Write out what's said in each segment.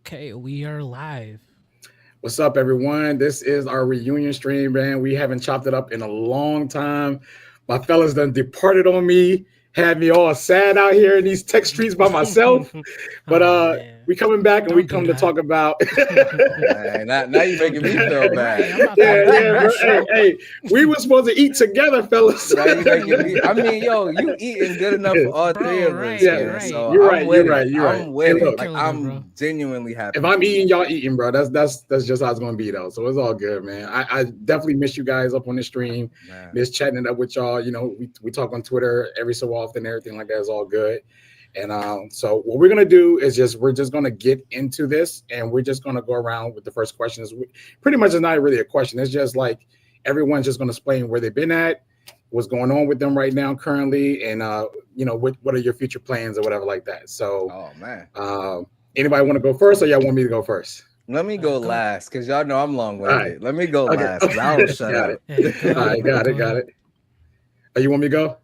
Okay, we are live. What's up, everyone? This is our reunion stream, man. We haven't chopped it up in a long time. My fellas done departed on me, had me all sad out here in these tech streets by myself. But Oh man, we coming back and we don't do come to that. talk about Oh man, now you making me feel Right, bad. I'm about to yeah, ruin yeah, our bro. Hey, show. hey, we were supposed to eat together, fellas. Now you making me. I mean, yo, you eating good enough for all three Bro, of us, Yeah, right, man. right. So you're I'm right, you're with right, it. you're right. I'm Hey, with You're it. look, Like killing it, bro. I'm genuinely if happy I'm for you. eating, y'all eating, bro. That's just how it's gonna be though. So it's all good, man. I definitely miss you guys up on the stream. Man, Miss chatting it up with y'all. You know, we talk on Twitter every so often. Everything like that is all good. And so what we're gonna do is we're just gonna get into this, and we're just gonna go around with the first questions. Pretty much, it's not really a question. It's just like everyone's just gonna explain where they've been at, what's going on with them right now, currently, and what are your future plans or whatever like that. So, oh man. uh, anybody want to go first, or y'all want me to go first? Let me go Go. last because y'all know I'm All right. long-winded. Let me go Okay. last because I don't shut Got it. up. Hey, go All ahead, right. bro. Got it. Go Got ahead. it. You want me to go?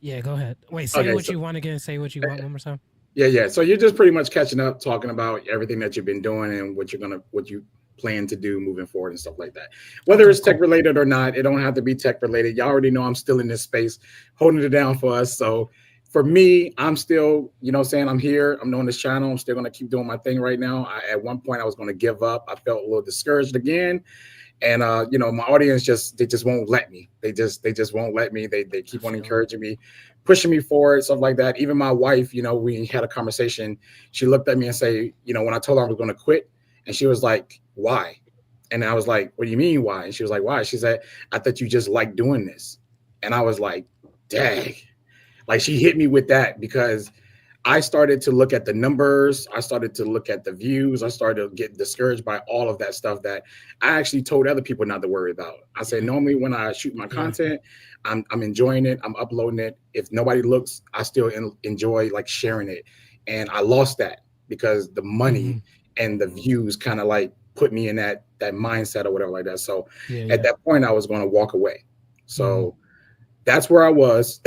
Yeah, go ahead. Wait, say Okay. what So you want again. Say what you want one more time. yeah, yeah. So you're just pretty much catching up, talking about everything that you've been doing and what you plan to do moving forward and stuff like that. Whether Okay, it's tech cool. related or not, it don't have to be tech related. Y'all already know I'm still in this space, holding it down for us. So for me, I'm still, saying I'm here. I'm on this channel. I'm still gonna keep doing my thing right now. At one point, I was gonna give up. I felt a little discouraged again, and my audience just won't let me. They just won't let me. They I keep on feel it. encouraging me, pushing me forward, stuff like that. Even my wife, we had a conversation. She looked at me and say, when I told her I was going to quit, and she was like, why? And I was like, what do you mean why? And she was like, why? She said, I thought you just like doing this. And I was like, dang. Like, she hit me with that because I started to look at the numbers. I started to look at the views. I started to get discouraged by all of that stuff that I actually told other people not to worry about. I said, Yeah, normally when I shoot my yeah. content, I'm enjoying it. I'm uploading it. If nobody looks, I still enjoy like sharing it. And I lost that because the Hmm. money and the views kind of like put me in that mindset or whatever like that. So Yeah, at yeah. that point, I was going to walk away. Hmm. So that's where I was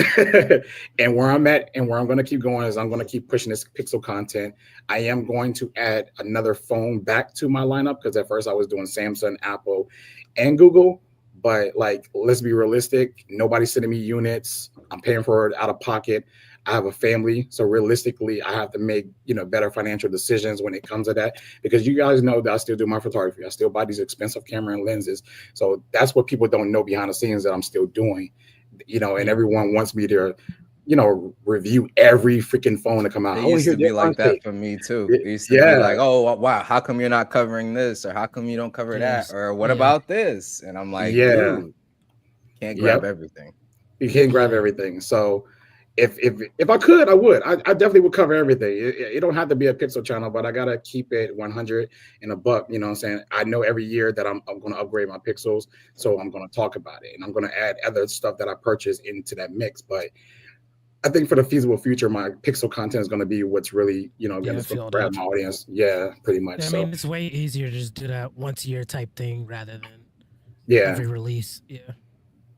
and where I'm at and where I'm going to keep going is I'm going to keep pushing this pixel content. I am going to add another phone back to my lineup because at first I was doing Samsung, Apple, and Google. But like, let's be realistic. Nobody's sending me units. I'm paying for it out of pocket. I have a family, so realistically, I have to make better financial decisions when it comes to that. Because you guys know that I still do my photography. I still buy these expensive camera and lenses. So that's what people don't know behind the scenes that I'm still doing, and Yep. everyone wants me to, review every freaking phone to come out. It I want to used hear to be their like launch that date. for me too. It used to be Yeah, like, oh wow, how come you're not covering this, or how come you don't cover that, Yes. or what Yeah. about this? And I'm like, yeah, dude, can't grab yep. everything. You can't grab Yeah. everything. So if I could, I would. I definitely would cover everything. It don't have to be a pixel channel, but I gotta keep it 100 and a buck. You know what I'm saying? I know every year that I'm going to upgrade my pixels, so I'm going to talk about it, and I'm going to add other stuff that I purchased into that mix. But I think for the feasible future, my pixel content is going to be what's really, again, Yeah, I it's going to feel grab that. my audience. Yeah, pretty much. I So, mean, it's way easier to just do that once a year type thing rather than yeah, every release. Yeah.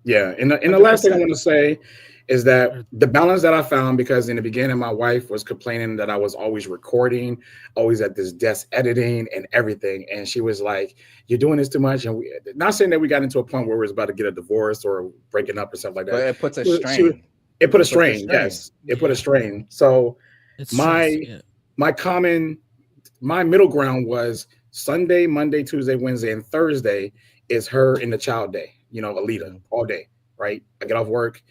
yeah. And the last thing I 100%. want to say is that Or- the balance that I found, because in the beginning, my wife was complaining that I was always recording, always at this desk editing and everything. And she was like, you're doing this too much. And not saying that we got into a point where we was about to get a divorce or breaking up or stuff like that. But it puts a She was, strain. it put a It puts a strain. strain. Yes, it put a Yeah. strain. So, It's stress. my Yeah. my common my middle ground was Sunday, Monday, Tuesday, Wednesday, and Thursday is her and the child day, Alita, Mhm. all day, right? I get off work,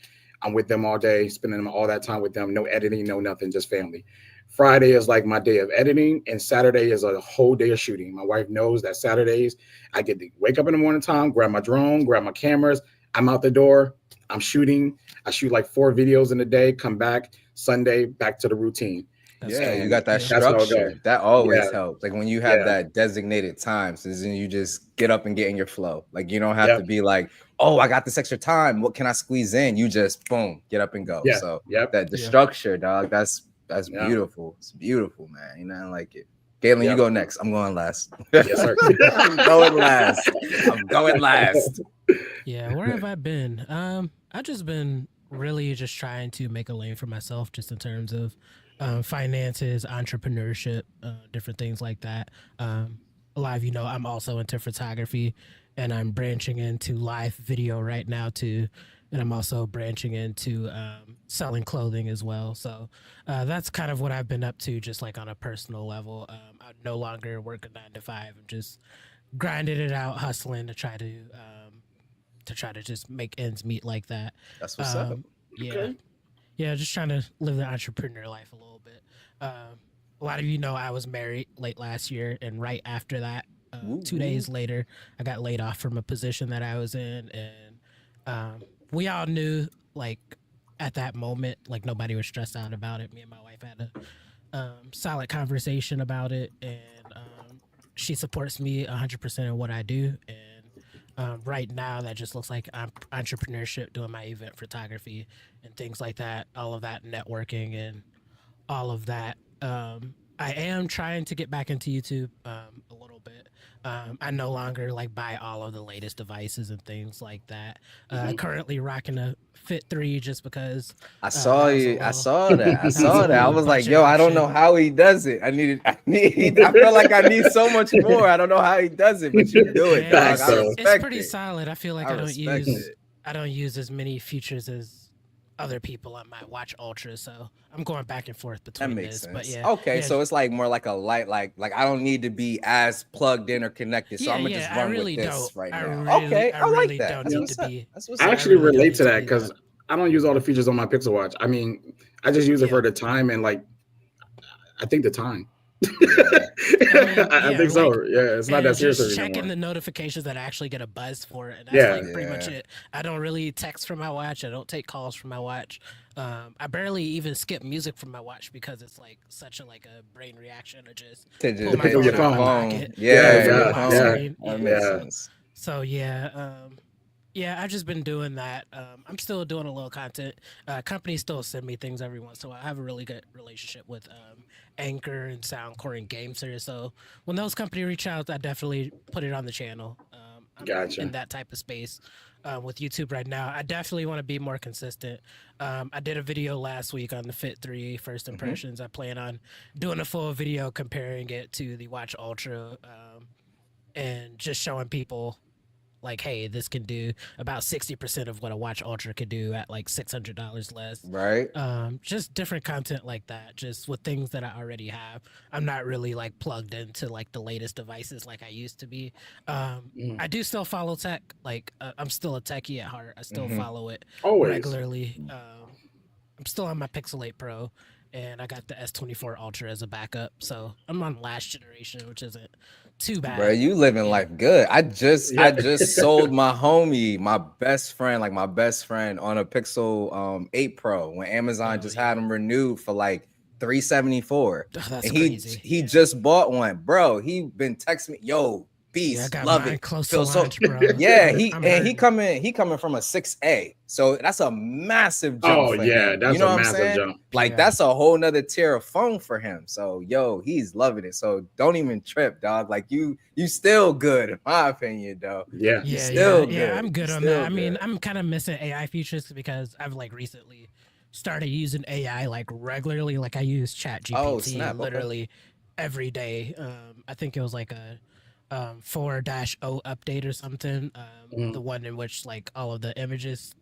I'm with them all day, spending all that time with them, no editing, no nothing, just family. Friday is like my day of editing, and Saturday is a whole day of shooting. My wife knows that Saturdays I get to wake up in the morning time, grab my drone, grab my cameras, I'm out the door, I'm shooting. I shoot like 4 videos in a day, come back Sunday, back to the routine. That's Yeah, you dope. And got that Yeah. that's how it goes. structure. That Yeah, always helps. Like when you have yeah, that designated time, so then you just get up and get in your flow. Like you don't have yep, to be like, oh, I got this extra time. What can I squeeze in? You just boom, get up and go. yeah, So yep, that the Yeah. structure, dog, that's yeah, beautiful. It's beautiful, man. You know, I like it. Galen, you yep. go next. I'm going last. Yes, sir. I'm going last. I'm going last. Yeah. Where have I been? I've just been really just trying to make a lane for myself, just in terms of finances, entrepreneurship, different things like that. A lot of you know I'm also into photography, and I'm branching into live video right now too. And I'm also branching into selling clothing as well. So that's kind of what I've been up to, just like on a personal level. I no longer work a 9 to 5. I'm just grinding it out, hustling to try to just make ends meet like that. That's what's up. Yeah, Okay. yeah, just trying to live the entrepreneur life a little bit. A lot of you know I was married late last year, and right after that, Woo, 2 days later, I got laid off from a position that I was in, and we all knew, like, at that moment, like nobody was stressed out about it. Me and my wife had a solid conversation about it, and she supports me 100% in what I do, and right now that just looks like entrepreneurship, doing my event photography and things like that, all of that networking and all of that. I am trying to get back into YouTube a little bit. I no longer like buy all of the latest devices and things like that. Currently rocking a Fit 3 just because I saw that was a you. I little saw that. I that was a saw that. I little was like, budget yo, I don't know option. how he does it. I feel like I need so much more. I don't know how he does it, but you do it, Yeah, dog. Facts, I though. it's respect pretty it. solid. I feel like I respect it. I don't use as many features as other people on my Watch Ultra, so I'm going back and forth That between makes this. But sense. yeah, Okay, yeah, so it's like more like a light, like I don't need to be as plugged in or connected, so yeah, I'm gonna yeah. just run with this right now. Okay, I I like really that. don't That's need Yeah. to what's up. be. That's what's I Yeah, up. I actually really don't relate need to to that be that. because I don't use all the features on my Pixel Watch. I mean, I just use it Yeah, for the time and like I think the time. Yeah. I mean, I yeah, think so. like, Yeah, it's not that and serious just checking anymore. the notifications that I actually get a buzz for it, and that's Yeah, like pretty much Yeah. it. I don't really text from my watch. I don't take calls from my watch. I barely even skip music from my watch because it's like such a like a brain reaction to just To pull just my to pick up hit phone your out of your my phone. phone. pocket, Yeah, Yeah, from the your yeah, lock yeah, phone. screen. That Yeah, makes yeah. sense. so yeah, I've just been doing that. I'm still doing a little content. Companies still send me things every once in a while. I have a really good relationship with Anchor and Soundcore and GameSir. So when those companies reach out, I definitely put it on the channel. I'm in Gotcha. that type of space with YouTube right now. I definitely want to be more consistent. I did a video last week on the Fit 3 first Hmm. impressions. I plan on doing a full video comparing it to the Watch Ultra and just showing people like, hey, this can do about 60% of what a Watch Ultra could do at like $600 less. Right? Just different content like that, just with things that I already have. I'm not really like plugged into like the latest devices like I used to be. Mhm. I do still follow tech. Like, I'm still a techie at heart. I still Hmm. follow it Always. regularly. I'm still on my Pixel 8 Pro, and I got the S24 Ultra as a backup. So I'm on last generation, which isn't too Bro, bad. you living Yeah. life good. I Yeah. just sold my homie, my best friend, like my best friend on a Pixel 8 Pro when Amazon Oh just yeah. had them renewed for like 374. Oh, that's And he crazy. he Yeah. just bought one. Bro, he been texting me, yo, Yeah, I beast, got love mine it. close to Feel so launch, bro. yeah, I'm hurting. he coming from a 6A. So that's a massive jump Oh for yeah, him. You that's know a what I'm massive saying? jump. Like Yeah. that's a whole nother tier of phone for him. So yo, he's loving it. So don't even trip, dog. Like you still good, in my opinion, though. Yeah. You Yeah, yeah, still yeah. good. I'm You good on that. still I mean, good. I'm kind of missing AI features because I've like recently started using AI like regularly. Like I use Chat Oh, GPT snap. Okay. literally every day. I think it was like a 4-0 update or something. The Mhm. one in which like all of the images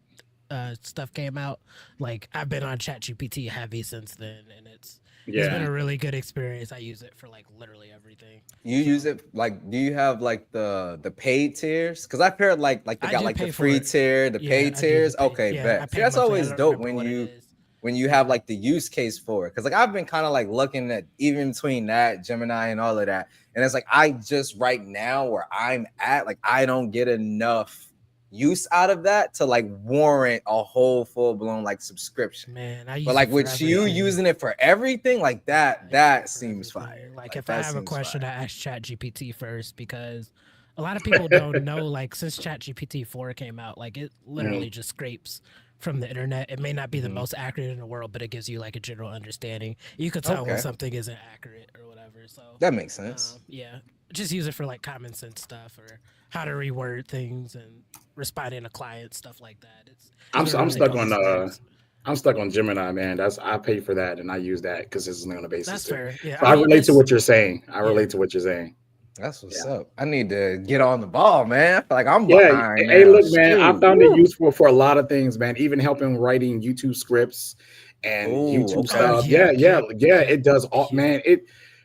stuff came out. Like I've been on Chat GPT heavy since then, and it's been Yeah. a really good experience. I use it for like literally everything. You So use it like do you have like the paid tiers? Because I've heard like they I got do like the pay for free it. tier, the Yeah, paid I do the tiers. pay. Okay, Yeah, I bet. See, pay that's monthly. I always don't dope remember what it is. when you have Yeah. like the use case for it. Because like I've been kind of like looking at even between that, Gemini and all of that. And it's like I just right now where I'm at, like I don't get enough use out of that to like warrant a whole full-blown like subscription. Man, I But use it like for with you everything. using it for everything, like I use that it for seems fire. everything. Like Like if I that have a seems question, I fire. ask Chat GPT first because a lot of people don't know. Like since Chat GPT 4 came out, like it literally Mhm. just scrapes from the internet. It may not be the Mhm. most accurate in the world, but it gives you like a general understanding. You could tell when Okay. something isn't accurate or whatever. So That makes sense. yeah, just use it for like common sense stuff or how to reword thing and responding to clients, stuff like that. It's been a I'm really stuck good on experience. I'm stuck on Gemini, man. I pay for that and I use that consistently on a basis That's too. fair. Yeah, So I I mean, relate to it's what you're saying. I yeah. relate to what you're saying. That's what's Yeah. up. I need to get on the ball, man. I feel like I'm Yeah. behind Hey, now. look, man, I Shoot. found it Woo. useful for a lot of things, man. Even helping writing YouTube scripts and Oh, YouTube Oh, okay. stuff. Yeah, yep, yeah, yep, yeah. yep, It does all, yep. man.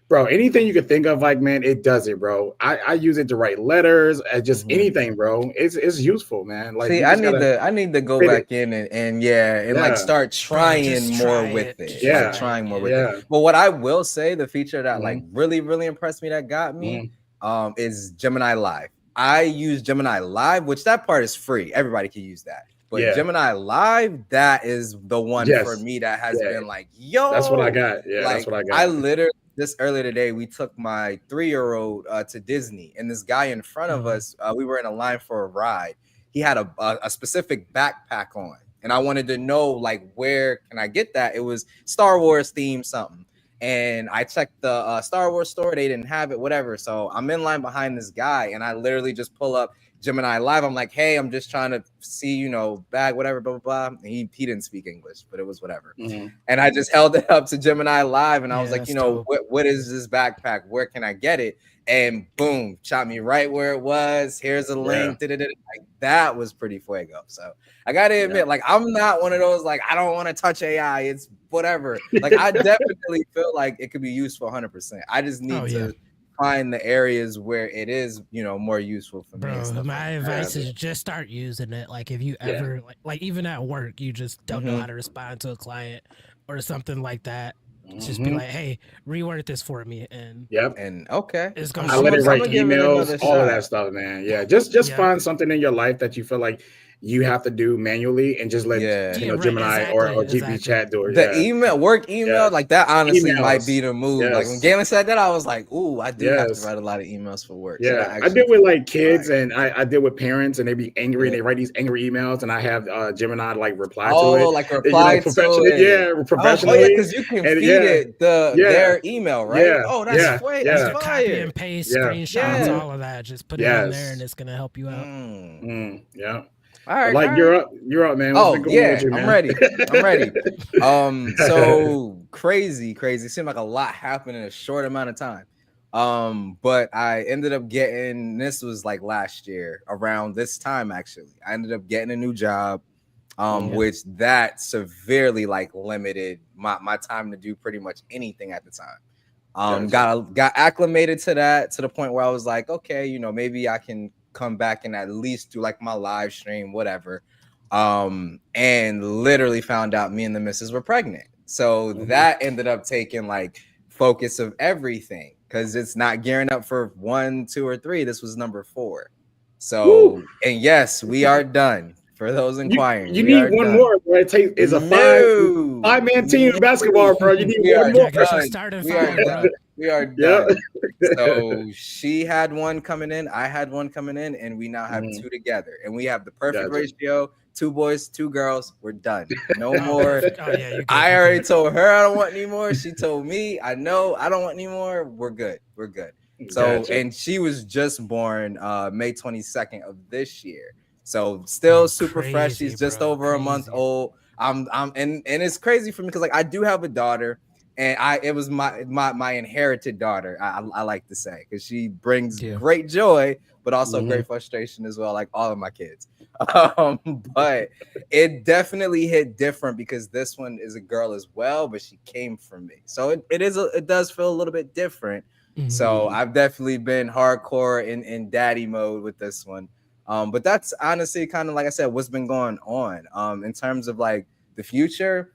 Bro, anything you could think of, like, man, it does it, bro. I use it to write letters, just Mhm. anything, bro. It's useful, man. Like, See, you just gotta I need to go fit it. back in and yeah, and like Yeah, start Bro, trying just more try with it. it. Just Like yeah, try it. trying more with Yeah. it. yeah. But what I will say, the feature that like Mhm, really impressed me, that got me, mhm. is Gemini Live. I use Gemini Live, which that part is free. Everybody can use that. But Yeah. Gemini Live, that is the one for Yes. me that has Yeah. been like, That's what I yo, got. Yeah, that's like what I I got. literally this earlier today, we took my 3-year-old to Disney, and this guy in front of Mhm. us, we were in a line for a ride. He had a specific backpack on, and I wanted to know like where can I get that? It was Star Wars themed something, and I checked the Star Wars store. They didn't have it, whatever. So I'm in line behind this guy, and I literally just pull up Gemini Live. I'm like, hey, I'm just trying to see, bag, whatever, blah, blah, blah. And he didn't speak English, but it was whatever. Mhm. And I just held it up to Gemini Live, and I was Yeah, like, that's dope. what is this backpack? Where can I get it? And boom, shot me right where it was. Here's a Yeah. link. Like that was pretty fuego. So I gotta Yeah. admit, like I'm not one of those like I don't want to touch AI. It's whatever. Like I definitely feel like it could be useful 100%. I just Oh need yeah, to find the areas where it is, more useful for me and bro. stuff like My that. advice is just start using it. Like if you Yeah. ever like even at work, you just don't know Mm-hmm. how to respond to a client or something like that. Just be Mhm. like, hey, reword this for me, and Yep. And okay, it's gonna I'm, I I'm shoot let gonna it us I'm write gonna something. give it emails, another all of that shot. stuff, man. Yeah. Just Yep. find something in your life that you feel like you have to do manually and just let Yeah. Yeah. Right. Gemini Exactly. or GP Exactly. chat do it. The Yeah. email, work email, Yes. like that honestly might Emails. be the move. Like when Yes. Galen said that, I was like, ooh, I do have to Yes. write a lot of emails for work. So that Yeah, I actually deal with could be like kids fire. and I deal with parents and they be angry and Yeah. they write these angry emails and I have Gemini like reply to Oh, it, like you know, reply to professionally. it. Yeah, Oh yeah, professionally. because you can And feed yeah, it yeah, their email, right? yeah, Oh, Yeah. that's You yeah, could copy fire. and paste yeah. screenshots, Yeah. all of that. Just put it in there, and Yes. it's gonna help you out. Yeah. All But right, all like right. you're up, man. What's been Oh going on with yeah, you, I'm man? ready. I'm ready. So crazy. It seemed like a lot happened in a short amount of time. But I ended up getting, this was like last year around this time actually. I ended up getting a new job, Mhm. which that severely like limited my time to do pretty much anything at the time. Gotcha. Got acclimated to that to the point where I was like, okay, maybe I can come back and at least do like my live stream, whatever. And literally found out me and the missus were pregnant. So Mhm. that ended up taking like focus of everything because it's not gearing up for 1, 2, or 3. This was number 4. Woo! So, and yes, we are done. For those inquiring, You we need are one done. more, bro. It's a five No, man team in basketball, bro. You need we one are more. Yeah, get your done. starting We are five, bro. done. We are Yeah. done. So she had one coming in, I had one coming in, and we now have 2 together. And we have the perfect Gotcha. ratio: 2 boys, 2 girls. We're done. No Oh, more. perfect. Oh yeah, you're good. I You're already good. told her I don't want any more. She told me, I know I don't want any more. We're good. We're good. So, Gotcha. and she was just born May 22nd of this year. So still super fresh. Crazy, She's just bro. over a month Crazy. old. And it's crazy for me because like I do have a daughter, and it was my inherited daughter. I like to say because she brings Yeah. great joy, but also Mhm. great frustration as well, like all of my kids. But it definitely hit different because this one is a girl as well, but she came from me, so it does feel a little bit different. So Mhm. I've definitely been hardcore in daddy mode with this one. But that's honestly kind of like I said, what's been going on. In terms of like the future,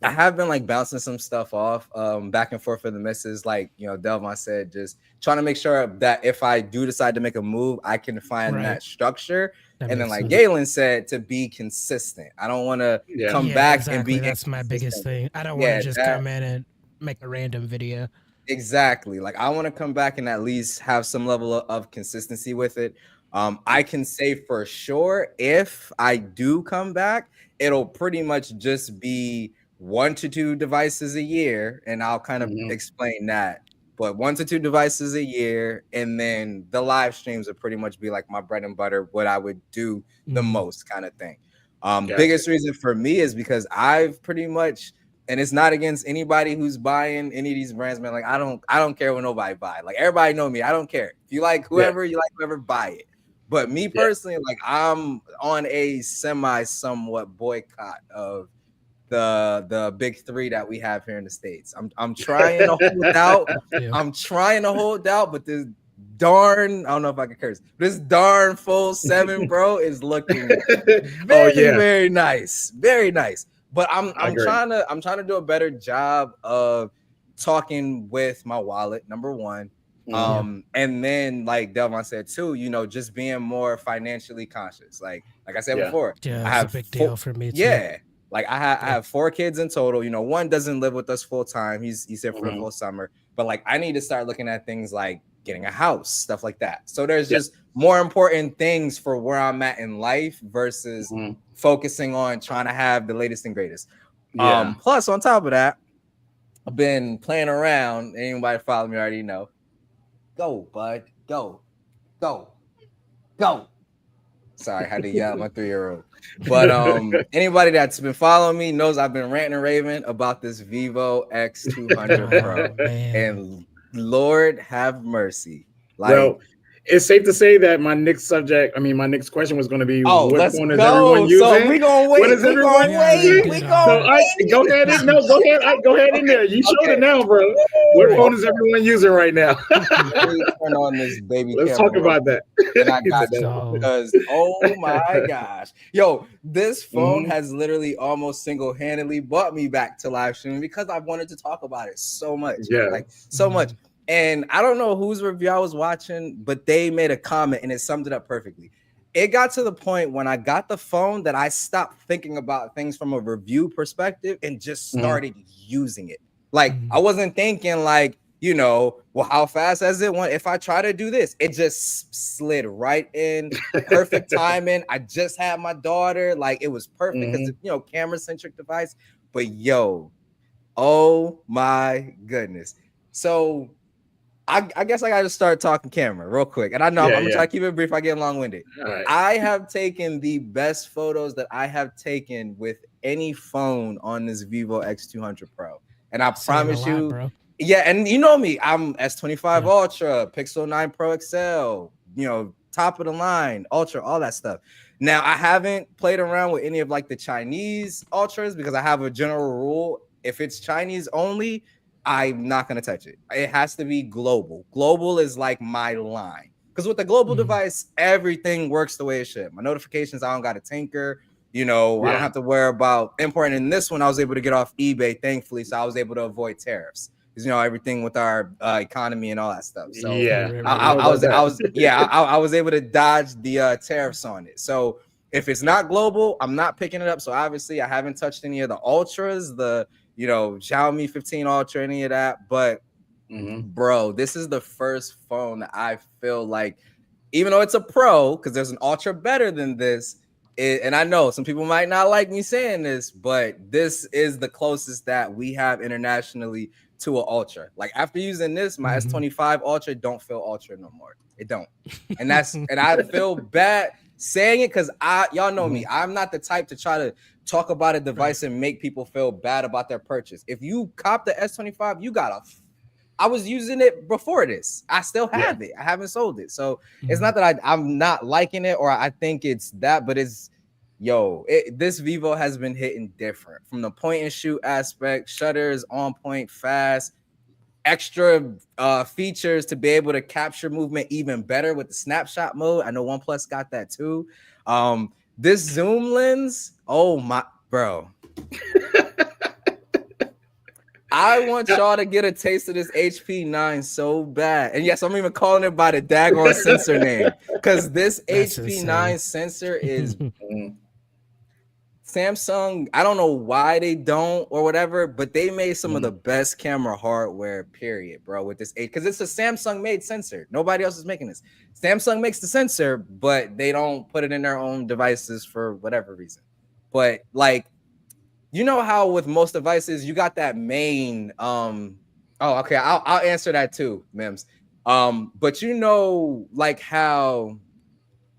I have been like bouncing some stuff off back and forth for the misses. Like, Delvon said, just trying to make sure that if I do decide to make a move, I can find Right. that structure. That And then, makes like sense. Galen said, to be consistent. I don't want to Yeah. come Yeah, back and exactly. be That's my biggest inconsistent. thing. I don't want to Yeah, just that come in and make a random video. exactly. Like I want to come back and at least have some level of consistency with it. I can say for sure if I do come back, it'll pretty much just be 1 to 2 devices a year, and I'll kind of Mhm. explain that. But 1 to 2 devices a year, and then the live streams would pretty much be like my bread and butter, what I would do the Mm. most kind of thing. Gotcha. Biggest reason for me is because I've pretty much, and it's not against anybody who's buying any of these brands, man. Like I don't care what nobody buy. Like everybody know me. I don't care. If you like whoever, you like whoever, buy it. But me personally, like I'm on a somewhat boycott of the big three that we have here in the States. I'm trying to hold out. I'm trying to hold out, but this darn, I don't know if I can curse. This darn Fold 7, bro, is looking very nice. Very nice. But I'm trying to do a better job of talking with my wallet, number one. And then like Dalevon said too, you know, just being more financially conscious. Like I said before, I have a big deal for me too. Like I have 4 kids in total. You know, one doesn't live with us full time. He's here for the full summer. But like I need to start looking at things like getting a house, stuff like that. So there's just more important things for where I'm at in life versus focusing on trying to have the latest and greatest. Plus on top of that, I've been playing around. Anybody follow me already know. Go, bud. Go. Sorry, I had to yell at my 3-year-old. But anybody that's been following me knows I've been ranting and raving about this Vivo X200 Pro. And Lord have mercy. Like, well, it's safe to say that my next question was going to be, what phone is everyone using? So we're going to wait. What is everyone using? Go ahead in there. You showed it now, bro. What phone is everyone using right now? Let me turn on this baby Let's camera. talk about that. And I got you because, oh my gosh. Yo, this phone has literally almost single-handedly brought me back to live streaming because I wanted to talk about it so much. Like, so much. And I don't know whose review I was watching, but they made a comment and it summed it up perfectly. It got to the point when I got the phone that I stopped thinking about things from a review perspective and just started using it. Like I wasn't thinking like, you know, well, how fast has it went? If I try to do this, it just slid right in, perfect timing. I just had my daughter, like it was perfect because you know, camera-centric device. But yo, oh my goodness. So I guess I got to start talking camera real quick. And I know I'm going to try to keep it brief. I get long-winded. Right. I have taken the best photos that I have taken with any phone on this Vivo X200 Pro. And I promise you, bro. Yeah, and you know me, I'm S25 Ultra, Pixel 9 Pro XL, you know, top of the line, Ultra, all that stuff. Now, I haven't played around with any of like the Chinese Ultras because I have a general rule. If it's Chinese only, I'm not going to touch it. It has to be global. Global is like my line. Because with the global device, everything works the way it should. My notifications, I don't got to tinker. You know, I don't have to worry about importing. In this one, I was able to get off eBay, thankfully. So I was able to avoid tariffs. Because, you know, everything with our economy and all that stuff. So I was able to dodge the tariffs on it. So if it's not global, I'm not picking it up. So obviously, I haven't touched any of the Ultras, the you know, Xiaomi 15 Ultra, any of that. But, bro, this is the first phone that I feel like, even though it's a Pro, because there's an Ultra better than this, and I know some people might not like me saying this, but this is the closest that we have internationally to an Ultra. Like, after using this, my S25 Ultra don't feel Ultra no more. It don't. And I feel bad saying it because y'all know me. I'm not the type to try to talk about a device and make people feel bad about their purchase. If you cop the S25, you gotta. I was using it before this. I still have it. I haven't sold it. So it's not that I'm not liking it or I think it's that, but it's this Vivo has been hitting different from the point and shoot aspect. Shutters on point, fast, extra features to be able to capture movement even better with the snapshot mode. I know OnePlus got that too. This zoom lens, oh my, bro. I want y'all to get a taste of this HP9 so bad. And yes, I'm even calling it by the daggone sensor name because this HP9 sensor is Samsung. I don't know why they don't or whatever, but they made some of the best camera hardware, period, bro, with this because it's a Samsung made sensor. Nobody else is making this. Samsung makes the sensor, but they don't put it in their own devices for whatever reason. But like, you know how with most devices, you got that main, okay, I'll answer that too, Mims. But you know, like how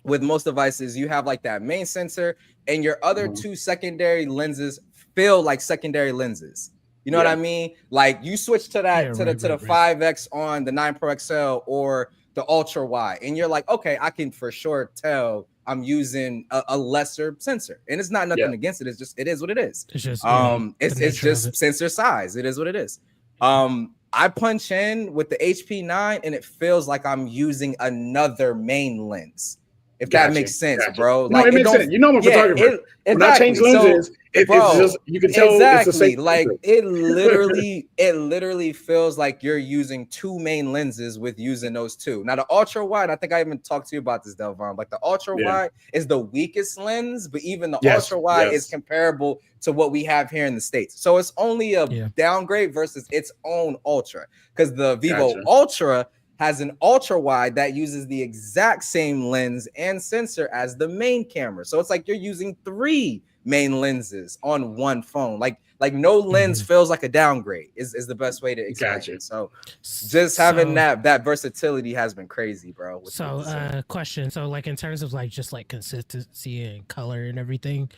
with most devices, you have like that main sensor, and your other two secondary lenses feel like secondary lenses. You know what I mean? Like you switch to that to the 5X on the 9 Pro XL or the Ultra Wide, and you're like, okay, I can for sure tell I'm using a lesser sensor, and it's not nothing against it. It's just it is what it is. It's just it's just sensor size. It is what it is. I punch in with the HP9, and it feels like I'm using another main lens. If that makes sense, bro. No, it makes sense. You know I'm a photographer. When I change lenses, it's just you can tell it's the same. Like it literally feels like you're using two main lenses with using those two. Now the ultra wide, I think I even talked to you about this, Dalevon. Like the ultra wide is the weakest lens, but even the ultra wide is comparable to what we have here in the States. So it's only a downgrade versus its own ultra, because the Vivo Ultra has an ultra wide that uses the exact same lens and sensor as the main camera. So it's like you're using three main lenses on one phone. Like no lens feels like a downgrade is the best way to explain it. So just having that versatility has been crazy, bro. So question. So like in terms of like just like consistency and color and everything,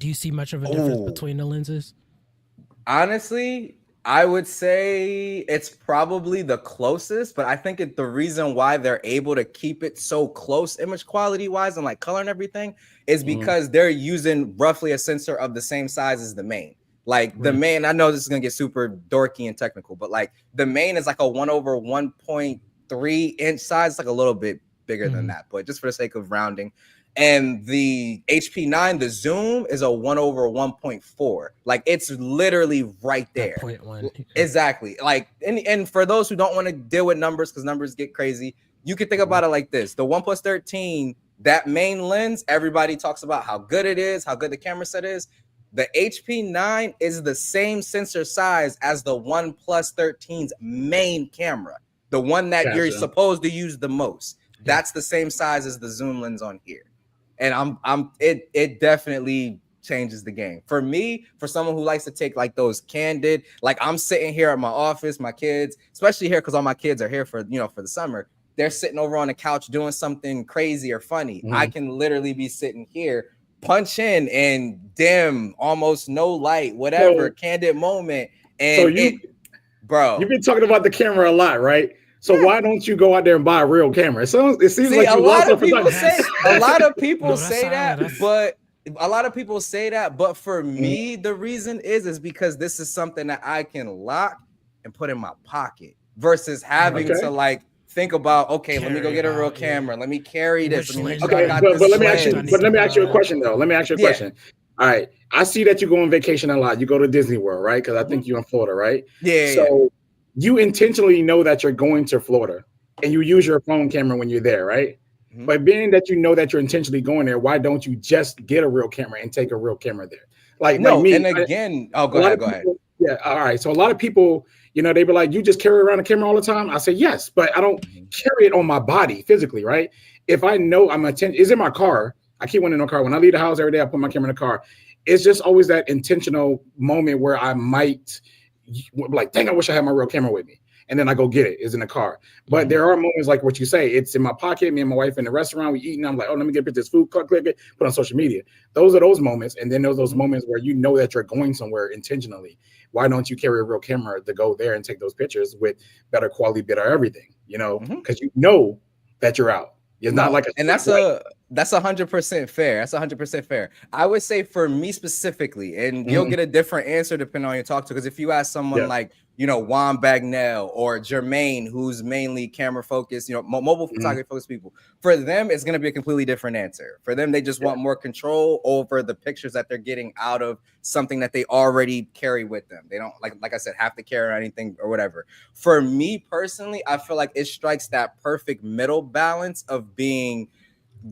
do you see much of a difference between the lenses? Honestly, I would say it's probably the closest, but I think the reason why they're able to keep it so close image quality wise and like color and everything is because they're using roughly a sensor of the same size as the main. Like the main, I know this is gonna get super dorky and technical, but like the main is like a 1/1.3 inch size. It's like a little bit bigger than that, but just for the sake of rounding. And the HP9, the zoom is a 1/1.4. Like it's literally right there. 0.1. Exactly. Like, and for those who don't want to deal with numbers, because numbers get crazy, you can think about it like this: the OnePlus 13, that main lens, everybody talks about how good it is, how good the camera set is. The HP9 is the same sensor size as the OnePlus 13's main camera, the one that you're supposed to use the most. That's the same size as the zoom lens on here. And it definitely changes the game. For me, for someone who likes to take like those candid, like I'm sitting here at my office, my kids, especially here because all my kids are here for the summer. They're sitting over on the couch doing something crazy or funny. I can literally be sitting here, punch in and dim, almost no light, whatever, candid moment. And you've been talking about the camera a lot, right? So why don't you go out there and buy a real camera? It seems like a lot of people say that, but for me, the reason is because this is something that I can lock and put in my pocket versus having to like think about, okay, let me go get a real camera. Let me carry this. Let me let me ask you a question though. Let me ask you a question. All right. I see that you go on vacation a lot. You go to Disney World, right? Because I think you're in Florida, right? So you intentionally know that you're going to Florida and you use your phone camera when you're there, right? But being that you know that you're intentionally going there, why don't you just get a real camera and take a real camera there? Like me. And again, go ahead. Yeah. All right. So a lot of people, they be like, you just carry around a camera all the time. I say, yes, but I don't carry it on my body physically, right? If I know it's in my car, I keep one in the car. When I leave the house every day, I put my camera in the car. It's just always that intentional moment where I might like, dang, I wish I had my real camera with me. And then I go get it. It's in the car. But there are moments like what you say. It's in my pocket. Me and my wife in the restaurant, we eating. I'm like, oh, let me get a picture of this food. Click it, put on social media. Those are those moments. And then there's those moments where you know that you're going somewhere intentionally. Why don't you carry a real camera to go there and take those pictures with better quality, better everything? Because you know that you're out. It's not like that's 100% fair. That's 100% fair. I would say for me specifically, and you'll get a different answer depending on who you talk to. Because if you ask someone like, Juan Bagnell or Jermaine, who's mainly camera focused, mobile photography focused people, for them, it's going to be a completely different answer. For them, they just want more control over the pictures that they're getting out of something that they already carry with them. They don't, like I said, have to carry anything or whatever. For me personally, I feel like it strikes that perfect middle balance of being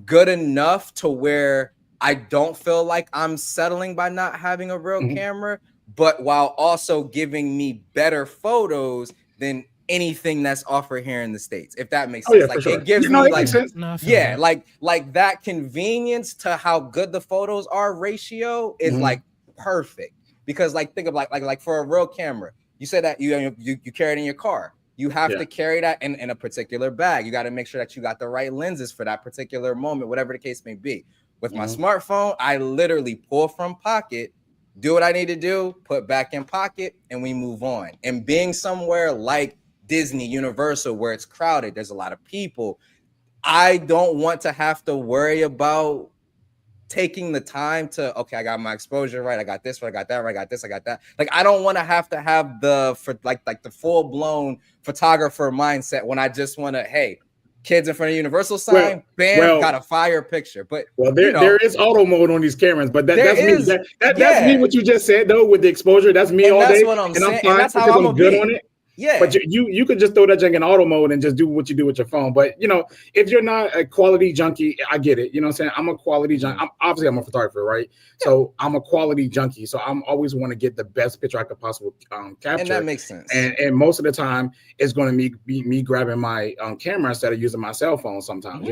good enough to where I don't feel like I'm settling by not having a real camera, but while also giving me better photos than anything that's offered here in the States, if that makes sense. It gives me like that convenience to how good the photos are ratio is like perfect. Because like think of like for a real camera, you said that you carry it in your car. you have to carry that in a particular bag. You got to make sure that you got the right lenses for that particular moment, whatever the case may be. With my smartphone, I literally pull from pocket, do what I need to do, put back in pocket, and we move on. And being somewhere like Disney, Universal, where it's crowded, there's a lot of people, I don't want to have to worry about taking the time to, okay, I got my exposure right, I got this right, I got that right, I got this, I got that. Like, I don't want to have the the full-blown photographer mindset when I just want to, hey, kids in front of Universal sign, bam, got a fire picture. But there is auto mode on these cameras, but that's me. That's me. What you just said though, with the exposure, that's me all day. What I'm saying. I'm fine, and that's how I'm good on it. Yeah, but you could just throw that junk in auto mode and just do what you do with your phone. But if you're not a quality junkie, I get it. You know what I'm saying? I'm a quality junkie. I'm a photographer, right? Yeah. So I'm a quality junkie. So I'm always want to get the best picture I could possibly capture. And that makes sense. And most of the time, it's going to be me grabbing my camera instead of using my cell phone sometimes,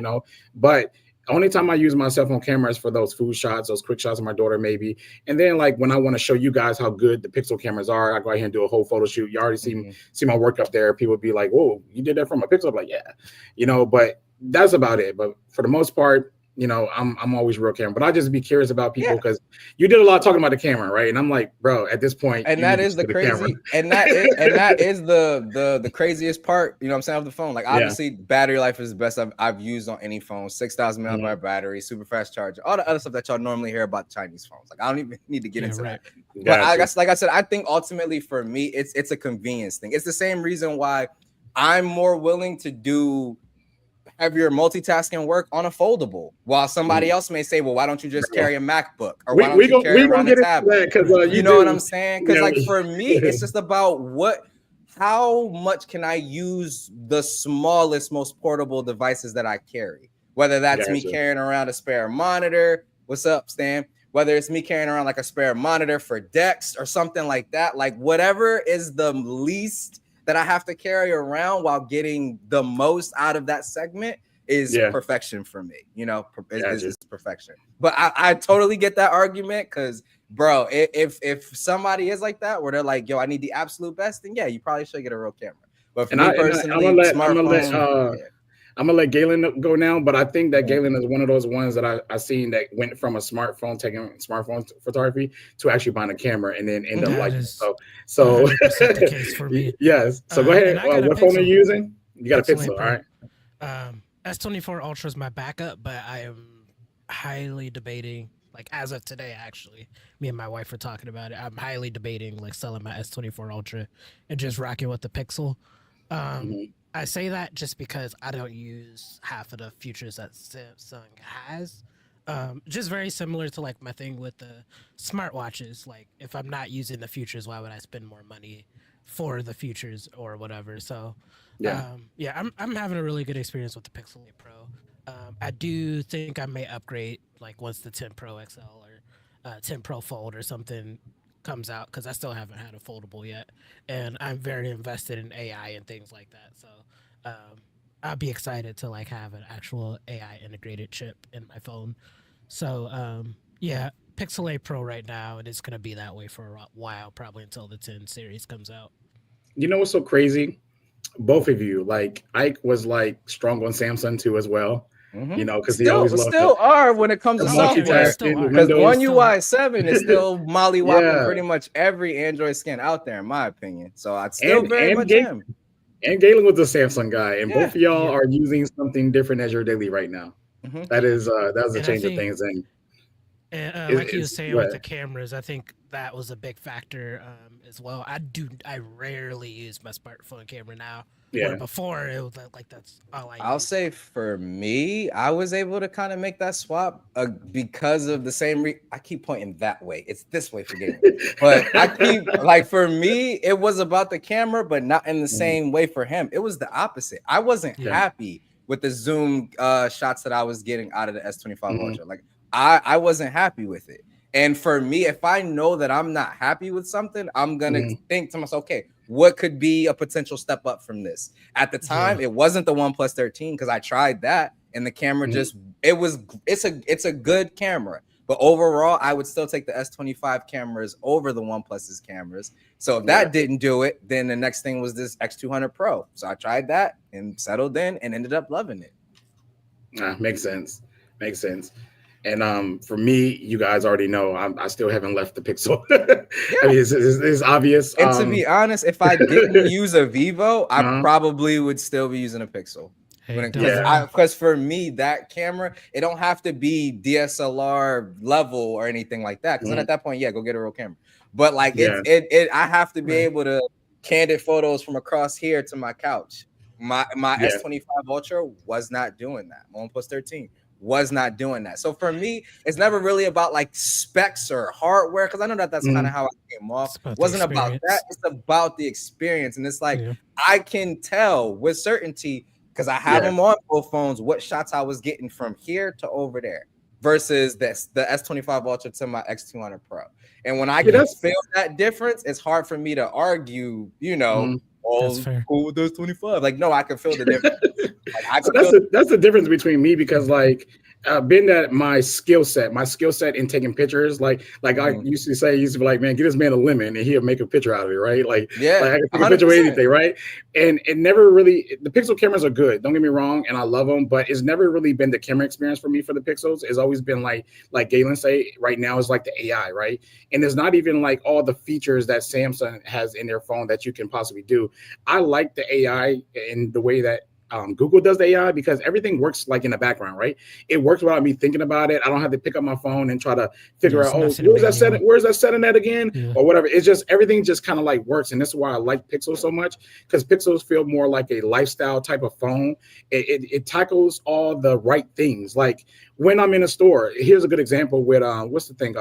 But only time I use my cell phone camera is for those food shots, those quick shots of my daughter, maybe. And then, like, when I want to show you guys how good the Pixel cameras are, I go ahead and do a whole photo shoot. You already see my work up there. People be like, "Whoa, you did that from a Pixel?" I'm like, yeah, But that's about it. But for the most part, I'm always real camera. But I just be curious about people because you did a lot talking about the camera, right? And I'm like, bro, at this point, and that is the crazy, and that is the craziest part. You know what I'm saying, of the phone. Like, obviously, battery life is the best I've used on any phone. 6,000 milliamp battery, super fast charger, all the other stuff that y'all normally hear about Chinese phones. Like, I don't even need to get into that. But I guess, like I said, I think ultimately for me, it's a convenience thing. It's the same reason why I'm more willing to do heavier multitasking work on a foldable, while somebody else may say, well, why don't you just carry a MacBook, or why don't you carry around a tablet? You know what I'm saying? Because like, for me, it's just about how much can I use the smallest, most portable devices that I carry, whether that's me carrying around a spare monitor. What's up, Stan? Whether it's me carrying around like a spare monitor for Dex or something like that, like whatever is the least that I have to carry around while getting the most out of that segment is perfection for me. Is perfection. But I totally get that argument, because, bro, if somebody is like that, where they're like, yo, I need the absolute best, then you probably should get a real camera. But for me personally, I'm gonna let Gaylon go now, but I think that Gaylon is one of those ones that I seen that went from a smartphone, taking smartphone photography, to actually buying a camera and then end up like so. The case for me. Yes. So go ahead. What phone are you using? You got a Pixel, all right? S24 Ultra is my backup, but I am highly debating. Like, as of today, actually, me and my wife were talking about it. I'm highly debating like selling my S24 Ultra and just rocking with the Pixel. I say that just because I don't use half of the features that Samsung has. Just very similar to like my thing with the smartwatches. Like, if I'm not using the features, why would I spend more money for the features or whatever? So I'm having a really good experience with the Pixel 8 Pro. I do think I may upgrade like once the 10 Pro XL or 10 Pro Fold or something comes out, because I still haven't had a foldable yet, and I'm very invested in AI and things like that. So I'll be excited to like have an actual AI integrated chip in my phone. So Pixel 8 Pro right now, and it's gonna be that way for a while, probably until the 10 series comes out. You know what's so crazy? Both of you, like Ike was like strong on Samsung too as well. Because they always still are when it comes to software. Because One UI 7 is still mollywopping pretty much every Android skin out there, in my opinion. So I'd still very much am. And Gaylon was a Samsung guy, and both of y'all are using something different as your daily right now. That is a change of things. And like you were saying with the cameras, I think that was a big factor as well. I rarely use my smartphone camera now. Where before it was like that's all I'll say for me, I was able to kind of make that swap because of the same I keep pointing that way. It's this way for gaming. But I keep like, for me, it was about the camera, but not in the same way for him. It was the opposite. I wasn't happy with the zoom shots that I was getting out of the S25 Ultra. Like, I wasn't happy with it. And for me, if I know that I'm not happy with something, I'm going to think to myself, okay, what could be a potential step up from this? At the time, it wasn't the OnePlus 13, because I tried that and the camera it's a good camera. But overall, I would still take the S25 cameras over the OnePlus's cameras. So if that didn't do it, then the next thing was this X200 Pro. So I tried that and settled in and ended up loving it. Makes sense. Makes sense. And for me, you guys already know I still haven't left the Pixel. I mean, it's obvious. And to be honest, if I didn't use a Vivo, I probably would still be using a Pixel. Because for me, that camera, it don't have to be DSLR level or anything like that. Because then at that point, go get a real camera. But like I have to be able to candid photos from across here to my couch. My S25 Ultra was not doing that. My OnePlus 13 was not doing that. So for me, it's never really about like specs or hardware, because I know that's kind of how I came off. It wasn't about that. It's about the experience. And it's like I can tell with certainty, because I have them on both phones, what shots I was getting from here to over there versus the S25 Ultra to my X200 Pro. And when I can feel that difference, it's hard for me to argue, cool with those 25. Like, no, I can feel the difference. That's the difference between me, because like being that my skill set in taking pictures, like I used to be like, man, give this man a lemon and he'll make a picture out of it, right? Like I can take a picture with anything, right? And it never really, the Pixel cameras are good, don't get me wrong, and I love them, but it's never really been the camera experience for me for the Pixels. It's always been like Gaylon say, right now is like the AI, right? And there's not even like all the features that Samsung has in their phone that you can possibly do. I like the AI in the way that Google does the AI, because everything works like in the background, right? It works without me thinking about it. I don't have to pick up my phone and try to figure out, where's that setting at again, or whatever. It's just, everything just kind of like works. And this is why I like Pixel so much, because Pixels feel more like a lifestyle type of phone. It tackles all the right things. Like when I'm in a store, here's a good example with what's the thing,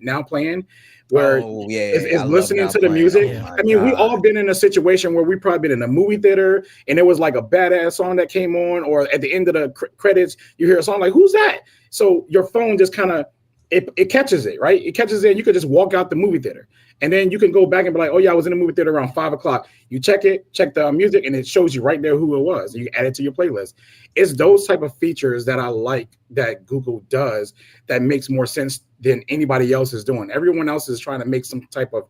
Now Playing, where it's listening to the music. I mean, we all been in a situation where we probably been in a movie theater and it was like a badass song that came on, or at the end of the credits, you hear a song like, who's that? So your phone just kind of, it catches it, right? It catches it, and you could just walk out the movie theater. And then you can go back and be like, oh yeah, I was in the movie theater around 5 o'clock. You check the music, and it shows you right there who it was. You add it to your playlist. It's those type of features that I like that Google does that makes more sense than anybody else is doing. Everyone else is trying to make some type of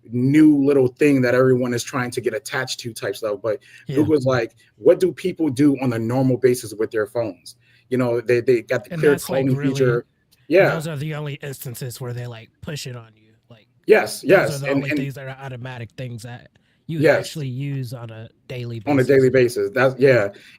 new little thing that everyone is trying to get attached to type stuff. But Google's like, what do people do on a normal basis with their phones? They got the clear cloning feature. Yeah, those are the only instances where they like push it on you. Like yes, those are the only things that are automatic things that you actually use on a daily basis. That's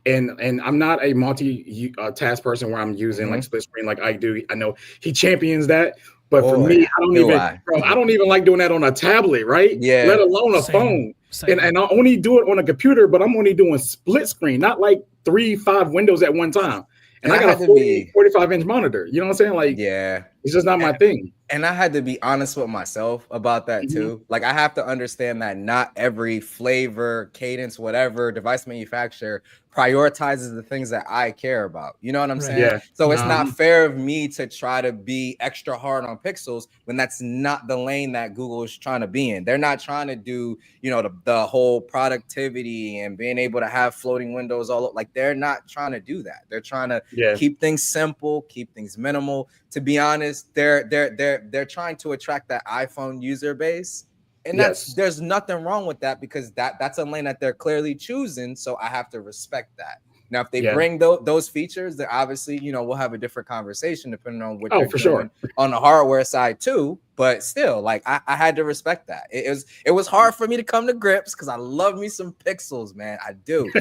and I'm not a multi-task person where I'm using like split screen like I do. I know he champions that, but for me, I don't even like doing that on a tablet, right? Yeah, let alone a phone. And I only do it on a computer, but I'm only doing split screen, not like 3-5 windows at one time. And I got a 45-inch monitor. You know what I'm saying? Like, it's just not my thing. And I had to be honest with myself about that too. Like, I have to understand that not every flavor, cadence, whatever device manufacturer prioritizes the things that I care about. You know what I'm saying? Yeah. So it's not fair of me to try to be extra hard on Pixels when that's not the lane that Google is trying to be in. They're not trying to do, the whole productivity and being able to have floating windows all like, they're not trying to do that. They're trying to keep things simple, keep things minimal. To be honest, they're trying to attract that iPhone user base. And there's nothing wrong with that, because that's a lane that they're clearly choosing. So I have to respect that. Now, if they bring those features, then obviously, we'll have a different conversation depending on what they're doing on the hardware side too. But still, like I had to respect that. It was hard for me to come to grips, because I love me some Pixels, man. I do.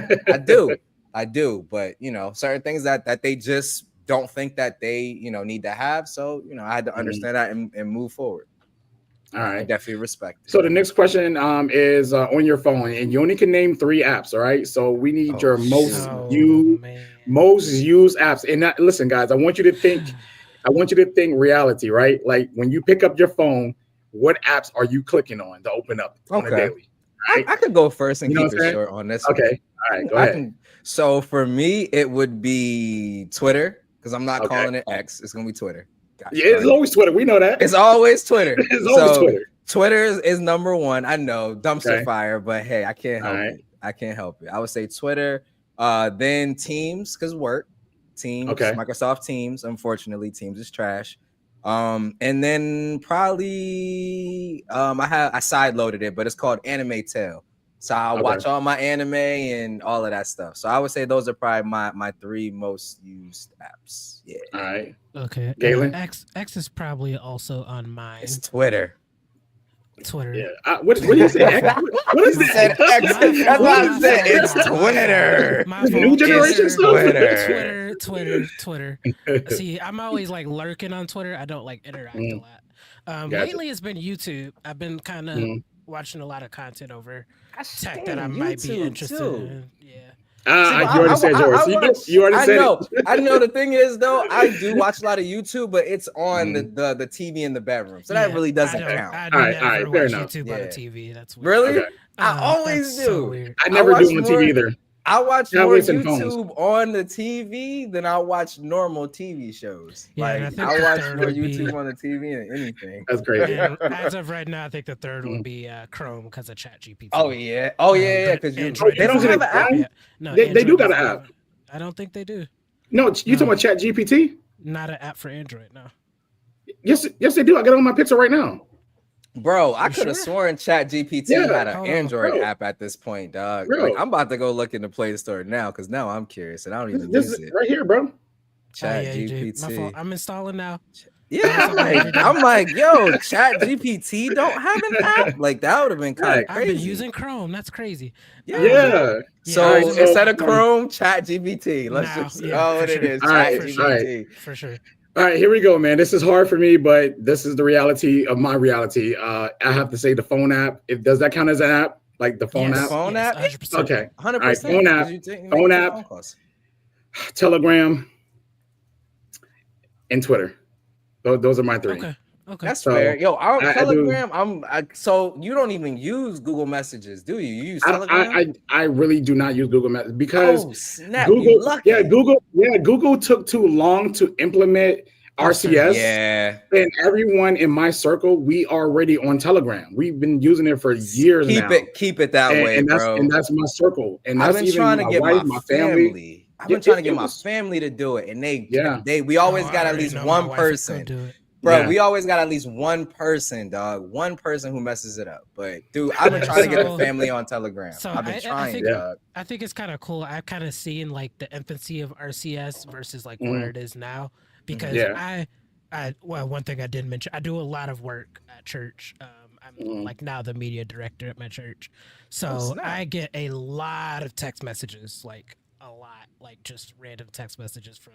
But certain things that they just don't think that they need to have. So I had to understand that and move forward. All right. I definitely respect it. So the next question is on your phone, and you only can name 3 apps. All right. So we need your most used apps. And listen, guys, I want you to think reality, right? Like when you pick up your phone, what apps are you clicking on to open up on a daily? Right? I could go first and keep it short on this. Okay. One. All right. Go ahead. So for me, it would be Twitter, because I'm not calling it X. It's gonna be Twitter. Gosh, it's always Twitter. We know that. It's always Twitter. It's always Twitter. Twitter is number one. I know, dumpster fire, but hey, I can't help it. I can't help it. I would say Twitter, then Teams, because work. Teams, Microsoft Teams. Unfortunately, Teams is trash. And then probably I side loaded it, but it's called Anime Tale. So I watch all my anime and all of that stuff. So I would say those are probably my 3 most used apps. Yeah. All right. Okay. Gaylon? X is probably also on mine. It's Twitter. Twitter. Yeah. What do you say? What is that? That's what I said. It's Twitter. New generation stuff. Twitter. See, I'm always like lurking on Twitter. I don't like interact a lot. Gotcha. Lately, it's been YouTube. I've been kind of watching a lot of content over tech that I might be interested in. Yeah. You already said yours. You already said it. I know. The thing is, though, I do watch a lot of YouTube, but it's on the TV in the bedroom, so that really doesn't count. I never watch YouTube on the TV. That's weird. Really. Okay. I always do. So I never do on TV either. I watch more YouTube on the TV than I watch normal TV shows. Yeah, like I watch more YouTube on the TV than anything. That's crazy. And as of right now, I think the third would be Chrome because of ChatGPT. Oh yeah, because they don't have an app. No, they do got an app. I don't think they do. No, you talking about ChatGPT? Not an app for Android. No. Yes, they do. I got it on my Pixel right now. Bro, I could have sworn ChatGPT had an Android app at this point, dog. Like, I'm about to go look in the Play Store now because now I'm curious and I don't even use it. Right here, bro. ChatGPT. My fault. I'm installing now. Yeah, I'm like, yo, ChatGPT don't have an app. Like that would have been kind of crazy. I've been using Chrome. That's crazy. Yeah. So instead of Chrome, ChatGPT. Let's just what it is. ChatGPT for sure. All right, here we go, man. This is hard for me, but this is the reality of my reality. I have to say the phone app. Does that count as an app? Like the phone app? Phone app? 100%. Okay. 100%. All right, phone app, Telegram, and Twitter. Those are my 3. Okay. That's fair. Yo, Telegram, so you don't even use Google Messages, do you? You use Telegram? I really do not use Google Messages because snap, Google took too long to implement RCS. Yeah. And everyone in my circle, we already on Telegram. We've been using it for years now. Keep it that way, bro. And that's my circle. And I've that's been even trying to get wife, my family. I've been trying to get my family to do it, and we always got at least one person. Bro, we always got at least one person, dog. One person who messes it up. But dude, I've been trying to get the family on Telegram. So I've been trying, dog. I think it's kind of cool. I've kind of seen like the infancy of RCS versus like where it is now. Because one thing I didn't mention, I do a lot of work at church. I'm like now the media director at my church. So I get a lot of text messages, like a lot, like just random text messages from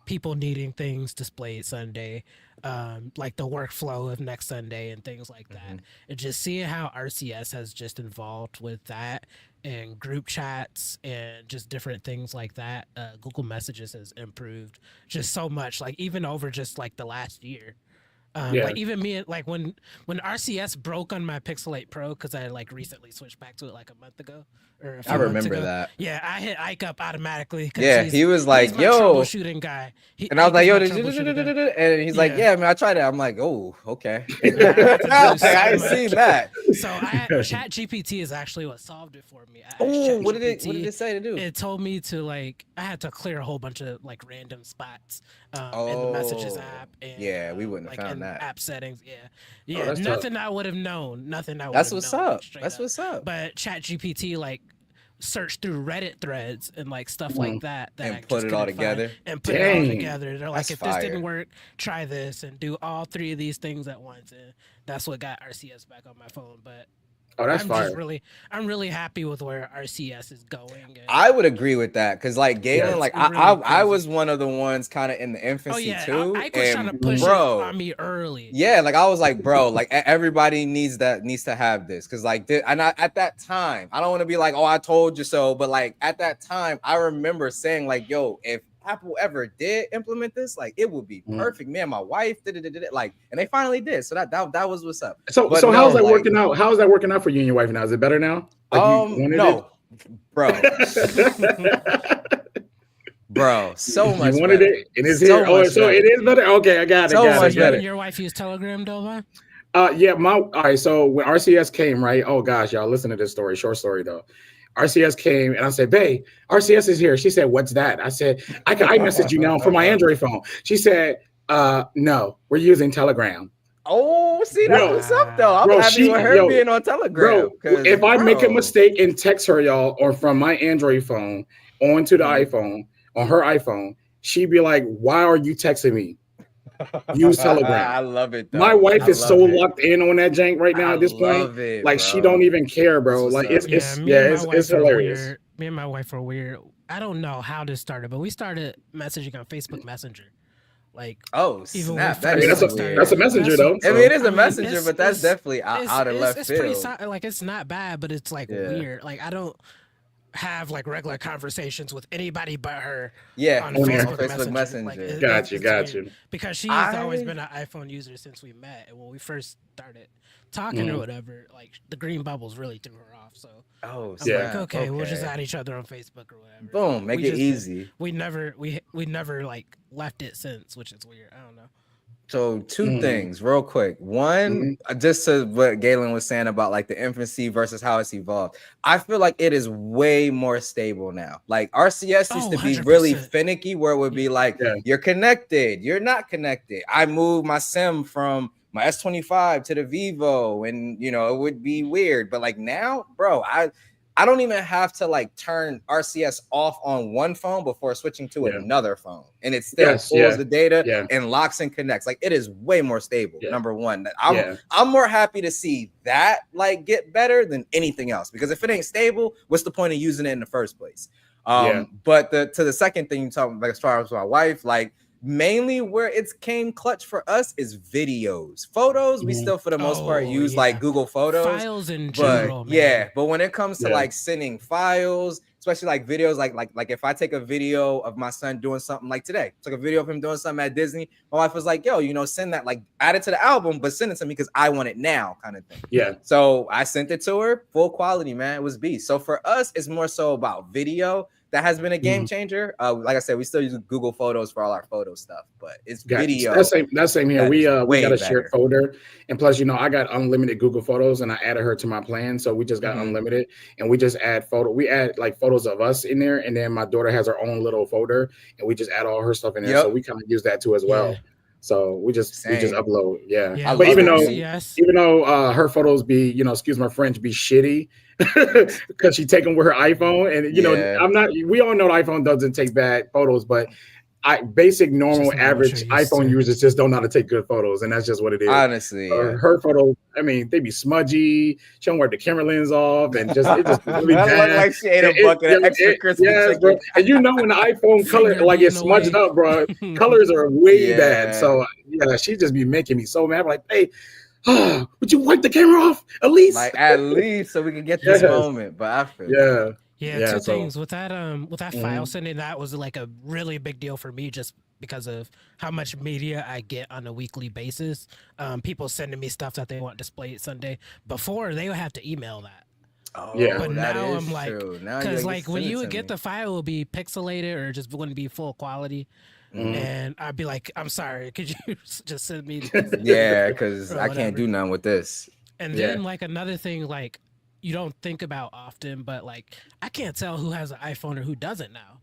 people needing things displayed Sunday, like the workflow of next Sunday and things like that. And just seeing how RCS has just involved with that and group chats and just different things like that. Google Messages has improved just so much, like even over just like the last year. Like even me, like when RCS broke on my Pixel 8 Pro, because I like recently switched back to it like a month ago. I remember that. Yeah, I hit Ike up automatically. Yeah, he was like, "Yo, troubleshooting guy," and I was like, "Yo," and he's like, "Yeah, man, I tried it." I'm like, "Oh, okay." I see that. So ChatGPT is actually what solved it for me. What did it say to do? It told me to like I had to clear a whole bunch of like random spots in the Messages app. And, we wouldn't have found that. App settings. Nothing tough. I would have known. Nothing I would. That's what's up. That's what's up. But ChatGPT like search through Reddit threads and like stuff like that and put it all together. And put it all together. They're like, if this didn't work, try this and do all 3 of these things at once. And that's what got RCS back on my phone. But that's fire. I'm really happy with where RCS is going. I would agree with that because, like Gaylon, like I was one of the ones kind of in the infancy too. I was trying to push it on me early. Yeah, like I was like, bro, like everybody needs to have this because, like, at that time, I don't want to be like, oh, I told you so, but like at that time, I remember saying like, yo, if Apple ever did implement this, like it would be perfect. Me and my wife did it, like, and they finally did. So that was what's up. So how's that working out? How is that working out for you and your wife now? Is it better now? No, bro. Bro, so much. You wanted it, and it's here. So it is better. Okay, I got it. So much better. Your wife used Telegram, Dalevon? All right. So when RCS came, right? Oh gosh, y'all, listen to this story. Short story though. RCS came and I said, "Babe, RCS is here." She said, "What's that?" I said, "I messaged you now from my Android phone." She said, No, we're using Telegram. Oh, see, that's Bro, what's up though. I'm bro, happy with her being on Telegram. bro, Cause if I make a bro, mistake and text her, y'all, or from my Android phone onto the iPhone, on her iPhone, she'd be like, "Why are you texting me? Use Telegram." I love it My though. wife I is so love it. locked in on that jank right now I at this point. love it, Like she don't bro. even care, That's bro. what's Like up. Yeah, me and my it's wife are hilarious. weird. Me and my wife are weird. I don't know how this started, but we started messaging on Facebook Messenger. Like, Oh even when we snap! That I mean, first is like weird. that's a started messenger messing. though. I mean, it So is a messenger, but that's definitely out of left it's pretty field. like it's not bad, but it's like Yeah. weird. Like I don't have like regular conversations with anybody but her Yeah, on on there. Facebook, Facebook Messenger. Like Messenger. Got you, it's got weird you. because she's always I been an iPhone user since we met, and when we first started talking or Mhm. whatever, like the green bubbles really threw her off. So oh I'm Yeah. like, snap. okay, we'll just Okay. add each other on Facebook or whatever. Boom, make We it just easy. we never like left it since, which is weird. I don't know. So two Mhm. things real quick. One, Mhm. just to what Gaylon was saying about like the infancy versus how it's evolved. I feel like it is way more stable now. Like RCS used Oh, to be really 100%. finicky where it would be Yeah. like, Yeah. you're connected, you're not connected. I moved my SIM from my S25 to the Vivo, and you know, it would be weird. But like now, bro, I don't even have to like turn RCS off on one phone before switching to Yeah. another phone, and it still Yes, pulls yeah, the data yeah, and locks and connects. Like it is way more stable. Yeah. Number one, yeah. I'm more happy to see that like get better than anything else, because if it ain't stable, what's the point of using it in the first place? Yeah. But to the second thing you talk about, like, as far as my wife, like mainly where it's came clutch for us is videos. Photos, we Mhm. still for the most part Oh, use yeah. like Google Photos. Files in But general, yeah, man. but when it comes to Yeah. like sending files, especially like videos, like if I take a video of my son doing something like today, took a video of him doing something at Disney, my wife was like, yo, you know, send that, like add it to the album, but send it to me because I want it now, kind of thing. Yeah. So I sent it to her, full quality, man. It was beast. So for us, it's more so about video. That has been a game changer. Like I said, we still use Google Photos for all our photo stuff, but it's video. That's same here. that We is we got way a shared better. folder, and plus, you know, I got unlimited Google Photos, and I added her to my plan, so we just got Mhm. unlimited, and we just add photo. We add like photos of us in there, and then my daughter has her own little folder, and we just add all her stuff in there. So Yep. we kind of use that too as well. Yeah. So we just Same. upload, yeah. Yeah, I But love even it, though dude. RCS. her photos be, you know, excuse my French, be shitty because she take them with her iPhone, and you know, Yeah. I'm not. We all know the iPhone doesn't take bad photos, but basic, normal, Just not what average you're used iPhone to. users just don't know how to take good photos, and that's just what it is. Honestly, yeah. Her photos, I mean, they be smudgy. She don't work the camera lens off, and it just really That bad. look like she ate a bucket of extra crispy yes, chicken. bro. And you know when the iPhone color Finger like be in it's the smudged way. up, bro, colors are way bad. Yeah. So yeah, she just be making me so mad. I'm like, hey, would you wipe the camera off at least? Like at least so we can get this Yes. moment. But I feel you. Yeah. Yeah, Yeah, two so- things with that file sending. That was like a really big deal for me, just because of how much media I get on a weekly basis. People sending me stuff that they want displayed Sunday. Before they would have to email that. Oh, Yeah. But that now is I'm like, true. Now because you like when you would get the file, it would be pixelated or just wouldn't be full quality, and I'd be like, I'm sorry, could you just send me this? yeah, because Or I can't whatever. do nothing with this. And Yeah. then like another thing, like you don't think about often, but like I can't tell who has an iPhone or who doesn't now.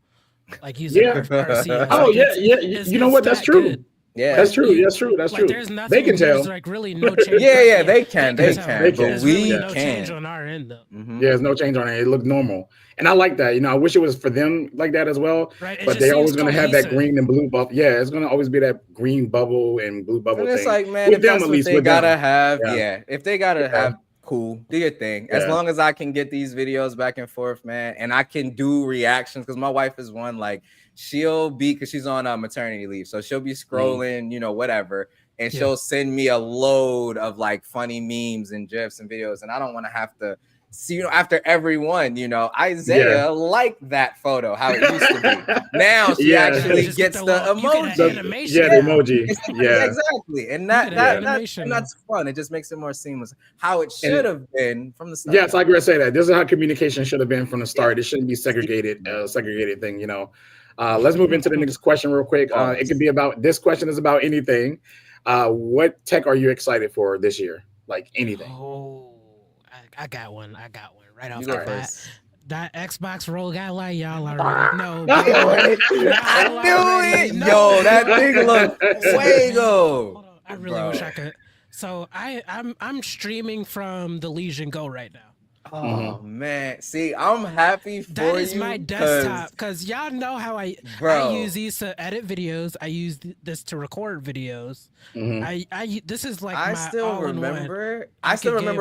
Like using Yeah. RCS. Oh Like, yeah, it's- you know it's what? That's that true. good. Yeah. That's true. You- That's true. That's Like true. there's nothing. They can There's tell. like really no change. Yeah, they can tell. tell. They can. There's But really we no change can't. on our end though. Mhm. Yeah, there's no change on it. It looked normal, and I like that. You know, I wish it was for them like that as well. Right. It But just they're seems always going to have that cohesive. green and blue bubble. Yeah, it's going to always be that green bubble and blue bubble And it's thing. like, man, With if them, that's at what least, they with them. gotta have, Yeah. yeah. If they gotta Yeah. have, cool, do your thing. As Yeah. long as I can get these videos back and forth, man, and I can do reactions, because my wife is one, like she'll be, because she's on maternity leave, so she'll be scrolling, you know, whatever, and Yeah. she'll send me a load of like funny memes and gifs and videos, and I don't want to have to see, you know, after every one, you know, Isaiah liked that photo, how it used to be. Now she Yeah. actually Just get gets the the little- you can emoji. add The- animation yeah, the now. emoji. Yeah. Exactly. And You that, can that, add that animation and now. that's fun. It just makes it more seamless. How it should have been from the start. Yes, I agree to say that. This is how communication should have been from the start. It shouldn't be segregated thing, you know. Let's move into the next question real quick. It can be about, this question is about anything. What tech are you excited for this year? Like anything. Oh, I got one. Right off You the go bat. first. that Xbox roll guy like y'all already know. I knew it. Yo, that thing looked fuego. Hold on. I really wish I could. So I'm streaming from the Legion Go right now. Oh man, see, I'm happy for you. That is my desktop because y'all know how I use these to edit videos. I use this to record videos. This is like I still remember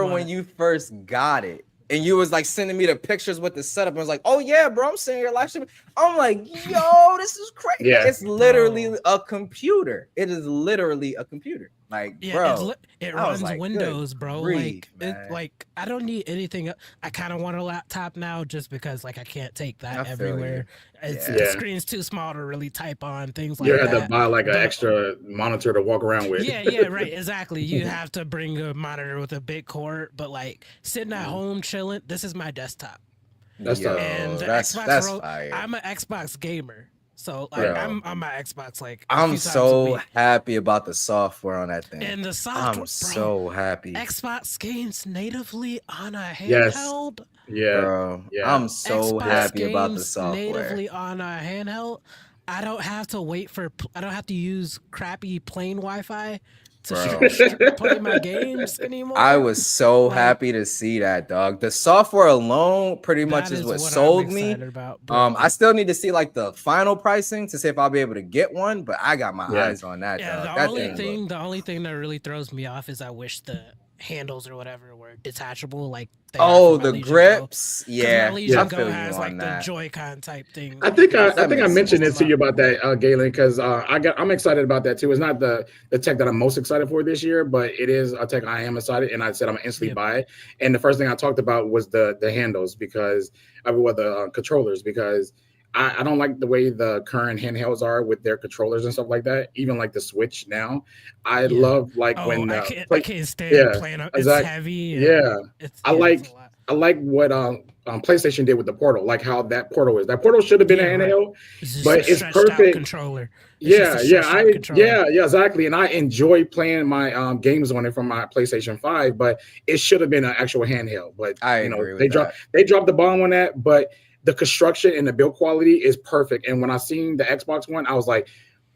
when you first got it. And you was like sending me the pictures with the setup. I was like, oh yeah, bro, I'm seeing your live stream. I'm like, yo, this is crazy. Yeah. It's literally a computer. It is literally a computer. Like, bro, it runs Windows, bro. Like I don't need anything. I kind of want a laptop now just because like I can't take that everywhere. The screen's too small to really type on things like that. You have to buy like an extra monitor to walk around with. Yeah, right, exactly. You have to bring a monitor with a big cord, but like sitting at home chilling, this is my desktop. That's fire. I'm an Xbox gamer. So like I'm on my Xbox like I'm so happy about the software on that thing. And the software, I'm so happy. Xbox games natively on a handheld. Yeah, bro. Yeah. I'm so happy about the software. Natively on a handheld. I don't have to use crappy plain Wi-Fi to play my games anymore. I was so happy to see that, dog. The software alone pretty much is what sold me. I still need to see like the final pricing to see if I'll be able to get one, but I got my eyes on that. Yeah, dog. The only thing that really throws me off is I wish the handles or whatever were detachable, like the grips. Yeah, Legion Go has like the Joy-Con type thing. I think I mentioned it to you about that, Gaylon, because I'm excited about that too. It's not the tech that I'm most excited for this year, but it is a tech I am excited, and I said I'm instantly buy it. And the first thing I talked about was the handles because the controllers because I don't like the way the current handhelds are with their controllers and stuff like that. Even like the Switch now, I love like when I can't stand playing. It's heavy. I like what PlayStation did with the Portal, like how that Portal is. That Portal should have been a handheld, but it's perfect controller. Exactly. And I enjoy playing my games on it from my PlayStation 5, but it should have been an actual handheld. But they dropped the bomb on that, but the construction and the build quality is perfect. And when I seen the Xbox One, I was like,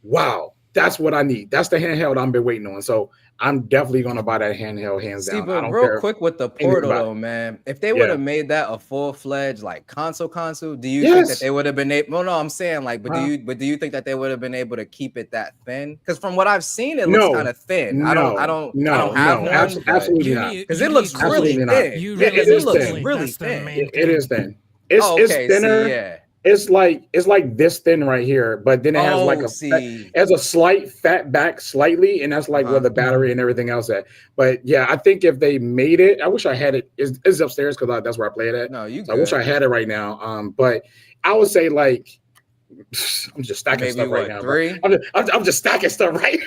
wow, that's what I need. That's the handheld I've been waiting on. So I'm definitely going to buy that handheld hands down. But real quick with the Portal though, man, if they would have made that a full-fledged like console, do you think that they would have been able? Well, no, I'm saying like, do you think that they would have been able to keep it that thin? Because from what I've seen, it looks kind of thin. I don't have one. Absolutely not. Because it looks really thin. It looks really thin. It is thin. It's thinner. It's like this thin right here, but then it has a slight fat back slightly, and that's like where the battery and everything else at. But yeah, I think if they made it, I wish I had it. It's upstairs because that's where I play it at. I wish I had it right now. But I would say like I'm just stacking stuff right now. I'm just stacking stuff right.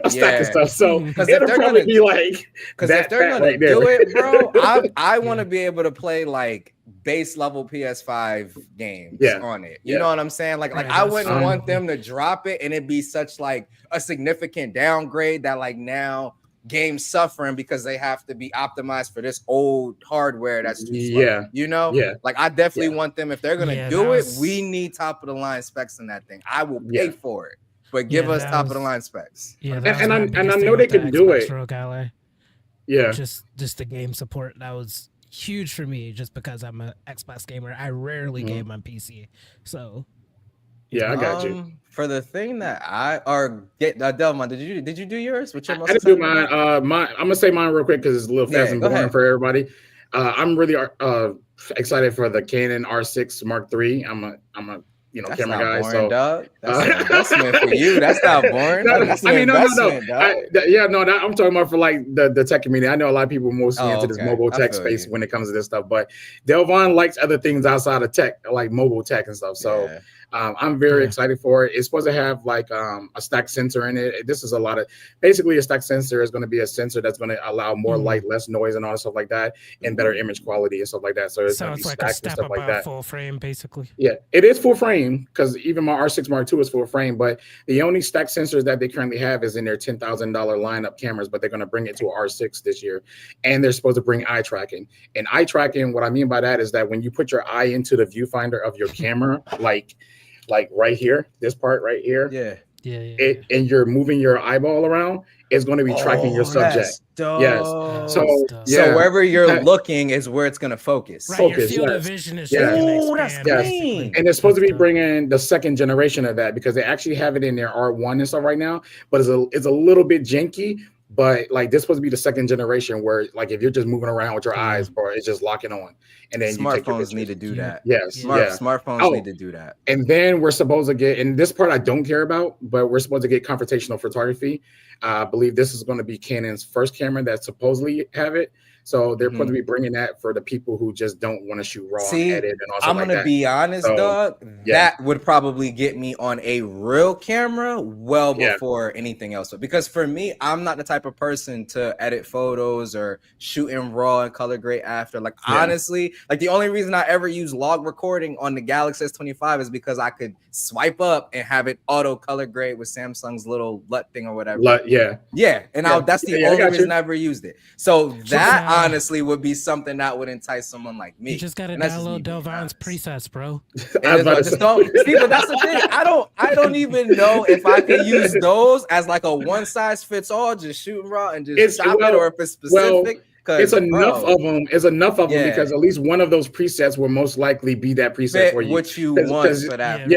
I'm stacking stuff. So it'll probably be like if they're gonna do it, bro, I want to be able to play like base level PS5 games on it. You know what I'm saying? Like I wouldn't want them to drop it and it be such like a significant downgrade that like now games suffering because they have to be optimized for this old hardware that's too slow. Like I definitely want them, if they're gonna do it, we need top of the line specs in that thing. I will pay for it, but give us top of the line specs. And I know they can do it. Just the game support that was huge for me just because I'm an Xbox gamer. I rarely game on PC. So I got you. For the thing that Delvon, did you do yours? Which I didn't do mine. I'm gonna say mine real quick because it's a little fast and boring for everybody. I'm really excited for the Canon R6 Mark III. I'm a that's camera guy. Boring, so dog. That's an investment for you. That's not boring. I'm talking about for like the tech community. I know a lot of people mostly into this mobile tech space when it comes to this stuff, but Delvon likes other things outside of tech, like mobile tech and stuff. So I'm very excited for it. It's supposed to have like a stack sensor in it. This is a lot of basically a stack sensor is going to be a sensor that's going to allow more light, less noise, and all that stuff like that, and better image quality and stuff like that. So it's going to be Sounds like a stacked and step stuff like above that. full frame, basically. Yeah, it is full frame because even my R6 Mark II is full frame, but the only stack sensors that they currently have is in their $10,000 lineup cameras, but they're going to bring it to a R6 this year. And they're supposed to bring eye tracking. And eye tracking, what I mean by that is that when you put your eye into the viewfinder of your camera, like right here, this part right here, and you're moving your eyeball around, it's going to be tracking your subject. Yes. So wherever you're looking is where it's going to focus. Right, your field of vision is that's clean. And it's supposed to be bringing the second generation of that because they actually have it in their R1 and stuff right now, but it's a little bit janky. But like this supposed to be the second generation where like if you're just moving around with your eyes, bro, it's just locking on. And then smartphones need to do that. Yes, smartphones need to do that. And then we're supposed to get, and this part I don't care about, but we're supposed to get confrontational photography. I believe this is going to be Canon's first camera that supposedly have it. So they're supposed to be bringing that for the people who just don't want to shoot raw and edit and also I'm gonna be honest, Doug. That would probably get me on a real camera well before anything else. Because for me, I'm not the type of person to edit photos or shoot in raw and color grade after. Like honestly, like the only reason I ever use log recording on the Galaxy S25 is because I could swipe up and have it auto color grade with Samsung's little LUT thing or whatever. That's the only reason I ever used it. So that honestly would be something that would entice someone like me. You just gotta download Dalevon's presets, bro. But that's the thing. I don't even know if I can use those as like a one size fits all, just shooting raw and just stop it, or if it's specific. It's enough of them. It's enough of them because at least one of those presets will most likely be that preset for you. What you want for that.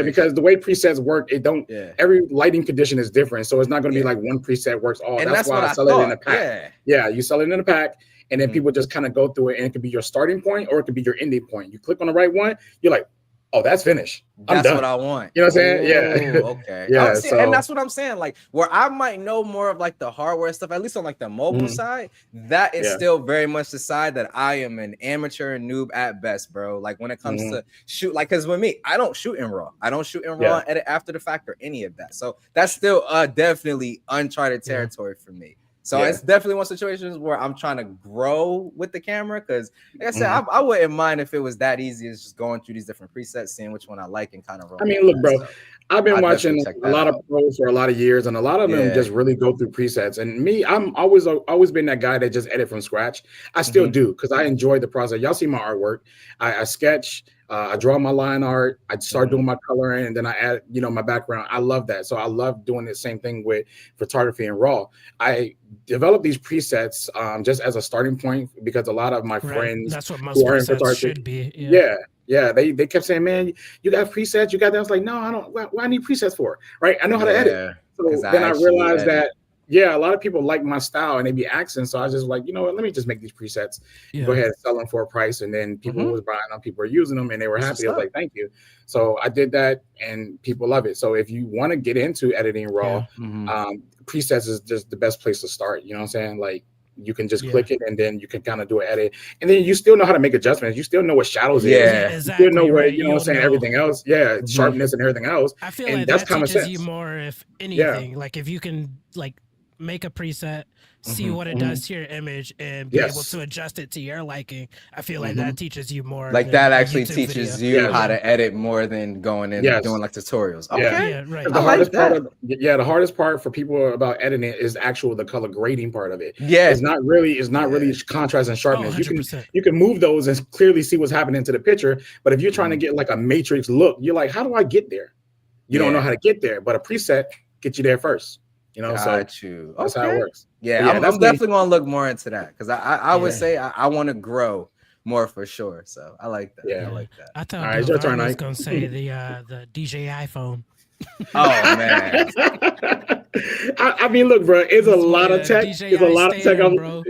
Because the way presets work, it don't. Every lighting condition is different, so it's not going to be like one preset works all. And that's why I sell it in a pack. You sell it in a pack, and then people just kind of go through it, and it could be your starting point or it could be your ending point. You click on the right one, you're like, oh, that's finished. That's what I want. You know what I'm saying? Okay. And that's what I'm saying. Like where I might know more of like the hardware stuff, at least on like the mobile side, that is still very much the side that I am an amateur and noob at best, bro. Like when it comes to shoot, like because with me, I don't shoot in raw. I don't shoot in raw, edit after the fact or any of that. So that's still definitely uncharted territory for me. So it's definitely one situations where I'm trying to grow with the camera because, like I said, I wouldn't mind if it was that easy as just going through these different presets, seeing which one I like and kind of roll. I mean, look, bro, I've been watching a lot of pros for a lot of years, and a lot of them just really go through presets. And me, I'm always been that guy that just edit from scratch. I still do because I enjoy the process. Y'all see my artwork. I sketch. I draw my line art. I start doing my coloring, and then I add, my background. I love that. So I love doing the same thing with photography and raw. I developed these presets just as a starting point because a lot of my friends that's what most presets should be. They kept saying, "Man, you got presets? You got that?" I was like, "No, I don't. What I need presets for? Right? I know how to edit." So then I realized that. A lot of people like my style and they be asking. So I was just like, you know what, let me just make these presets, go ahead and sell them for a price. And then people was buying them, people were using them and they were happy. I was like, thank you. So I did that and people love it. So if you want to get into editing raw, presets is just the best place to start. You know what I'm saying? Like you can just click it and then you can kind of do an edit. And then you still know how to make adjustments. You still know what shadows is. Exactly, you still know what, you know what I'm saying, everything else. Sharpness and everything else. I feel like that teaches you more if anything. Like if you can like make a preset, see what it does to your image and be able to adjust it to your liking. I feel like that teaches you more. Like that actually teaches you how to edit more than going in and doing like tutorials. The hardest part for people about editing is the color grading part of it. It's not really contrast and sharpness. You can move those and clearly see what's happening to the picture. But if you're trying to get like a matrix look, you're like, how do I get there? You don't know how to get there, but a preset gets you there first. That's how it works. I'm definitely gonna look more into that because I would say I want to grow more for sure. So I like that. I like that. I thought I was gonna say the DJ iPhone. Oh man. I mean, look, bro, it's a lot of tech. It's a lot of tech, bro.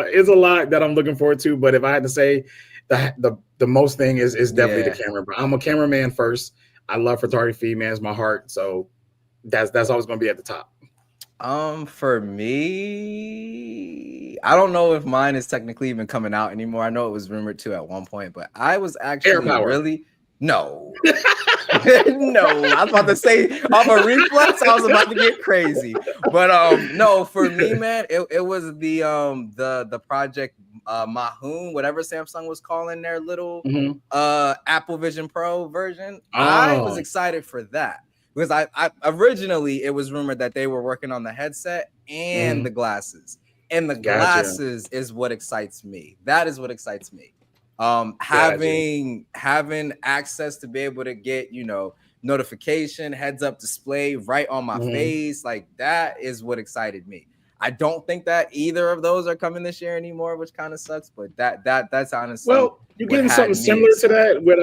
It's a lot that I'm looking forward to. But if I had to say the most thing is definitely the camera, bro. I'm a cameraman first. I love photography, man. It's my heart. So that's always gonna be at the top. For me, I don't know if mine is technically even coming out anymore. I know it was rumored to at one point, but I was actually really no. No, I was about to say off a reflex, I was about to get crazy. But no, for me, man, it was the project Mahoon, whatever Samsung was calling their little Apple Vision Pro version. I was excited for that because I originally it was rumored that they were working on the headset and the glasses. And the glasses is what excites me. That is what excites me. Having access to be able to get, you know, notification, heads up display right on my face, like that is what excited me. I don't think that either of those are coming this year anymore, which kind of sucks. But that's honestly. Well, you're getting something similar to that with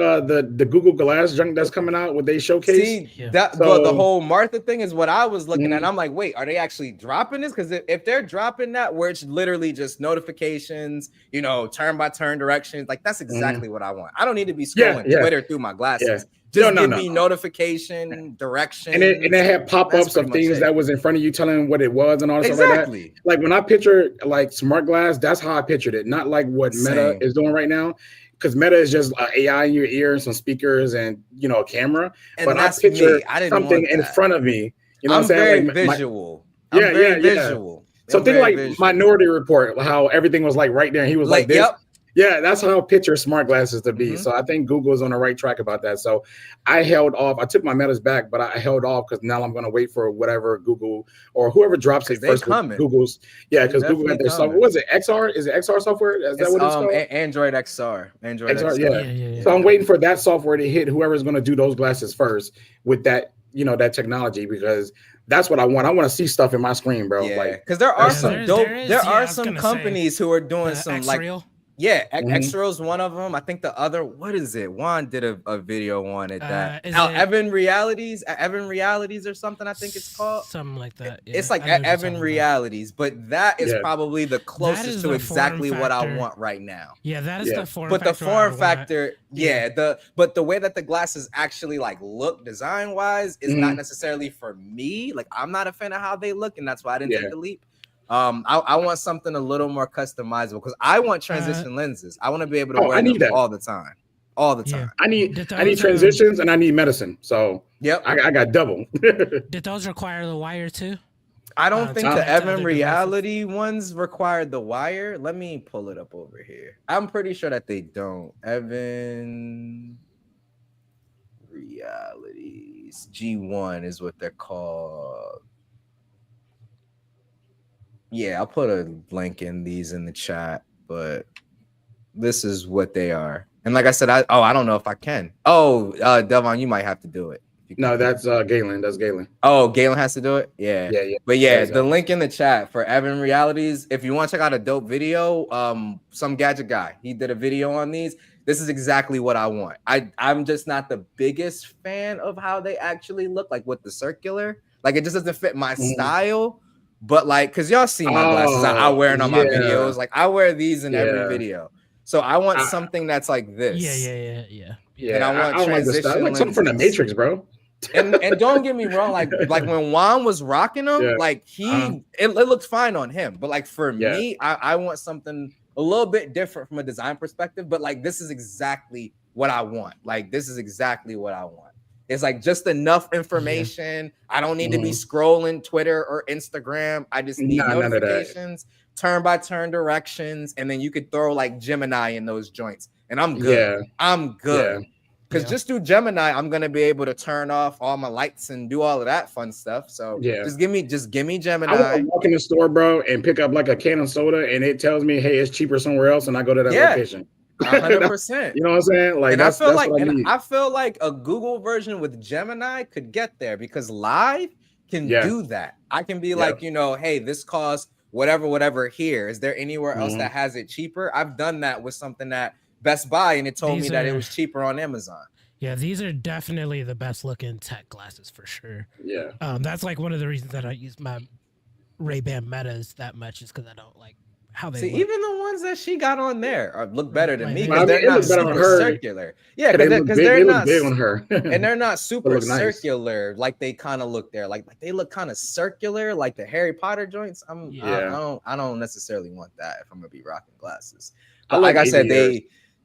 the Google Glass junk that's coming out. What they showcase. See, but the whole Martha thing is what I was looking at. I'm like, wait, are they actually dropping this? Because if they're dropping that, where it's literally just notifications, you know, turn by turn directions, like that's exactly what I want. I don't need to be scrolling Twitter through my glasses. Just give me notification, direction. And it had pop-ups of things that was in front of you telling what it was and all stuff like that. Like when I picture like smart glass, that's how I pictured it. Not like what Meta is doing right now. Because Meta is just AI in your ear and some speakers and, you know, a camera. And but I picture something in front of me. You know what I'm saying? Very visual. I'm very visual. So think like Minority Report, how everything was like right there. And he was like this. Yeah, that's how I picture smart glasses to be. So I think Google's on the right track about that. So I held off. I took my Metas back, but I held off because now I'm going to wait for whatever Google or whoever drops it first. Google's, because Google had their software. What is it? XR? Is it XR software? Is that what it's called? Android XR. Android XR. Yeah. So I'm waiting for that software to hit whoever's going to do those glasses first with that, you know, that technology, because that's what I want. I want to see stuff in my screen, bro. Yeah, because there are some dope. There are some companies who are doing some like. X-Real is one of them. I think the other, what is it? Juan did a video on it that Evan Realities or something, I think it's called. Something like that. Yeah. It's like Evan Realities, but that is probably the closest to exactly what I want right now. Yeah, that is the form factor. But the form factor, but the way that the glasses actually like look design-wise is not necessarily for me. Like I'm not a fan of how they look, and that's why I didn't take the leap. I want something a little more customizable because I want transition lenses. I want to be able to wear them all the time. I need transitions and I need medicine. So I got double. Did those require the wire too? I don't think the Evan Reality ones required the wire. Let me pull it up over here. I'm pretty sure that they don't. Evan Realities G1 is what they're called. Yeah, I'll put a link in these in the chat, but this is what they are. And like I said, I don't know if I can. Dalevon, you might have to do it. No, that's Gaylon. That's Gaylon. Oh, Gaylon has to do it? Yeah. But the link in the chat for Evan Realities, if you want to check out a dope video, some gadget guy, he did a video on these. This is exactly what I want. I'm just not the biggest fan of how they actually look, like with the circular. Like it just doesn't fit my style. But like, cause y'all see my glasses, I wear it on my videos. Like I wear these in every video. So I want something that's like this. Yeah. And I want transition like something from the Matrix, bro. and don't get me wrong, like when Juan was rocking them, like it looked fine on him. But like for me, I want something a little bit different from a design perspective. But like this is exactly what I want. Like this is exactly what I want. It's like just enough information. I don't need to be scrolling Twitter or Instagram. I just need notifications, turn by turn directions, and then you could throw like Gemini in those joints, and I'm good. I'm good. Because just through Gemini, I'm gonna be able to turn off all my lights and do all of that fun stuff. So just give me Gemini. I want to walk in the store, bro, and pick up like a can of soda, and it tells me, hey, it's cheaper somewhere else, and I go to that location. 100%. You know what I'm saying? Like and I feel like a Google version with Gemini could get there because Live can do that. I can be like, you know, hey, this costs whatever here. Is there anywhere else that has it cheaper? I've done that with something at Best Buy, and it told me that it was cheaper on Amazon. Yeah, these are definitely the best looking tech glasses for sure. Yeah. That's like one of the reasons that I use my Ray-Ban Metas that much is because I don't like how they look. Even the ones that she got on there look better than me because they're not super circular. Yeah, because they're not big on her, and they're not super circular like they kind of look there. Like they look kind of circular, like the Harry Potter joints. I don't necessarily want that if I'm gonna be rocking glasses. But like I said,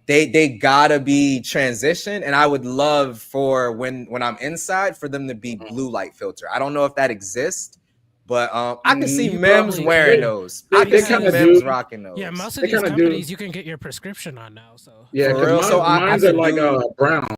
they gotta be transitioned, and I would love for when I'm inside for them to be blue light filter. I don't know if that exists, but I can see You Mims probably wearing could. those. They- I can they see kinda Mims do. rocking those. Yeah, most of They these kinda do. companies you can get your prescription on now. So Yeah, For because real? So I mine's are could like do- brown.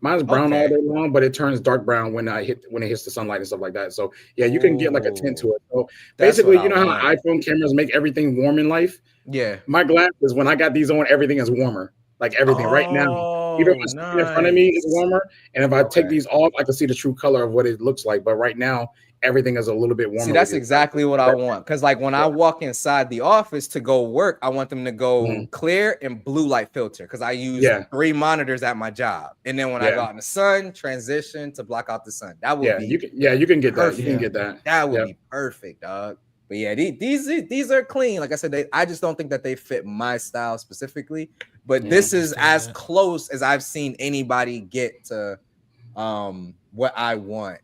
Mine's brown all Okay. day long, but it turns dark brown when it hits the sunlight and stuff like that. So yeah, you can get like a tint to it. So That's basically, what you I know want. how iPhone cameras make everything warm in life? Yeah. My glasses, when I got these on, everything is warmer. Like everything right now. Even Oh, my screen in front of me is nice. warmer. And if I take Okay. these off, I can see the true color of what it looks like. But right now, everything is a little bit warmer. See, that's with it. exactly what I want. Because like when I walk inside the office to go work, I want them to go clear and blue light filter. Because I use 3 monitors at my job. And then when I go out in the sun, transition to block out the sun. That would be you can get that. perfect. You can get that. That would be perfect, dog. But yeah, these are clean. Like I said, I just don't think that they fit my style specifically. But this is as close as I've seen anybody get to what I want.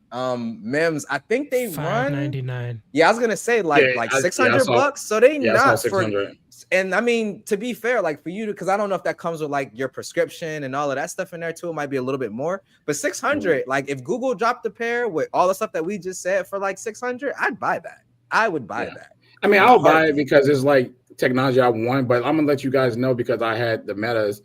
Mims, I think they run $5.99. Yeah, I was gonna say like $600. So they not for. And I mean, to be fair, like for you, because I don't know if that comes with like your prescription and all of that stuff in there too. It might be a little bit more, but 600. Like if Google dropped a pair with all the stuff that we just said for like 600, I'd buy that. I would buy that. I mean, I'll buy it because it's like technology I want, but I'm gonna let you guys know because I had the Metas.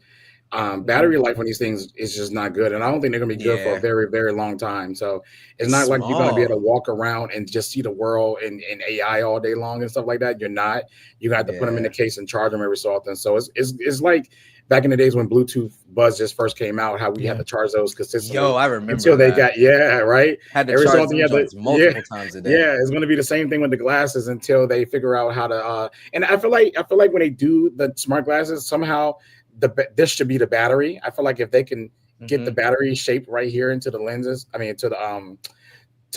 Battery life on these things is just not good, and I don't think they're gonna be good for a very, very long time. So it's not like you're gonna be able to walk around and just see the world and AI all day long and stuff like that. You're not. You got to put them in the case and charge them every so often. So it's like back in the days when Bluetooth Buzz just first came out, how we had to charge those consistently. Yo, I remember until they got right. Had to charge them multiple times a day. Yeah, it's gonna be the same thing with the glasses until they figure out how to. And I feel like when they do the smart glasses, somehow this should be the battery. I feel like if they can get the battery shape right here into the lenses, I mean to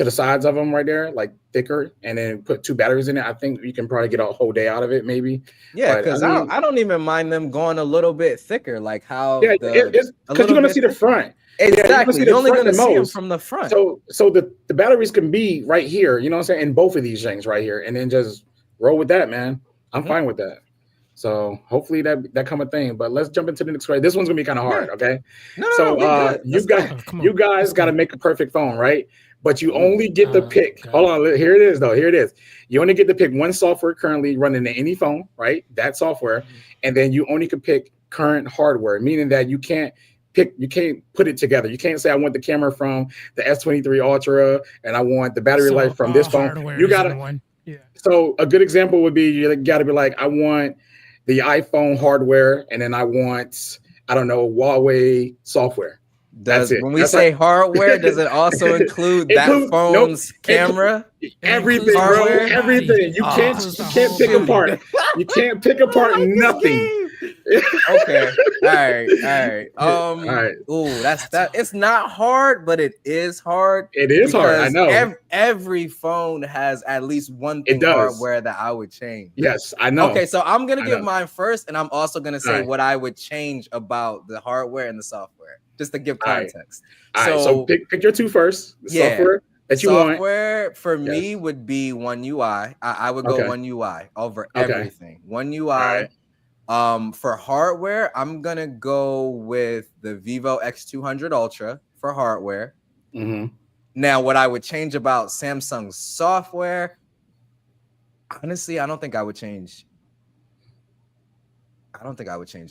the sides of them right there, like thicker, and then put 2 batteries in it, I think you can probably get a whole day out of it, maybe. Yeah, because I don't even mind them going a little bit thicker, like how because you're gonna see the front. Exactly, you're only gonna see them from the front. So the batteries can be right here, you know what I'm saying, in both of these things right here, and then just roll with that, man. I'm fine with that. So hopefully that come a thing. But let's jump into the next question. This one's gonna be kind of hard, okay? You guys got to make a perfect phone, right? But you only get to pick. Hold on, here it is though. Here it is. You only get to pick one software currently running in any phone, right? That software, and then you only can pick current hardware, meaning that you can't put it together. You can't say I want the camera from the S23 Ultra and I want the battery life from this phone. You gotta. So a good example would be you got to be like, I want the iPhone hardware, and then I want, I don't know, Huawei software. That's it. When we say hardware, does it also include that phone's camera? Everything, bro. Everything. You can't pick apart. You can't pick apart nothing. Okay. All right. Ooh, that's that. It's not hard, but it is hard. It is hard. I know. Every phone has at least one thing hardware that I would change. Yes, I know. Okay, so I'm gonna give mine first, and I'm also gonna say what I would change about the hardware and the software, just to give context. All right. So pick your 2 first. The software that you want. Software for me would be One UI. I would go One UI over everything. One UI. For hardware, I'm gonna go with the Vivo X200 Ultra for hardware. Now, what I would change about Samsung's software, honestly, I don't think I would change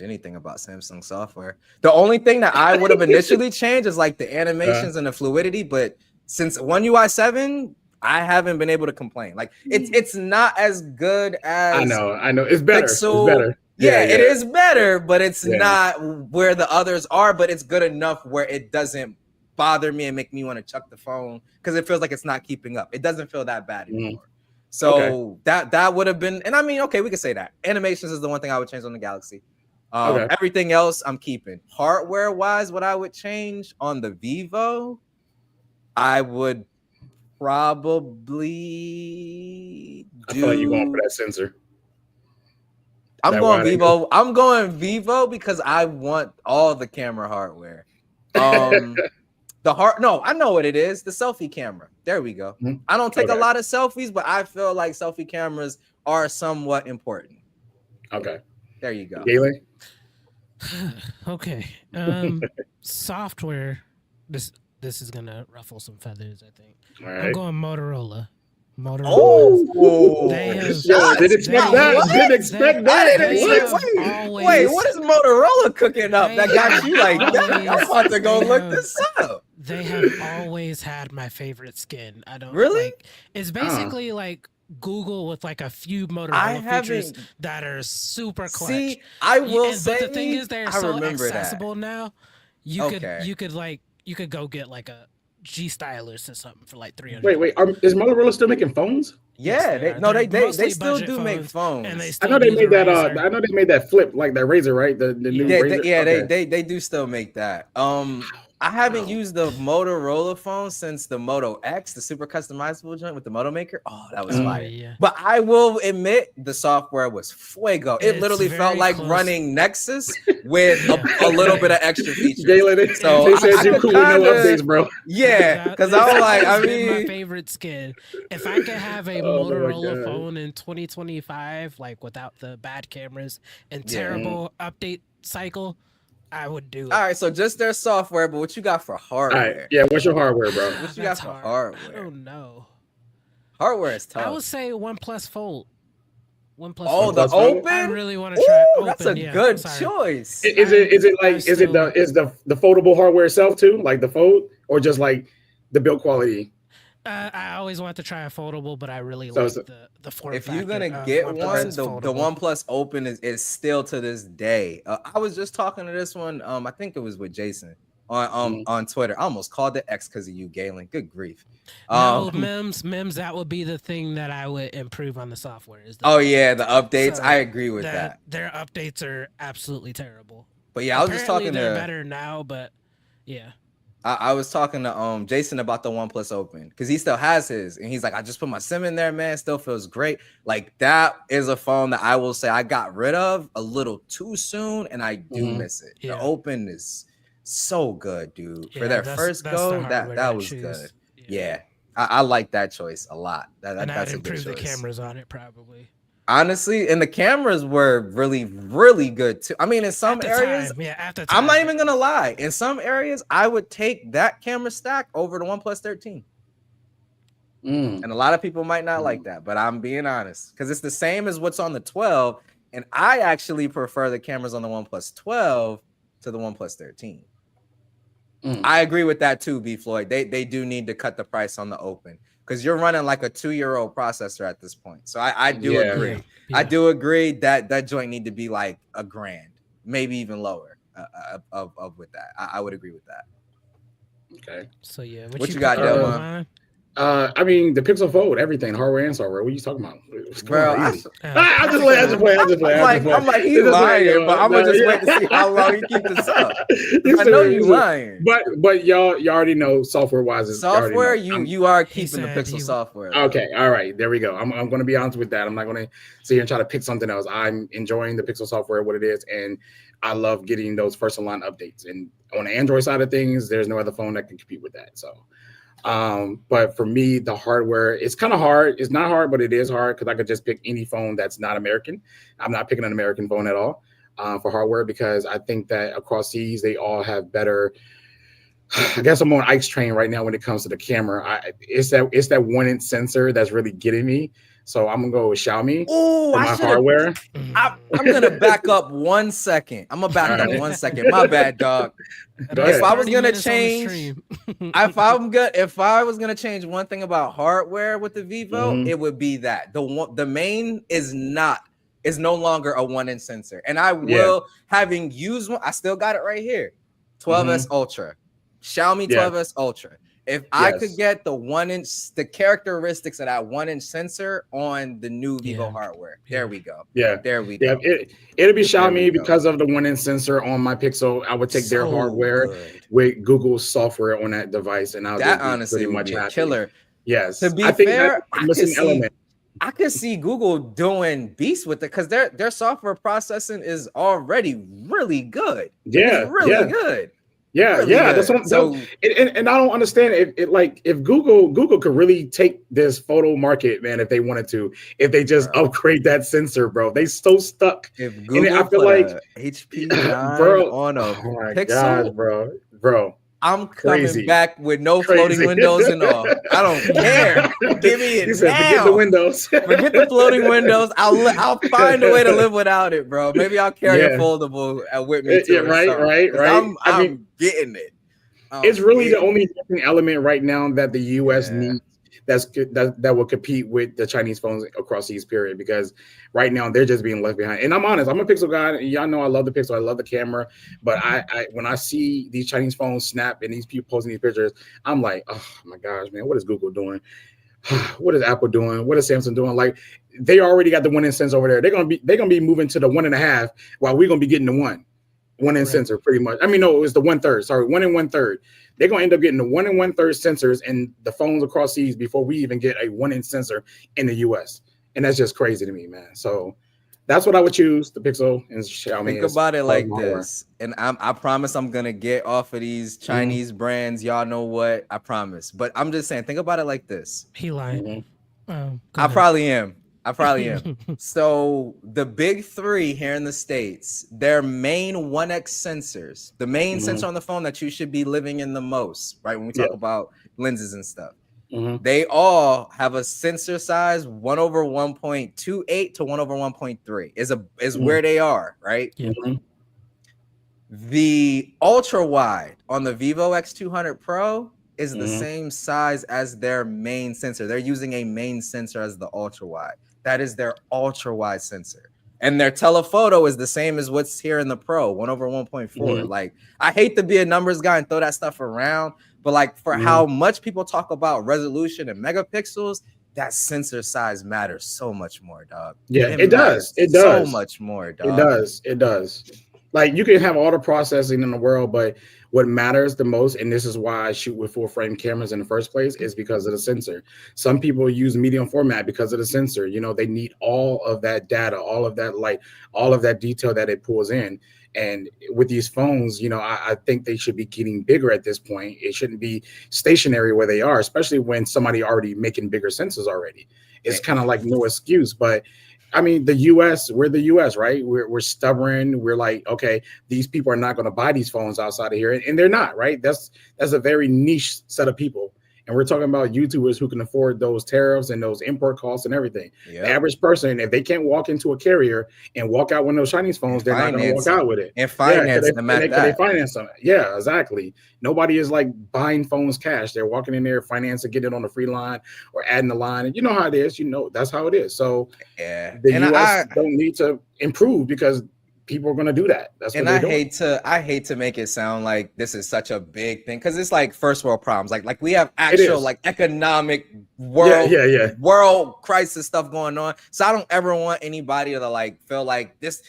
anything about Samsung software. The only thing that I would have initially changed is like the animations and the fluidity, but since One UI 7, I haven't been able to complain. Like it's not as good as I know. It's better. Pixel. It's better. Yeah, it is better, but it's not where the others are, but it's good enough where it doesn't bother me and make me want to chuck the phone because it feels like it's not keeping up. It doesn't feel that bad anymore. So that would have been, and I mean, okay, we could say that. Animations is the one thing I would change on the Galaxy. Everything else I'm keeping. Hardware wise, what I would change on the Vivo, I would probably I feel like you're going for that sensor. I'm going Vivo. I'm going Vivo because I want all the camera hardware. No, I know what it is. The selfie camera. There we go. I don't take a lot of selfies, but I feel like selfie cameras are somewhat important. Okay. There you go. Gaylon? Okay. Software. This is gonna ruffle some feathers, I think. All I'm right. going Motorola. Motorola. Oh, They have- Yo, didn't shots expect they- that. fired. Didn't expect I that. didn't They see. have Wait, always- what is Motorola cooking up that got you like that? I'm always- about to go they look have- this up. They have always had my favorite skin. I don't Really? like. It's basically like Google with like a few I Motorola features haven't. that are super clutch. See, I will And- say. but the thing is, they're I so remember that. accessible now. You Okay. could go get like a G stylus or something for like $300. Wait. Is Motorola still making phones? Yeah, Yes, they they, are. no, They're they mostly still budget do make phones, phones. and they I still know they do made the that. Razr. I know they made that flip, like that razor, right? The new Yeah, razor. Okay. They do still make that. I haven't Wow. used the Motorola phone since the Moto X, the super customizable joint with the Moto Maker. Oh, that was Oh, fire. Yeah. But I will admit the software was fuego. It It's literally felt very like close. running Nexus with Yeah. a little bit of extra features. Galen, they So said I you could cool with no kinda- updates, bro. Yeah, because I was like, I been my mean, favorite skin. If I could have a Oh my Motorola God. phone in 2025, like without the bad cameras and Yeah. terrible update cycle, I would do it. all right, so just their software, but what you got for All hardware? right. Yeah. What's your hardware, bro? What you That's got for hard. I hardware? don't know. Hardware is tough. I would say OnePlus Fold. OnePlus Oh, Fold. the OnePlus Fold? open. I really want to try. Ooh, that's open, a yeah, good sorry. choice. Is it like I is it still- the foldable hardware itself too, like the fold, or just like the build quality? I always want to try a foldable, but I really So like it's- the form If you're factor gonna of get OnePlus one, is the foldable. OnePlus Open is still to this day. I was just talking to this one. I think it was with Jason on Twitter. I almost called it X because of you, Gaylon. Good grief. No, Mims, that would be the thing that I would improve on the software. Is the Oh yeah, the updates. So I agree with that. Their updates are absolutely terrible. But yeah, I was just Apparently talking they're to better now, but yeah. I was talking to Jason about the OnePlus Open because he still has his, and he's like, I just put my SIM in there, man. Still feels great. Like that is a phone that I will say I got rid of a little too soon, and I do miss it. Yeah. The Open is so good, dude. For Yeah, their that's- first that's the go, hardware that I was choose. good. Yeah, I like that choice a lot. And I'd That's a good improve the choice. cameras on it probably. Honestly, and the cameras were really, really good too. I mean, in some At the areas, time, yeah, at the I'm not time. even gonna lie. In some areas, I would take that camera stack over the OnePlus 13. Mm. And a lot of people might not like that, but I'm being honest because it's the same as what's on the 12. And I actually prefer the cameras on the OnePlus 12 to the OnePlus 13. I agree with that too, B Floyd. They do need to cut the price on the Open because you're running like a 2-year-old processor at this point. So I do agree. Yeah. I do agree that that joint need to be like $1,000, maybe even lower. With that, I would agree with that. Okay. So yeah, What you put got, on Delvon? mine? I mean the Pixel Fold, everything, hardware and software. What are you talking about? Come Bro, on, easy. Uh, I just play. I'm like, he's lying, but I'm gonna just wait to see how long he keeps this up. I know you lying. But y'all already know software wise. Software, you are keeping the said Pixel he- software. Okay, all right, there we go. I'm going to be honest with that. I'm not going to sit here and try to pick something else. I'm enjoying the Pixel software, what it is, and I love getting those first line updates. And on the Android side of things, there's no other phone that can compete with that. So, but for me, the hardware, it's kind of hard. It's not hard, but it is hard because I could just pick any phone that's not American. I'm not picking an American phone at all for hardware because I think that across seas, they all have better. I guess I'm on Ike's train right now when it comes to the camera. It's that 1-inch sensor that's really getting me. So I'm gonna go with Xiaomi Oh, for I my should. hardware. I'm gonna back up 1 second. I'm gonna back All up right. 1 second. My bad, dog. Go ahead. If I was 30 gonna minutes on the change, stream. if I was gonna change one thing about hardware with the Vivo, Mhm. it would be that the main is no longer a 1-inch sensor. And I will, having used one, I still got it right here. 12S Ultra, Xiaomi Yeah. 12S Ultra. If I Yes. could get the 1-inch, the characteristics of that 1-inch sensor on the new Vivo Yeah. hardware, Yeah. there we go. Yeah. There we Yeah, go. it'll be There we Xiaomi go. because of the 1-inch sensor on my Pixel. I would take their So hardware good. with Google's software on that device, and I'll That just be honestly pretty would much be a happy. killer. Yes, To be I think fair, that's I a could missing see element. I could see Google doing beast with it because their software processing is already really good. Yeah, It's really yeah. good. Yeah, Really yeah, that's good. what. So And I don't understand if Google could really take this photo market, man, if they wanted to, if they just bro, upgrade that sensor, bro. They so stuck, if and I Google feel put like, a HP 9 bro. on a Oh my gosh, Pixel, bro, I'm coming crazy, back with no floating crazy. windows and all. I don't care. Give me He it said, "Forget the now. windows." Forget the floating windows. I'll find a way to live without it, bro. Maybe I'll carry a Yeah, foldable with me too, or right, something. right, Because right. I mean, I'm getting it. it's I'm really the getting only it. missing element right now that the U.S. Yeah. needs that will compete with the Chinese phones across these period, because right now they're just being left behind. And I'm honest, I'm a Pixel guy. Y'all know I love the Pixel, I love the camera, but I when I see these Chinese phones snap and these people posting these pictures, I'm like, oh my gosh, man, what is Google doing? What is Apple doing? What is Samsung doing? Like, they already got the 1 inch sensor over there. They're gonna be moving to the 1.5, while we're gonna be getting the one in Right. sensor, pretty much. I mean, no, it was the 1/3. Sorry, 1 and 1/3. They're gonna end up getting the 1 and 1/3 sensors in the phones across seas before we even get a 1 inch sensor in the US. And that's just crazy to me, man. So that's what I would choose. The Pixel and Xiaomi Think is about it far like my way. this, and I promise I'm gonna get off of these Chinese brands. Y'all know what? I promise. But I'm just saying, think about it like this. He lying. Mhm. Go I ahead. probably am. I probably am. So the big three here in the States, their main 1x sensors, the main sensor on the phone that you should be living in the most, right? When we Yeah. talk about lenses and stuff, Mhm. they all have a sensor size 1/1.28 to 1/1.3 is where they are, right? Yeah. Mhm. The ultra wide on the Vivo X200 Pro is the Mhm. same size as their main sensor. They're using a main sensor as the ultra wide. That is their ultra wide sensor. And their telephoto is the same as what's here in the Pro, 1/1.4. Mhm. Like, I hate to be a numbers guy and throw that stuff around, but like, for how much people talk about resolution and megapixels, that sensor size matters so much more, dog. Yeah, It it does. matters It so does. much more, It dog. does. It does. Like, you can have all the processing in the world, but what matters the most, and this is why I shoot with full frame cameras in the first place, is because of the sensor. Some people use medium format because of the sensor. You know, they need all of that data, all of that light, all of that detail that it pulls in. And with these phones, you know, I think they should be getting bigger at this point. It shouldn't be stationary where they are, especially when somebody already making bigger sensors already. It's kind of like no excuse, but I mean, the US, we're the US, right? We're stubborn. We're like, okay, these people are not going to buy these phones outside of here. And they're not, right? That's a very niche set of people. And we're talking about YouTubers who can afford those tariffs and those import costs and everything. Yep. The average person, if they can't walk into a carrier and walk out one of those Chinese phones, they're not going to walk out with it. And finance them at They that. finance them. Yeah, exactly. Nobody is like buying phones cash. They're walking in there, financing, getting it on the free line or adding the line. And you know how it is. You know, that's how it is. So Yeah. the And US don't need to improve because people are going to do that. That's what they're doing. I hate to make it sound like this is such a big thing, because it's like first world problems. Like we have actual like economic world crisis stuff going on. So I don't ever want anybody to like feel like this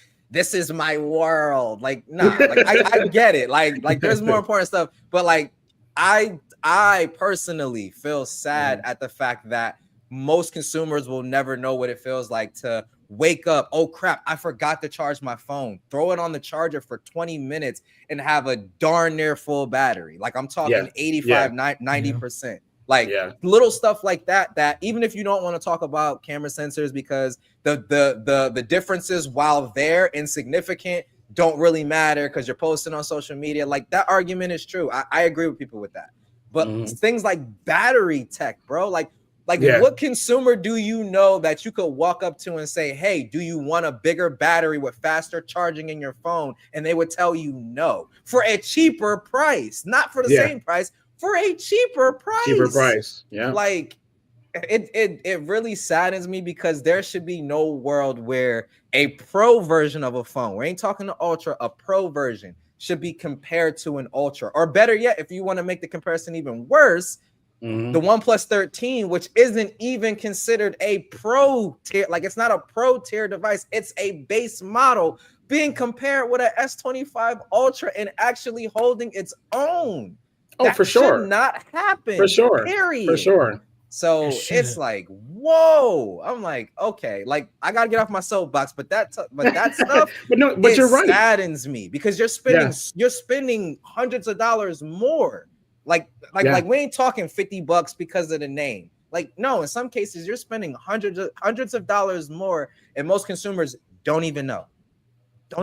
is my world. Like, nah, like I get it. Like there's more important stuff, but like I personally feel sad at the fact that most consumers will never know what it feels like to wake up, oh crap, I forgot to charge my phone, throw it on the charger for 20 minutes and have a darn near full battery. Like, I'm talking 85, 90%. Like little stuff like that even if you don't want to talk about camera sensors because the differences, while they're insignificant, don't really matter because you're posting on social media. Like, that argument is true. I agree with people with that. But things like battery tech, bro, like what consumer do you know that you could walk up to and say, hey, do you want a bigger battery with faster charging in your phone? And they would tell you no, for a cheaper price, not for the same price, for a cheaper price. Yeah. Like, it really saddens me because there should be no world where a pro version of a phone, we ain't talking the ultra, a pro version should be compared to an ultra. Or better yet, if you want to make the comparison even worse, the OnePlus 13, which isn't even considered a pro tier, like it's not a pro tier device, it's a base model, being compared with an S25 Ultra and actually holding its own. Oh, that for sure. should not happen. For sure. Period. For sure. So it's like, whoa. I'm like, okay, like I gotta get off my soapbox, but that stuff, but you're right. Saddens me because you're spending hundreds of dollars more. Like we ain't talking $50 because of the name. Like, no, in some cases you're spending hundreds of dollars more, and most consumers don't even know.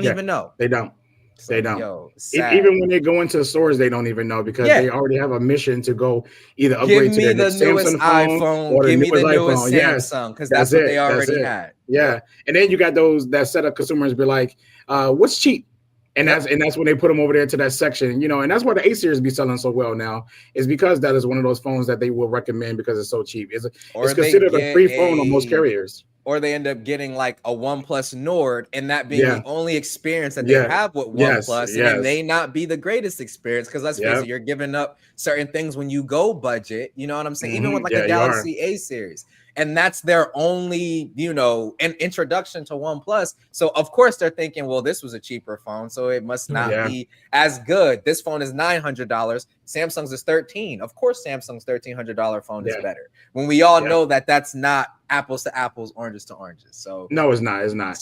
Even know. They don't. So, they don't. Yo, even when they go into stores, they don't even know because they already have a mission to go either upgrade to their next Samsung phone or the newest iPhone. Samsung, because that's what they already had. Yeah, and then you got those that set up consumers be like, "What's cheap?" And that's when they put them over there to that section, and that's why the A series be selling so well now, is because that is one of those phones that they will recommend because it's so cheap. It's considered a free phone on most carriers. Or they end up getting like a OnePlus Nord, and that being the only experience that they have with OnePlus, and it may not be the greatest experience because let's face it, you're giving up certain things when you go budget. You know what I'm saying? Even with like a Galaxy A series. And that's their only, an introduction to OnePlus. So of course they're thinking, well, this was a cheaper phone, so it must not be as good. This phone is $900. Samsung's is $1,300. Of course, Samsung's $1,300 phone is better. When we all know that that's not apples to apples, oranges to oranges. So no, it's not. It's not.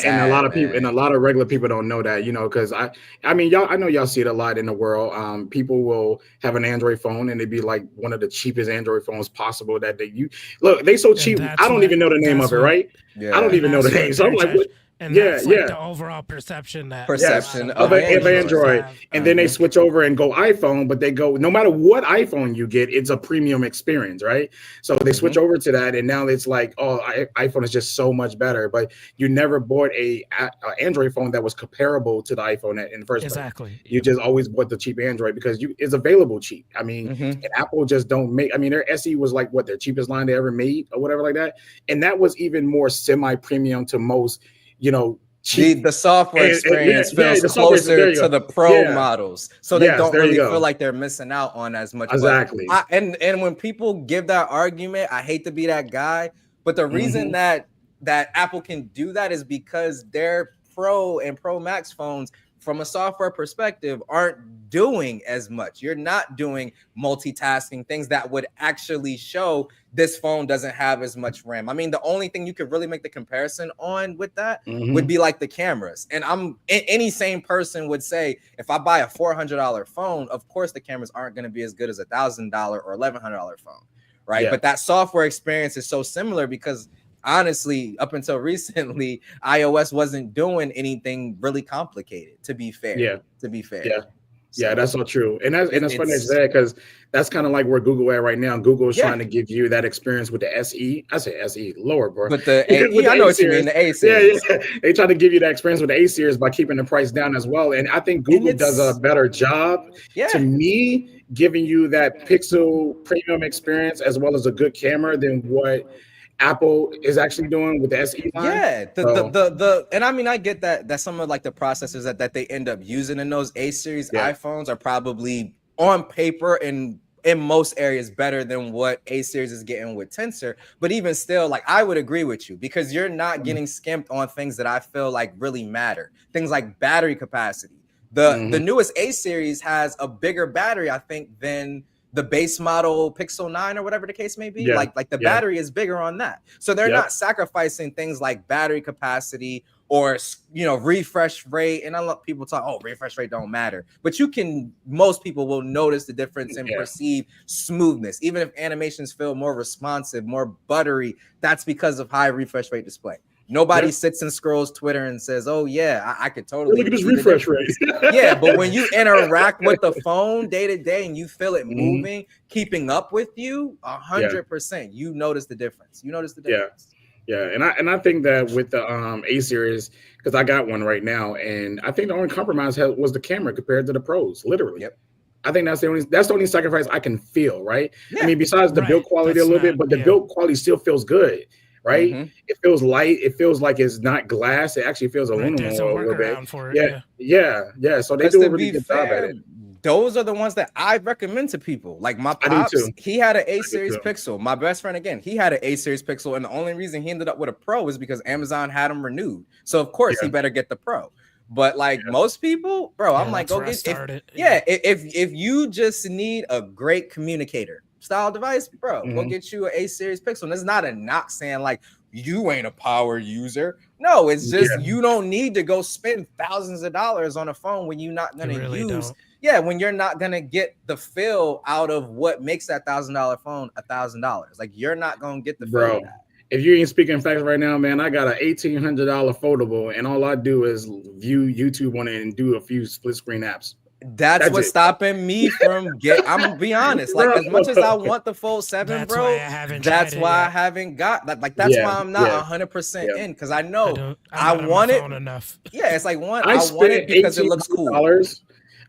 And a lot of people and a lot of regular people don't know that, because I mean, I know y'all see it a lot in the world. People will have an Android phone and it'd be like one of the cheapest Android phones possible that they so cheap. I don't even know the name of it, right? Yeah. I don't even know the name. So I'm like, what? And that's like the overall perception of Android. And then they switch over and go iPhone, but they go, no matter what iPhone you get, it's a premium experience, right? So they switch over to that, and now it's like, oh, iPhone is just so much better. But you never bought a Android phone that was comparable to the iPhone in the first place. Exactly. You just always bought the cheap Android because it's available cheap. I mean, and Apple just don't make. I mean, their SE was like their cheapest line they ever made or whatever like that, and that was even more semi-premium to most. The software experience feels closer to the pro models, so they don't really feel like they're missing out on as much. Exactly. And when people give that argument, I hate to be that guy, but the reason that Apple can do that is because their Pro and Pro Max phones, from a software perspective, aren't doing as much. You're not doing multitasking, things that would actually show this phone doesn't have as much RAM. I mean, the only thing you could really make the comparison on with that would be like the cameras. And any sane person would say, if I buy a $400 phone, of course the cameras aren't going to be as good as a $1,000 or $1,100 phone, right? Yeah. But that software experience is so similar because honestly, up until recently, iOS wasn't doing anything really complicated, to be fair. Yeah. So, that's so true. And that's funny to say because that's kind of like where Google at right now. Google is trying to give you that experience with the SE. I say SE, lower, bro. But I know what you mean, the A series. Yeah. They try to give you that experience with the A series by keeping the price down as well. And I think Google does a better job, to me, giving you that Pixel premium experience as well as a good camera than what Apple is actually doing with the SE line. Yeah, and I mean, I get that some of like the processors that they end up using in those A series iPhones are probably on paper and in most areas better than what A series is getting with Tensor. But even still, like, I would agree with you because you're not getting skimped on things that I feel like really matter. Things like battery capacity. The newest A series has a bigger battery, I think, than the base model Pixel 9 or whatever the case may be. Like the battery is bigger on that. So they're not sacrificing things like battery capacity or, refresh rate. And I love people talk, refresh rate don't matter. But most people will notice the difference in perceived smoothness. Even if animations feel more responsive, more buttery, that's because of high refresh rate display. Nobody sits and scrolls Twitter and says, "Oh yeah, I could totally look at this refresh rate." But when you interact with the phone day to day and you feel it moving, keeping up with you, 100%, you notice the difference. Yeah, and I think that with the A series, because I got one right now, and I think the only compromise was the camera compared to the Pros, literally. Yep. I think that's the only sacrifice I can feel, right? Yeah. I mean, besides the build quality a little bit, but the build quality still feels good. Right, it feels light. It feels like it's not glass. It actually feels aluminum a little bit. For it, yeah. So they do a really good job at it. Those are the ones that I recommend to people. Like my pops, he had an A series Pixel. My best friend, again, he had an A series Pixel, and the only reason he ended up with a Pro is because Amazon had him renewed. So of course he better get the Pro. But like most people, bro, I'm like, go get if you just need a great communicator. style device, bro, go Mhm. get you an A series Pixel. And it's not a knock saying like you ain't a power user. No, it's just you don't need to go spend thousands of dollars on a phone when you're not gonna use. Yeah, when you're not gonna get the feel out of what makes that $1,000 phone $1,000. Like you're not gonna get the feel of that. If you ain't speaking facts right now, man, I got an $1,800 foldable, and all I do is view YouTube on it and do a few split screen apps. That's what's stopping me from I'm gonna be honest. Like as much as I want the Fold 7, bro, that's why I haven't got that. Like that's why I'm not 100% in, because I know I want it enough. Yeah, it's like I want it because it looks cool.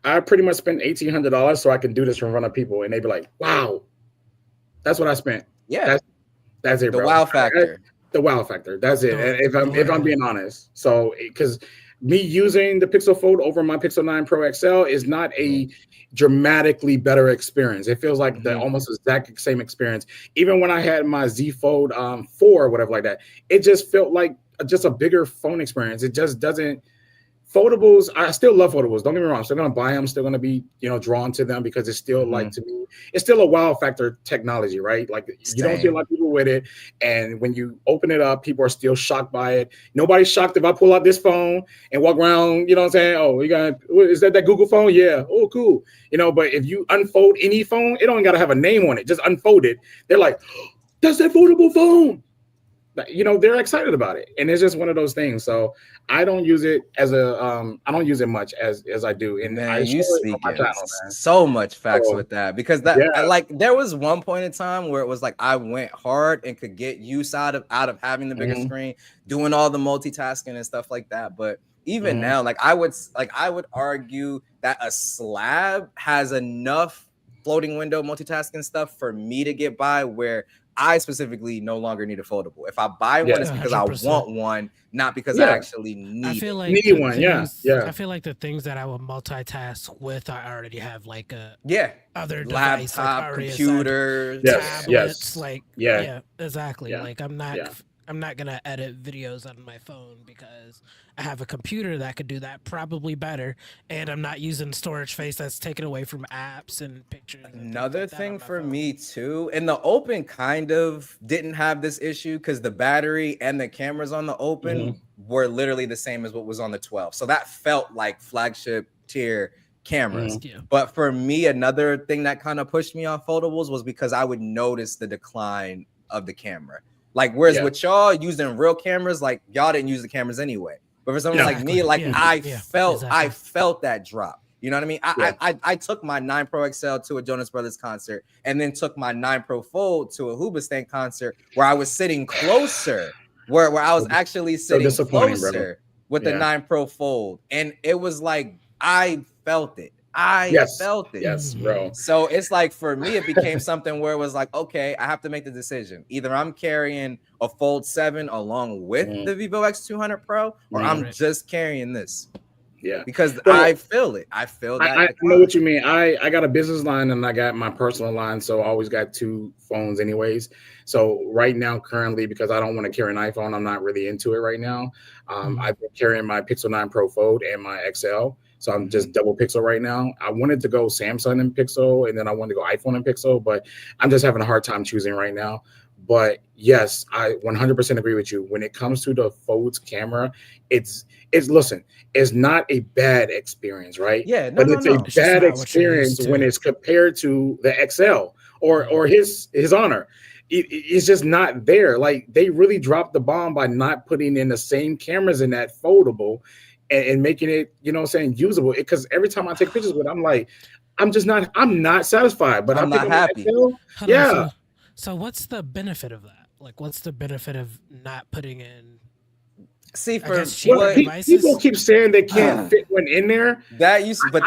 I pretty much spent $1,800 so I can do this in front of people, and they'd be like, "Wow, that's what I spent." Yeah, that's it, the bro. Wow factor. The wow factor. That's it. And if I'm being honest, so because me using the Pixel Fold over my Pixel 9 Pro XL is not a dramatically better experience. It feels like the almost exact same experience. Even when I had my Z Fold 4 or whatever like that, it just felt like just a bigger phone experience. It just doesn't. Foldables, I still love foldables. Don't get me wrong. I'm still gonna buy them. Still gonna be, drawn to them because it's still like, to me, it's still a wow factor technology, right? Like you don't see a lot of people with it, and when you open it up, people are still shocked by it. Nobody's shocked if I pull out this phone and walk around. You know what I'm saying? Oh, is that Google phone? Yeah. Oh, cool. But if you unfold any phone, it don't gotta have a name on it. Just unfold it. They're like, oh, that's that foldable phone. They're excited about it, and it's just one of those things. So I don't use it as I don't use it much as I do. And man, you speak so much facts with that, because there was one point in time where it was like I went hard and could get use out of having the bigger screen, doing all the multitasking and stuff like that. But even now, I would argue that a slab has enough floating window multitasking stuff for me to get by, where I specifically no longer need a foldable. If I buy one, it's because 100%. I want one, not because I actually need I feel like need one. I feel like the things that I would multitask with, I already have like other device, laptop, computer, tablets, exactly. Yeah. Like I'm not gonna edit videos on my phone because I have a computer that could do that probably better, and I'm not using storage space that's taken away from apps and pictures. Another thing for me too, and the Open kind of didn't have this issue because the battery and the cameras on the Open were literally the same as what was on the 12. So that felt like flagship tier cameras. But for me, another thing that kind of pushed me on foldables was because I would notice the decline of the camera. Like, whereas with y'all using real cameras, like y'all didn't use the cameras anyway. But for someone like me, I felt that drop. You know what I mean? I took my 9 Pro XL to a Jonas Brothers concert, and then took my 9 Pro Fold to a Hoobastank concert where I was sitting closer, where I was actually sitting closer with the 9 Pro Fold. And it was like, I felt it. I felt it. Yes, bro. So it's like, for me, it became something where it was like, okay, I have to make the decision. Either I'm carrying a Fold 7 along with the Vivo X200 Pro, or I'm just carrying this. Yeah, because I feel it. I feel that. I know what you mean. I got a business line and I got my personal line, so I always got 2 phones anyways. So right now, currently, because I don't want to carry an iPhone, I'm not really into it right now. I've been carrying my Pixel 9 Pro Fold and my XL. So I'm just double Pixel right now. I wanted to go Samsung and Pixel, and then I wanted to go iPhone and Pixel, but I'm just having a hard time choosing right now. But yes, I 100% agree with you. When it comes to the Fold's camera, it's not a bad experience, right? Yeah, but it's a bad experience when it's compared to the XL or his Honor. It's just not there. Like, they really dropped the bomb by not putting in the same cameras in that foldable and making it, usable. Because every time I take pictures with it, I'm like, I'm not satisfied. But I'm not happy. So what's the benefit of that? Like, what's the benefit of not putting in? See, for people keep saying they can't fit one in there. That is false.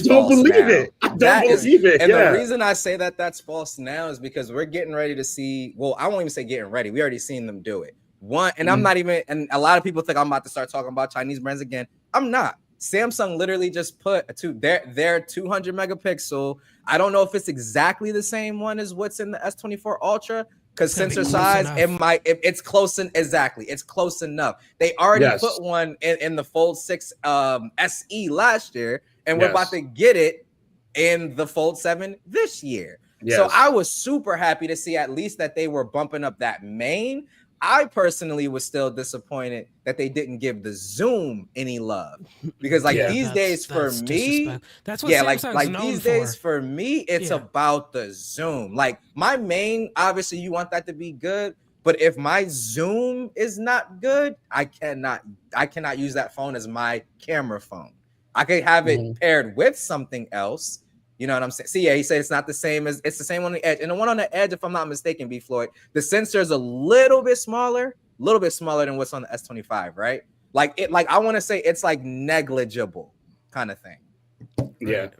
Don't believe it. I don't believe it. And the reason I say that that's false now is because we're getting ready to see. Well, I won't even say getting ready. We already seen them do it. I'm not even. And a lot of people think I'm about to start talking about Chinese brands again. I'm not. Samsung literally just put their 200 megapixel. I don't know if it's exactly the same one as what's in the S24 Ultra, because sensor size, it's close. Exactly. It's close enough. They already put one in the Fold 6 SE last year, and we're about to get it in the Fold 7 this year. So Yes. I was super happy to see at least that they were bumping up that main. I personally was still disappointed that they didn't give the zoom any love, because like Yeah. these days for that's me, disrespect. That's what yeah, Samsung's like known these for. days for me, it's Yeah. about the zoom. Like my main, obviously you want that to be good, but if my zoom is not good, I cannot use that phone as my camera phone. I could have it paired with something else. You know what I'm saying? See, yeah, he said it's not the same as, it's the same on the edge. And the one on the edge, if I'm not mistaken, B Floyd, the sensor is a little bit smaller than what's on the S25, right? Like I want to say it's like negligible kind of thing. Yeah. Right.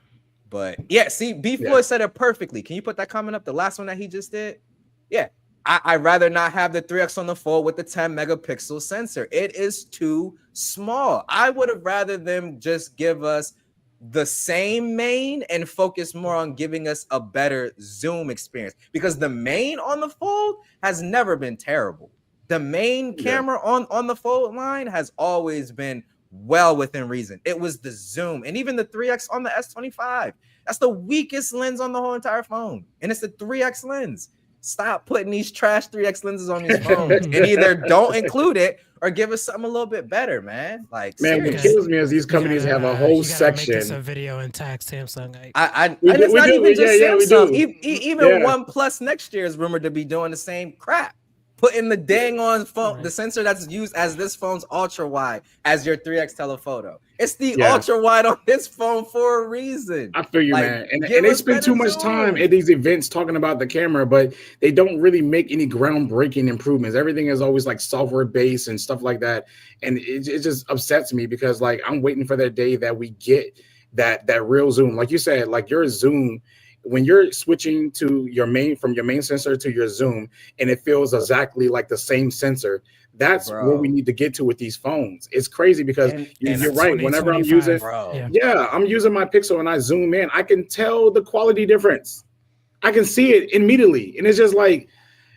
But yeah, see, B Floyd said it perfectly. Can you put that comment up? The last one that he just did? Yeah. I'd rather not have the 3X on the fold with the 10 megapixel sensor. It is too small. I would have rather them just give us the same main and focus more on giving us a better zoom experience, because the main on the fold has never been terrible. The main camera on the fold line has always been well within reason. It was the zoom, and even the 3X on the S25. That's the weakest lens on the whole entire phone, and it's the 3X lens. Stop putting these trash 3X lenses on these phones, and either don't include it or give us something a little bit better, man. Like, man, what kills me is these companies have a whole section. Make this a video and tag Samsung. Like, and it's not even just Samsung. Even OnePlus next year is rumored to be doing the same crap. Putting the dang on phone, the sensor that's used as this phone's ultra wide as your 3X telephoto. It's the ultra wide on this phone for a reason. I feel you, man. And they spend too much time at these events talking about the camera, but they don't really make any groundbreaking improvements. Everything is always like software based and stuff like that. And it just upsets me, because like I'm waiting for that day that we get that real zoom. Like you said, like your zoom, when you're switching to your main, from your main sensor to your zoom, and it feels exactly like the same sensor, that's where we need to get to with these phones. It's crazy, because you're right. Whenever I'm using, I'm using my Pixel and I zoom in, I can tell the quality difference. I can see it immediately, and it's just like,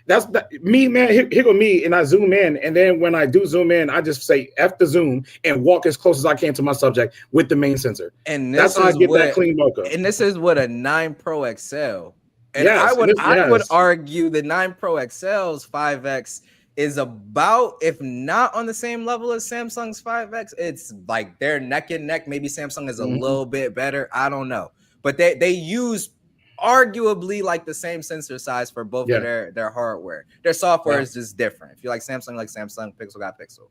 that's me, man. Here go me, and I zoom in, and then when I do zoom in, I just say F the zoom and walk as close as I can to my subject with the main sensor. And that's how I get that clean mocha. And this is what a 9 Pro XL. And I would argue the 9 Pro XL's 5X is about, if not on the same level as Samsung's 5X, it's like they're neck and neck. Maybe Samsung is a little bit better. I don't know, but they use arguably like the same sensor size for both of their hardware. Their software is just different. If you like Samsung, Pixel got Pixel.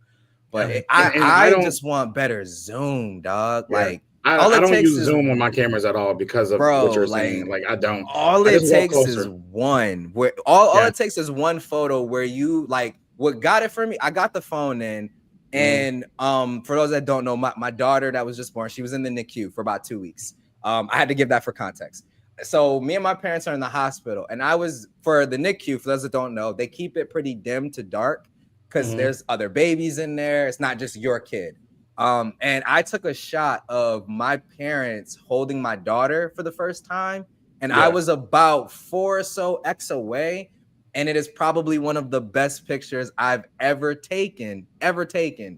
But I just want better zoom, dog. Like I don't use zoom on my cameras at all, because of what you're saying. Like I don't. All it takes is one. Where all it takes is one photo where you like. What got it for me? I got the phone in, and for those that don't know, my daughter that was just born, she was in the NICU for about 2 weeks. I had to give that for context. So me and my parents are in the hospital, and I was, for the NICU, for those that don't know, they keep it pretty dim to dark, because there's other babies in there. It's not just your kid. And I took a shot of my parents holding my daughter for the first time, and I was about 4 or so X away, and it is probably one of the best pictures I've ever taken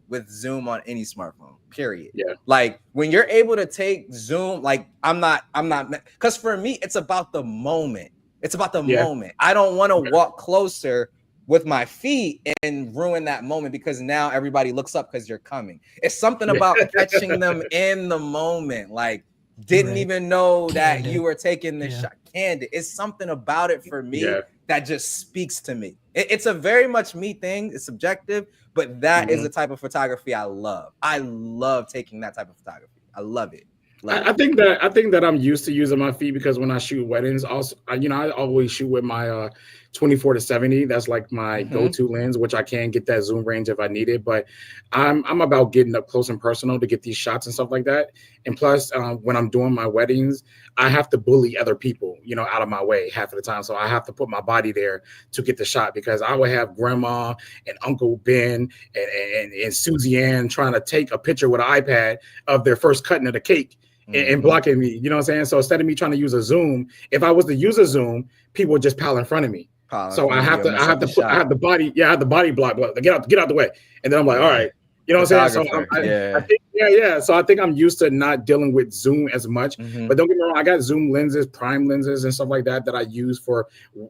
with zoom on any smartphone. Period. Yeah. Like when you're able to take zoom, like I'm not, because for me, it's about the moment. It's about the moment. I don't want to walk closer with my feet and ruin that moment, because now everybody looks up because you're coming. It's something about catching them in the moment. Like, didn't even know that you were taking this shot. Candid. It's something about it for me that just speaks to me. It's a very much me thing. It's subjective, but that is the type of photography I love. I love taking that type of photography. I love it. I think that I'm used to using my feet, because when I shoot weddings, also, I always shoot with my 24-70. That's like my go-to lens, which I can get that zoom range if I need it. But I'm about getting up close and personal to get these shots and stuff like that. And plus, when I'm doing my weddings, I have to bully other people, out of my way half of the time. So I have to put my body there to get the shot, because I would have Grandma and Uncle Ben and Susie Ann trying to take a picture with an iPad of their first cutting of the cake. And blocking me, you know what I'm saying? So instead of me trying to use a zoom, if I was to use a zoom, people would just pile in front of me. So I have the body block. Get out the way. And then I'm like, all right, You know what I'm saying? So Photographer, I think, yeah. So I think I'm used to not dealing with zoom as much. Mhm. But don't get me wrong, I got zoom lenses, prime lenses, and stuff like that I use for,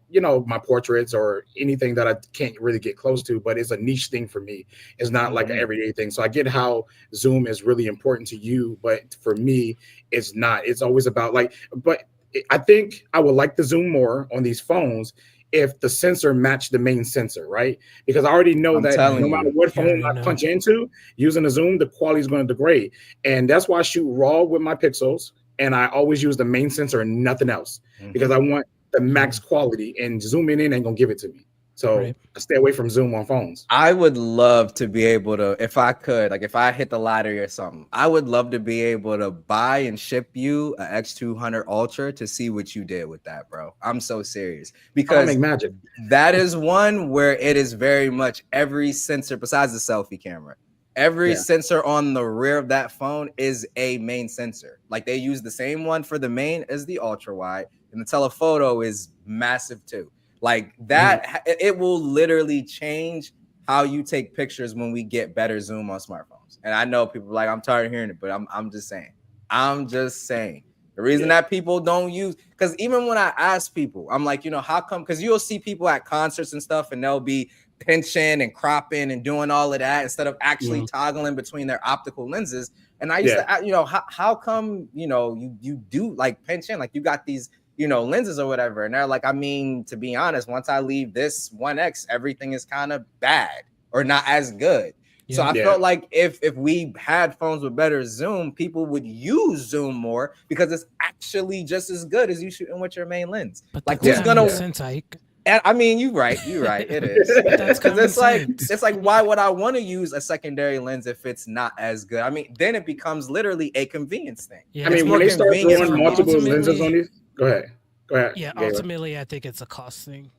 you know, my portraits or anything that I can't really get close to. But it's a niche thing for me. It's not like an everyday thing. So I get how zoom is really important to you, but for me, it's not. It's always about like, but I think I would like the zoom more on these phones if the sensor matched the main sensor, right? Because I already know I'm that telling no you. matter what You already phone I know. punch into using a zoom, the quality is going to degrade. And that's why I shoot raw with my pixels. And I always use the main sensor and nothing else because I want the max quality, and zooming in ain't going to give it to me. So Right. I stay away from zoom on phones. I would love to be able to, if I could, like if I hit the lottery or something, I would love to be able to buy and ship you a X200 Ultra to see what you did with that, bro. I'm so serious I'll because make magic. that is one where it is very much every sensor besides the selfie camera. Every sensor on the rear of that phone is a main sensor. Like they use the same one for the main as the ultra wide, and the telephoto is massive too. Like that, it will literally change how you take pictures when we get better zoom on smartphones. And I know people are like, I'm tired of hearing it, but I'm just saying. I'm just saying. The reason that people don't use, because even when I ask people, I'm like, you know, how come? Because you'll see people at concerts and stuff, and they'll be pinching and cropping and doing all of that instead of actually toggling between their optical lenses. And I used to, you know, how come, you know, you do like pinch in, like you got these, you know, lenses or whatever. And they're like, I mean, to be honest, once I leave this 1X, everything is kind of bad or not as good. So I felt like if we had phones with better zoom, people would use zoom more because it's actually just as good as you shooting with your main lens. But like that's who's gonna sense, Ike. And I mean, you're right. It is. Because it's like, why would I want to use a secondary lens if it's not as good? I mean, then it becomes literally a convenience thing. I mean, when they start throwing multiple lenses on these, go ahead. Yeah, ultimately, I think it's a cost thing.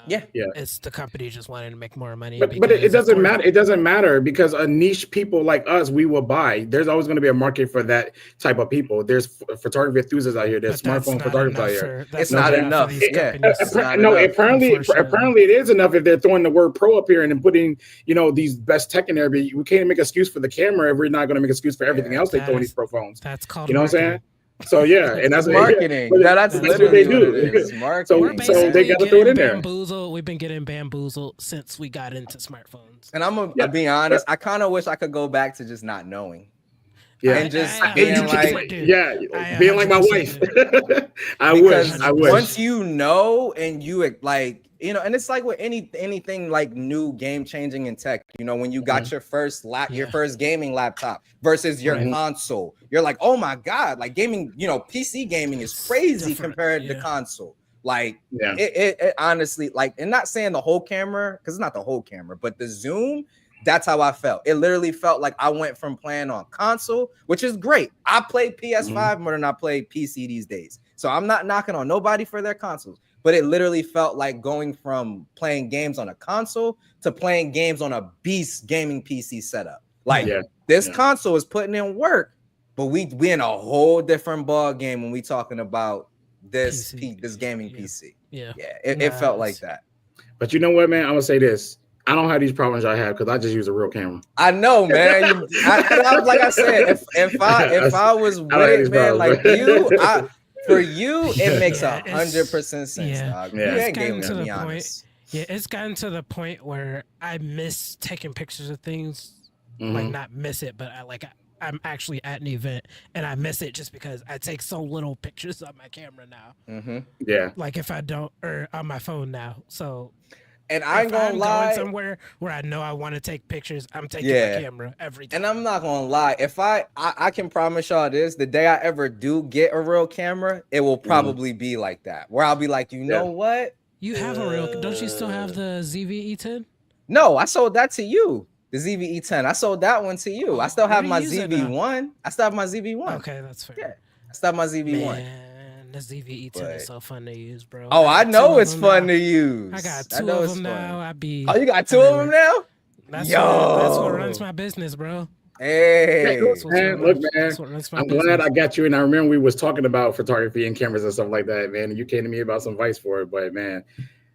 It's the company just wanting to make more money. But it doesn't matter. It doesn't matter because a niche people like us, we will buy. There's always going to be a market for that type of people. There's photography enthusiasts out here. There's smartphone photographers out here. It's not enough. Apparently it is enough if they're throwing the word pro up here and then putting, you know, these best tech in there. But we can't make an excuse for the camera if we're not going to make an excuse for everything else they throw in these pro phones. That's called you know what I'm saying? So and that's marketing. That's what they do. Marketing. So they got to throw it in there. We've been getting bamboozled since we got into smartphones. And I'm gonna be honest. I kind of wish I could go back to just not knowing. And just being like my wife. I wish. Once you know and you like, you know, and it's like with anything like new game changing in tech, you know, when you got your first your first gaming laptop versus your console, you're like, oh my God, like gaming, you know, PC gaming is crazy compared to console. Like it honestly, like, and not saying the whole camera, because it's not the whole camera, but the zoom, that's how I felt. It literally felt like I went from playing on console, which is great. I play PS5 more than I play PC these days. So I'm not knocking on nobody for their consoles, but it literally felt like going from playing games on a console to playing games on a beast gaming PC setup. Like this console is putting in work, but we in a whole different ball game when we talking about this gaming PC. It felt like that. But you know what, man? I'm gonna say this. I don't have these problems I have because I just use a real camera. I know, man. Like I said, if I was with it, man, like you, for you, it makes 100% sense, dog. It's gotten to the point. Yeah, it's gotten to the point where I miss taking pictures of things. Like not miss it, but I'm actually at an event and I miss it just because I take so little pictures on my camera now. Like if I don't, or on my phone now. So. And I ain't gonna lie, going somewhere where I know I want to take pictures, I'm taking my camera every time. And I'm not gonna lie, if I can promise y'all this, the day I ever do get a real camera, it will probably be like that, where I'll be like, you know what? You have a real, don't you still have the ZV-E10? No, I sold that to you. The ZV-E10, I sold that one to you. I still have my ZV-1. I still have my ZV-1. Okay, that's fair. Yeah, I still have my ZV-1. Man. The ZV-E10 is so fun to use, bro. Oh, I know it's fun to use. I got two of them now. Oh, you got two of them now? That's what runs my business, bro. Hey, man, look, man. I'm glad I got you. And I remember we was talking about photography and cameras and stuff like that, man. And you came to me about some advice for it, but man,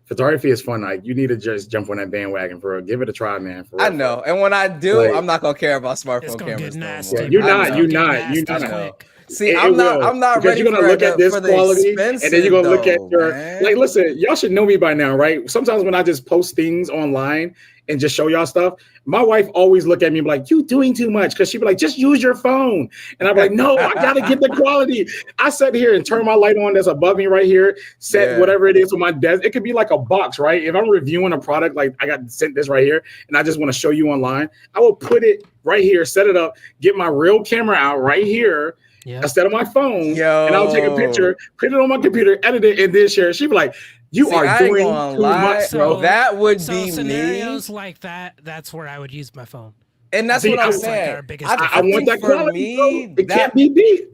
photography is fun. Like you need to just jump on that bandwagon for real. Give it a try, man. For real, I know, and when I do, like, I'm not gonna care about It's smartphone gonna cameras get no nasty. more. yeah, you're I not. know. You're Get not. nasty You're I not. know. quick. See, It I'm not. will, I'm not because ready you're gonna for look at this for the quality, and then expensive, you're gonna look at though, your man. like. Listen, y'all should know me by now, right? Sometimes when I just post things online and just show y'all stuff, my wife always look at me like, "You doing too much?" Because she'd be like, "Just use your phone," and I'm like, "No, I gotta get the quality." I sit here and turn my light on that's above me right here, set Yeah. whatever it is on my desk. It could be like a box, right? If I'm reviewing a product, like I got sent this right here, and I just want to show you online, I will put it right here, set it up, get my real camera out right here. Yeah. Instead of my phone, Yo. and I'll take a picture, put it on my computer, edit it, and then share it. She'd be like, "You See, are I ain't doing gonna too lie. much, bro." So- That would So be scenarios me, like that, that's where I would use my phone. and that's See, what I'm that's like saying. our biggest I want think that for quality, me, bro. It that can't be beat.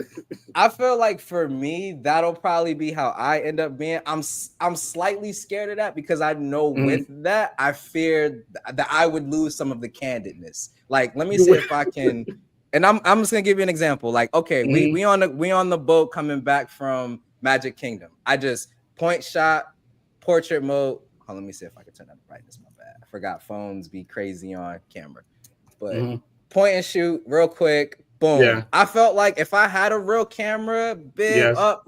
I feel like for me, that'll probably be how I end up being. I'm slightly scared of that because I know with that, I fear that I would lose some of the candidness. Like, let me see if I can. And I'm just gonna give you an example. Like, okay, we on the boat coming back from Magic Kingdom. I just point shot, portrait mode. Oh, let me see if I can turn that brightness. My bad. I forgot phones be crazy on camera, but point and shoot real quick. Boom. Yeah. I felt like if I had a real camera big Yes. up,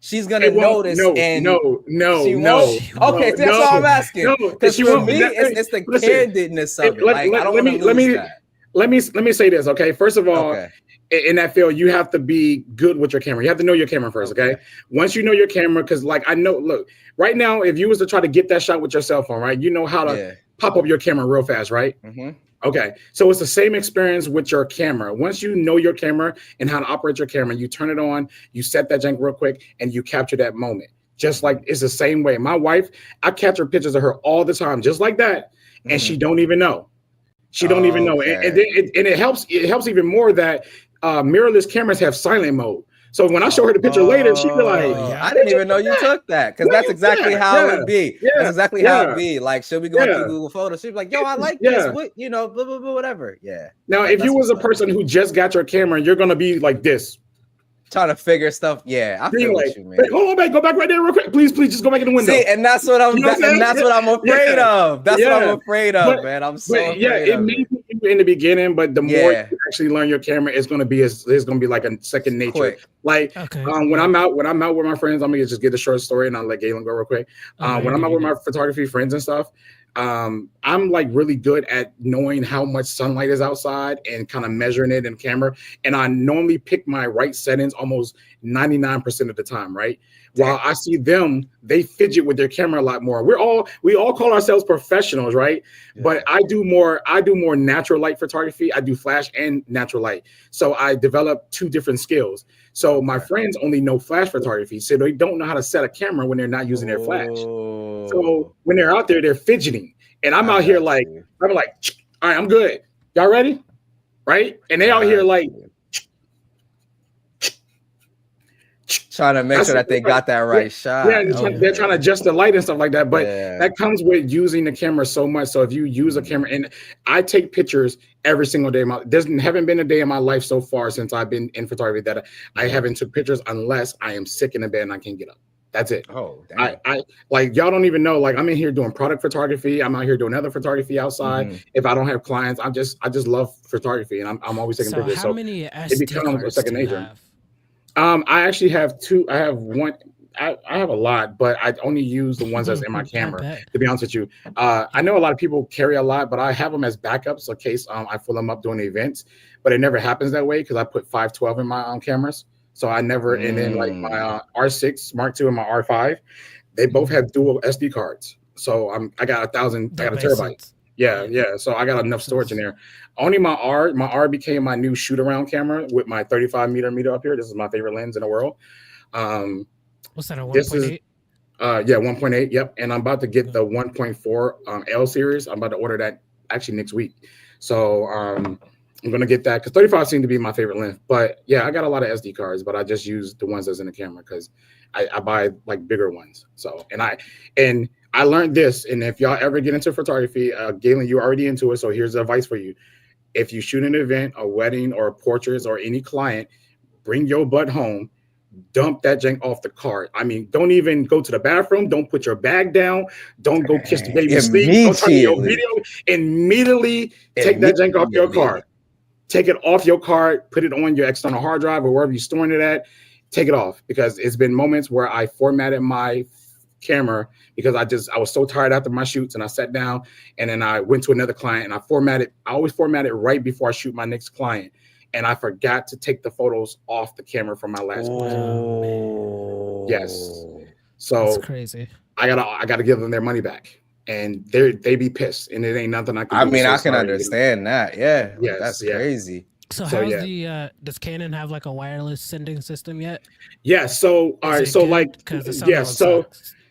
she's gonna It won't- notice. No, and no, no, she no. won't? Okay, no, that's all I'm asking. No, Because she for won't. me, it's the Listen, candidness of it. Like, I don't want to lose that. Let me say this, okay? First of all, Okay. in that field, you have to be good with your camera. You have to know your camera first, okay? Once you know your camera, because like I know, look, right now, if you was to try to get that shot with your cell phone, right, you know how to pop up your camera real fast, right? Okay, so it's the same experience with your camera. Once you know your camera and how to operate your camera, you turn it on, you set that jank real quick, and you capture that moment. Just like it's the same way. My wife, I capture pictures of her all the time, just like that, and she don't even know. She don't even know, and then it helps. It helps even more that mirrorless cameras have silent mode. So when I show her the picture later, she'd be like, I didn't even know you took that, because that's exactly how it would be. That's exactly how it'd be. Like, she'll be going through Google Photos. She'll be like, yo, I like this. What, blah, blah, blah, whatever. Yeah. Now, Like, if you was a person who just got your camera, you're going to be like this. Trying to figure stuff. Yeah, I feel what you mean. Hey, hold on, back. Go back right there real quick. Please, just go back in the window. See, and that's what I'm afraid of. That's what I'm afraid of, man. I'm so afraid of it. In the beginning, but the more you actually learn your camera, it's going to be like a second nature. Quick. Like when I'm out with my friends, I'm gonna just get the short story and I'll let Gaylon go real quick. When I'm out with my photography friends and stuff, I'm like really good at knowing how much sunlight is outside and kind of measuring it in camera. And I normally pick my right settings almost 99% of the time, right? While I see them, they fidget with their camera a lot more. We all call ourselves professionals, right? Yeah. But I do more natural light photography. I do flash and natural light. So I developed two different skills. So my friends only know flash photography, so they don't know how to set a camera when they're not using their flash. So when they're out there, they're fidgeting. And I'm out here like, all right, I'm good. Y'all ready? Right? And they out here like trying to make sure that they got that right shot. Yeah, they're trying to adjust the light and stuff like that. But that comes with using the camera so much. So if you use a camera, and I take pictures every single day. There haven't been a day in my life so far since I've been in photography that I haven't took pictures unless I am sick in the bed and I can't get up. That's it. Oh, damn. I like, y'all don't even know. Like, I'm in here doing product photography. I'm out here doing other photography outside. If I don't have clients, I just love photography, and I'm always taking pictures. How many SD cards a second nature. I actually have two. I have one. I have a lot, but I only use the ones that's in my camera. To be honest with you, I know a lot of people carry a lot, but I have them as backups in case I fill them up during the events. But it never happens that way because I put 512 in my cameras. So I never, and then like my R6 Mark II and my R5, they both have dual SD cards. So I got 1,000, I got a terabyte. Yeah. So I got enough storage in there. Only my R became my new shoot around camera with my 35 meter up here. This is my favorite lens in the world. What's that, a 1.8? 1.8. Yep. And I'm about to get the 1.4 L series. I'm about to order that actually next week. So I'm gonna get that because 35 seemed to be my favorite length. But yeah, I got a lot of SD cards, but I just use the ones that's in the camera because I buy like bigger ones. So and I learned this, and if y'all ever get into photography, Gaylon, you're already into it. So here's the advice for you: if you shoot an event, a wedding, or portraits, or any client, bring your butt home. dump that jank off the cart. I mean, don't even go to the bathroom. Don't put your bag down. Don't go kiss the baby sleep. Don't turn on your video. Immediately take that jank off your cart. Take it off your cart. Put it on your external hard drive or wherever you're storing it at. Take it off, because it's been moments where I formatted my camera because I was so tired after my shoots, and I sat down and then I went to another client and I always format it right before I shoot my next client. And I forgot to take the photos off the camera from my last one. Yes. So that's crazy. I gotta give them their money back. And they be pissed, and it ain't nothing I can do. I can understand that. Yeah. Yes, That's crazy. So how's the does Canon have like a wireless sending system yet? Yeah. So all right. So like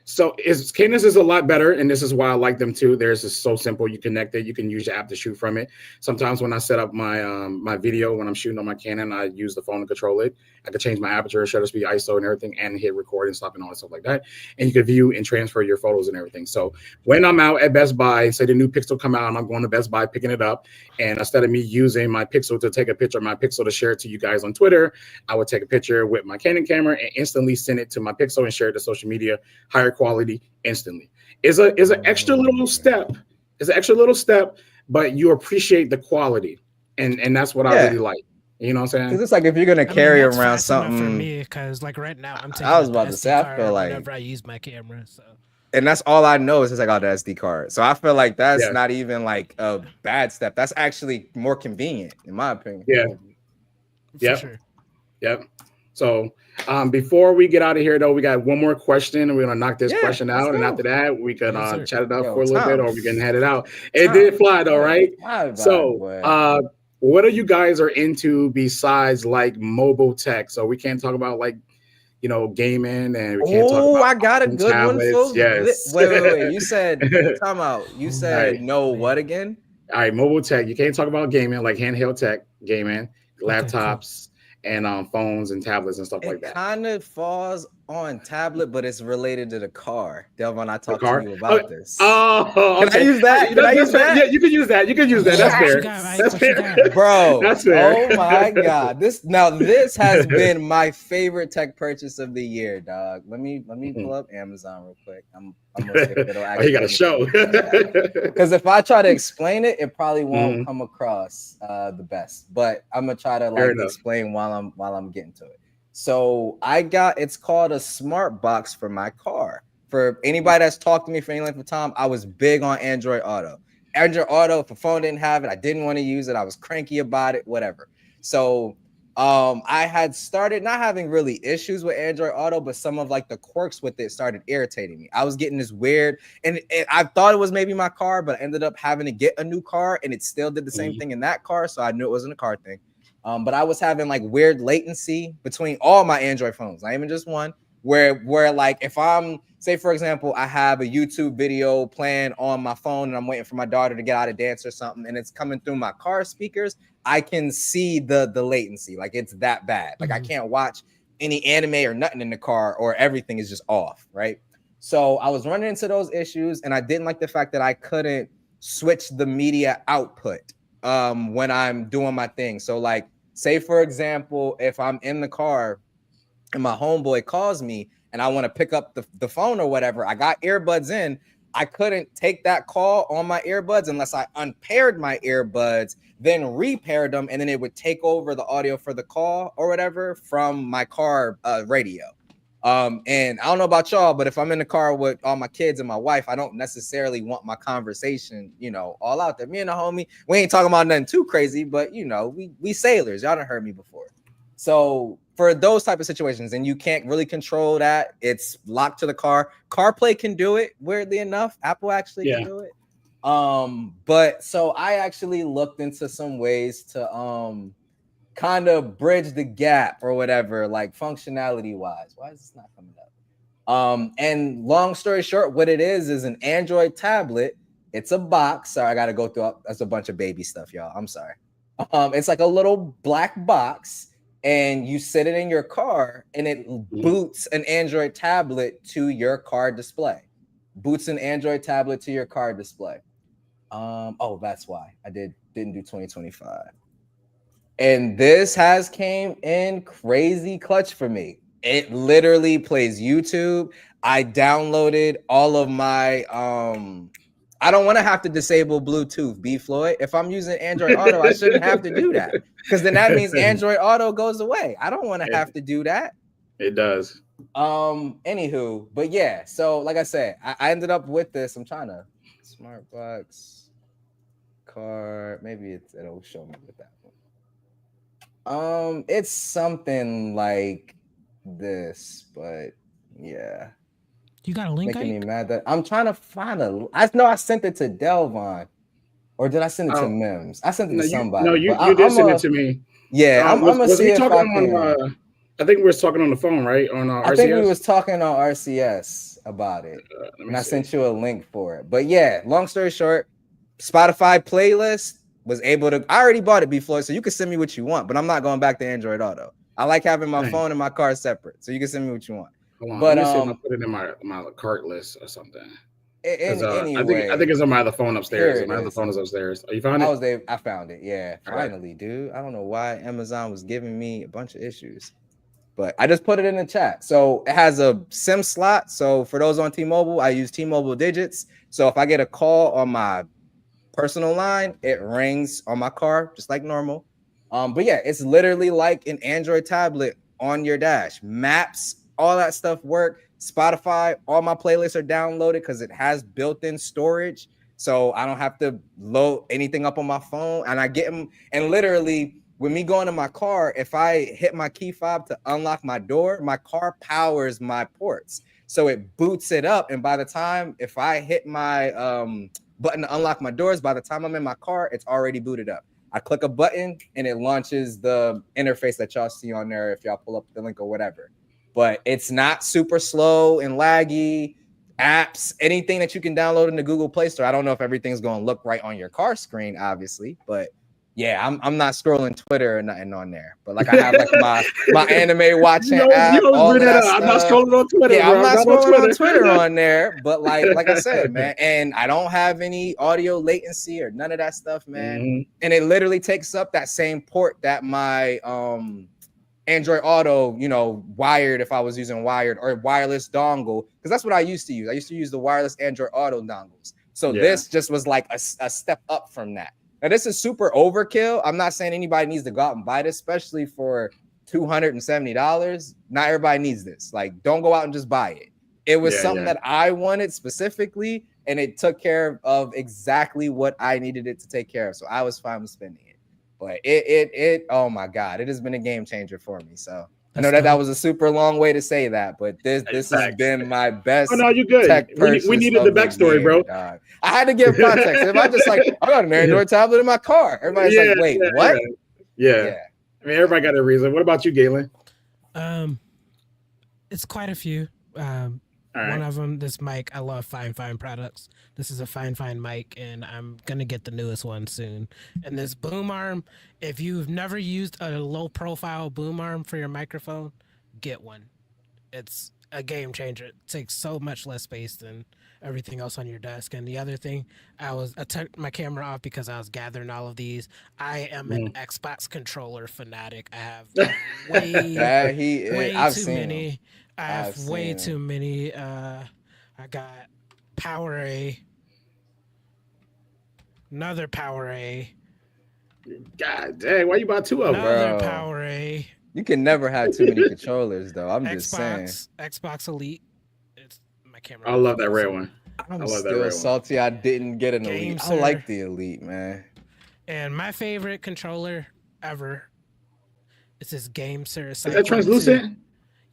So Cadence is a lot better, and this is why I like them too. Theirs is so simple. You connect it. You can use your app to shoot from it. Sometimes when I set up my my video, when I'm shooting on my Canon, I use the phone to control it. I could change my aperture, shutter speed, ISO, and everything, and hit record and stop and all that stuff like that. And you can view and transfer your photos and everything. So when I'm out at Best Buy, say the new Pixel come out, and I'm going to Best Buy picking it up, and instead of me using my Pixel to take a picture of my Pixel to share it to you guys on Twitter, I would take a picture with my Canon camera and instantly send it to my Pixel and share it to social media, higher quality, instantly. Is an extra little step. It's an extra little step, but you appreciate the quality, and that's what I really like. You know what I'm saying? Because it's like if you're gonna carry around something for me, because like right now I'm taking I was about to say, I feel like whenever I use my camera, so. And that's all I know is just like, oh, the SD card. So I feel like that's not even like a bad step. That's actually more convenient, in my opinion. Yeah. Yep. Sure. Yep. So before we get out of here, though, we got one more question, and we're gonna knock this question out. And after that, we can chat it up for a little bit, or we can head it out. It did fly, though, right? So what are you guys are into besides like mobile tech? So we can't talk about like, you know, gaming, and we can't talk about I got a good tablets. one, folks. Yes. Wait. You said time out. You said what again? All right, mobile tech. You can't talk about gaming, like handheld tech, gaming, laptops, and phones and tablets and stuff like that. It kind of falls on tablet, but it's related to the car. Delvon, I talked to you about this. Oh, can I use that? Can I use that? Yeah, you can use that. You can use that. That's fair. That's fair, bro. That's fair. Oh my god, this has been my favorite tech purchase of the year, dog. Let me pull up Amazon real quick. I'm gonna see if it'll actually. You got to show. Because if I try to explain it, it probably won't come across the best. But I'm gonna try to explain while I'm getting to it. So it's called a smart box for my car. For anybody that's talked to me for any length of time, I was big on Android Auto. Android Auto, if a phone didn't have it, I didn't want to use it. I was cranky about it, whatever. So I had started not having really issues with Android Auto, but some of like the quirks with it started irritating me. I was getting this weird, and I thought it was maybe my car, but I ended up having to get a new car, and it still did the same thing in that car. So I knew it wasn't a car thing. But I was having like weird latency between all my Android phones, not even just one, where like if I'm, say for example, I have a YouTube video playing on my phone and I'm waiting for my daughter to get out of dance or something, and it's coming through my car speakers, I can see the latency. Like it's that bad. Like I can't watch any anime or nothing in the car, or everything is just off, right? So I was running into those issues, and I didn't like the fact that I couldn't switch the media output when I'm doing my thing. So like, say for example, if I'm in the car and my homeboy calls me and I want to pick up the phone or whatever, I got earbuds in, I couldn't take that call on my earbuds unless I unpaired my earbuds, then repaired them, and then it would take over the audio for the call or whatever from my car radio. And I don't know about y'all, but if I'm in the car with all my kids and my wife, I don't necessarily want my conversation, all out there. Me and the homie, we ain't talking about nothing too crazy, but we sailors. Y'all done heard me before. So for those type of situations, and you can't really control that, it's locked to the car. CarPlay can do it, weirdly enough. Apple actually can do it. But so I actually looked into some ways to kind of bridge the gap or whatever, like functionality wise. Why is this not coming up? And long story short, what it is an Android tablet. It's a box. Sorry, I gotta go through. That's a bunch of baby stuff, y'all. I'm sorry. It's like a little black box, and you sit it in your car, and it boots an Android tablet to your car display. Boots an Android tablet to your car display. Oh, that's why I didn't do 2025. And this has came in crazy clutch for me. It literally plays YouTube. I downloaded all of my I don't want to have to disable Bluetooth, B Floyd. If I'm using Android Auto, I shouldn't have to do that, because then that means Android Auto goes away. I don't want to have to do that. It does. Anywho, but yeah, so like I said, I ended up with this. I'm trying to smart box card. Maybe it'll show me with that one. It's something like this, but yeah. You got a link? Making me mad that I'm trying to find I know I sent it to Delvon, or did I send it to Mims? I sent it to somebody. No, you did send it to me. Yeah, I'm gonna see if I can. I think we were talking on the phone, right? On RCS? I think we was talking on RCS about it, and I sent you a link for it. But yeah, long story short, Spotify playlist was able to. I already bought it before, so you can send me what you want. But I'm not going back to Android Auto. I like having my phone and my car separate, so you can send me what you want. Hold on, but let me see if I put it in my cart list or something. Anyway, I think it's on my other phone upstairs. My other phone is upstairs. Oh, you found it? I found it. Yeah, finally, right. Dude. I don't know why Amazon was giving me a bunch of issues, but I just put it in the chat. So it has a SIM slot. So for those on T-Mobile, I use T-Mobile digits. So if I get a call on my personal line, it rings on my car just like normal. But yeah, it's literally like an Android tablet on your dash. Maps, all that stuff work. Spotify, all my playlists are downloaded because it has built-in storage, so I don't have to load anything up on my phone. And I get them, and literally, with me going to my car, if I hit my key fob to unlock my door, my car powers my ports, so it boots it up. And by the time, if I hit my button to unlock my doors, by the time I'm in my car, it's already booted up. I click a button and it launches the interface that y'all see on there if y'all pull up the link or whatever. But it's not super slow and laggy. Apps, anything that you can download in the Google Play Store. I don't know if everything's going to look right on your car screen, obviously, but yeah, I'm not scrolling Twitter or nothing on there. But like I have like my anime watching app. All that stuff. I'm not scrolling on Twitter. Yeah, bro. I'm not scrolling on Twitter on there. But like I said, man, and I don't have any audio latency or none of that stuff, man. Mm-hmm. And it literally takes up that same port that my Android Auto, wired, if I was using wired or wireless dongle, because that's what I used to use. I used to use the wireless Android Auto dongles. So this just was like a step up from that. Now, this is super overkill. I'm not saying anybody needs to go out and buy this, especially for $270. Not everybody needs this. Like, don't go out and just buy it. It was something that I wanted specifically, and it took care of exactly what I needed it to take care of. So I was fine with spending it. But it oh my God, it has been a game changer for me. So I know that was a super long way to say that, but this has been my best. Oh no, you good. We needed the backstory, bro. Dog. I had to give context. If I just I got an Android tablet in my car, everybody's like, wait, what? Yeah. I mean, everybody got a reason. What about you, Gaylon? It's quite a few. One of them, this mic. I love Fine products. This is a Fine mic, and I'm gonna get the newest one soon. And this boom arm, if you've never used a low profile boom arm for your microphone, get one. It's a game changer. It takes so much less space than everything else on your desk. And the other thing, I took my camera off because I was gathering all of these. I am an Xbox controller fanatic. I have way too many. I have way too many. I got PowerA, another PowerA. God dang, why you bought two of them? Another PowerA. You can never have too many controllers, though. I'm just saying. Xbox Elite. It's my camera. I love that red one. I'm still salty I didn't get an Elite. I like the Elite, man. And my favorite controller ever is this GameSir. Is that translucent?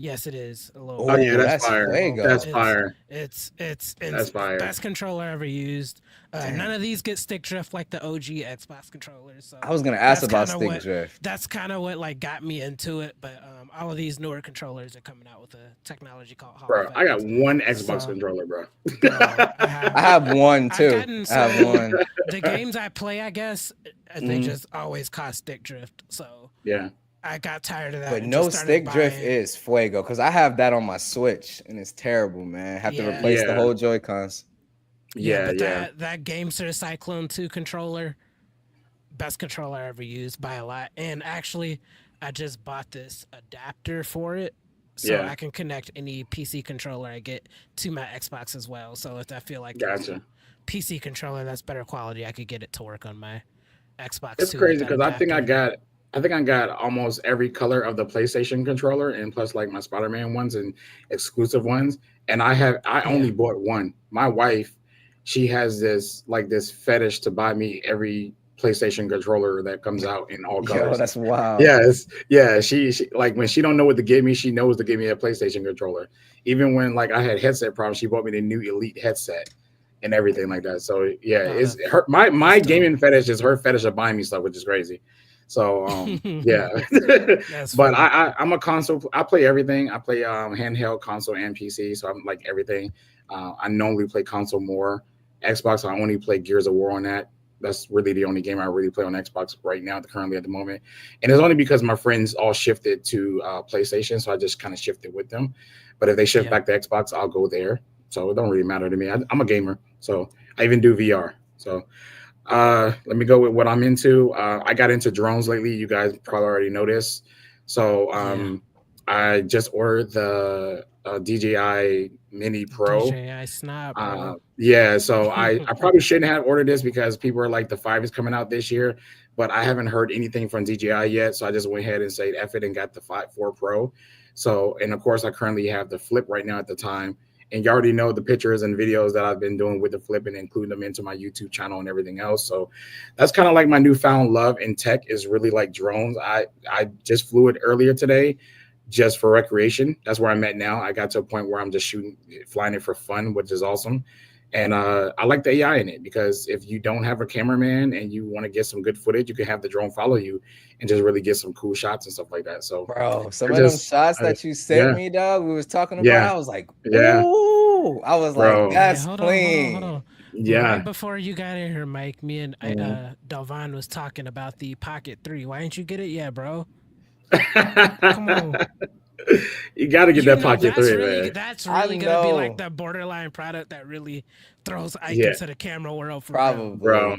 Yes, it is. A little. Oh yeah, that's fire. That's fire. It's that's fire. Best controller I ever used. None of these get stick drift like the OG Xbox controllers. So I was gonna ask about stick drift. That's kind of what got me into it. But all of these newer controllers are coming out with a technology called Hall Bro, I got one Xbox controller, bro. I have one too. I have one. The games I play, I guess, they just always cause stick drift. So yeah. I got tired of that. But no stick drift is fuego, because I have that on my Switch and it's terrible, man. I have to replace the whole Joy-Cons. That GameSir Cyclone 2 controller, best controller I ever used by a lot. And actually, I just bought this adapter for it. so I can connect any PC controller I get to my Xbox as well. So if I feel like there's a PC controller that's better quality, I could get it to work on my Xbox. It's too, crazy because I think I got almost every color of the PlayStation controller, and plus like my Spider-Man ones and exclusive ones. And I only bought one. My wife, she has this fetish to buy me every PlayStation controller that comes out in all colors. Yo, that's wild. Yes, yeah. She like when she don't know what to give me, she knows to give me a PlayStation controller. Even when like I had headset problems, she bought me the new Elite headset and everything like that. So yeah, it's her my gaming fetish is her fetish of buying me stuff, which is crazy. So yeah. But I'm a console. I play everything. I play handheld, console, and PC. So I'm like everything. I normally play console more. Xbox, I only play Gears of War on that. That's really the only game I really play on Xbox right now, currently at the moment. And it's only because my friends all shifted to PlayStation, so I just kind of shifted with them. But if they shift back to Xbox, I'll go there. So it don't really matter to me. I'm a gamer, so I even do VR. So let me go with what I'm into. I got into drones lately. You guys probably already noticed. So I just ordered the DJI Mini Pro. DJI Snap. So I probably shouldn't have ordered this because people are like the 5 is coming out this year, but I haven't heard anything from DJI yet. So I just went ahead and said F it and got the 4 Pro. So, and of course I currently have the Flip right now at the time. And you already know the pictures and videos that I've been doing with the Flip and including them into my YouTube channel and everything else. So that's kind of like my newfound love in tech is really like drones. I just flew it earlier today just for recreation. That's where I'm at now. I got to a point where I'm just flying it for fun, which is awesome. And I like the AI in it because if you don't have a cameraman and you want to get some good footage, you can have the drone follow you and just really get some cool shots and stuff like that. So, bro, some of them shots that you sent me, dog, we was talking about, I was like, ooh, I was like, that's clean. Hold on. Yeah. Right before you got in here, Mike, me and Dalevon was talking about the Pocket 3. Why didn't you get it yet, bro? Come on. You got to get that Pocket 3, man. That's really going to be like the borderline product that really throws Ike into the camera world. Probably. Bro.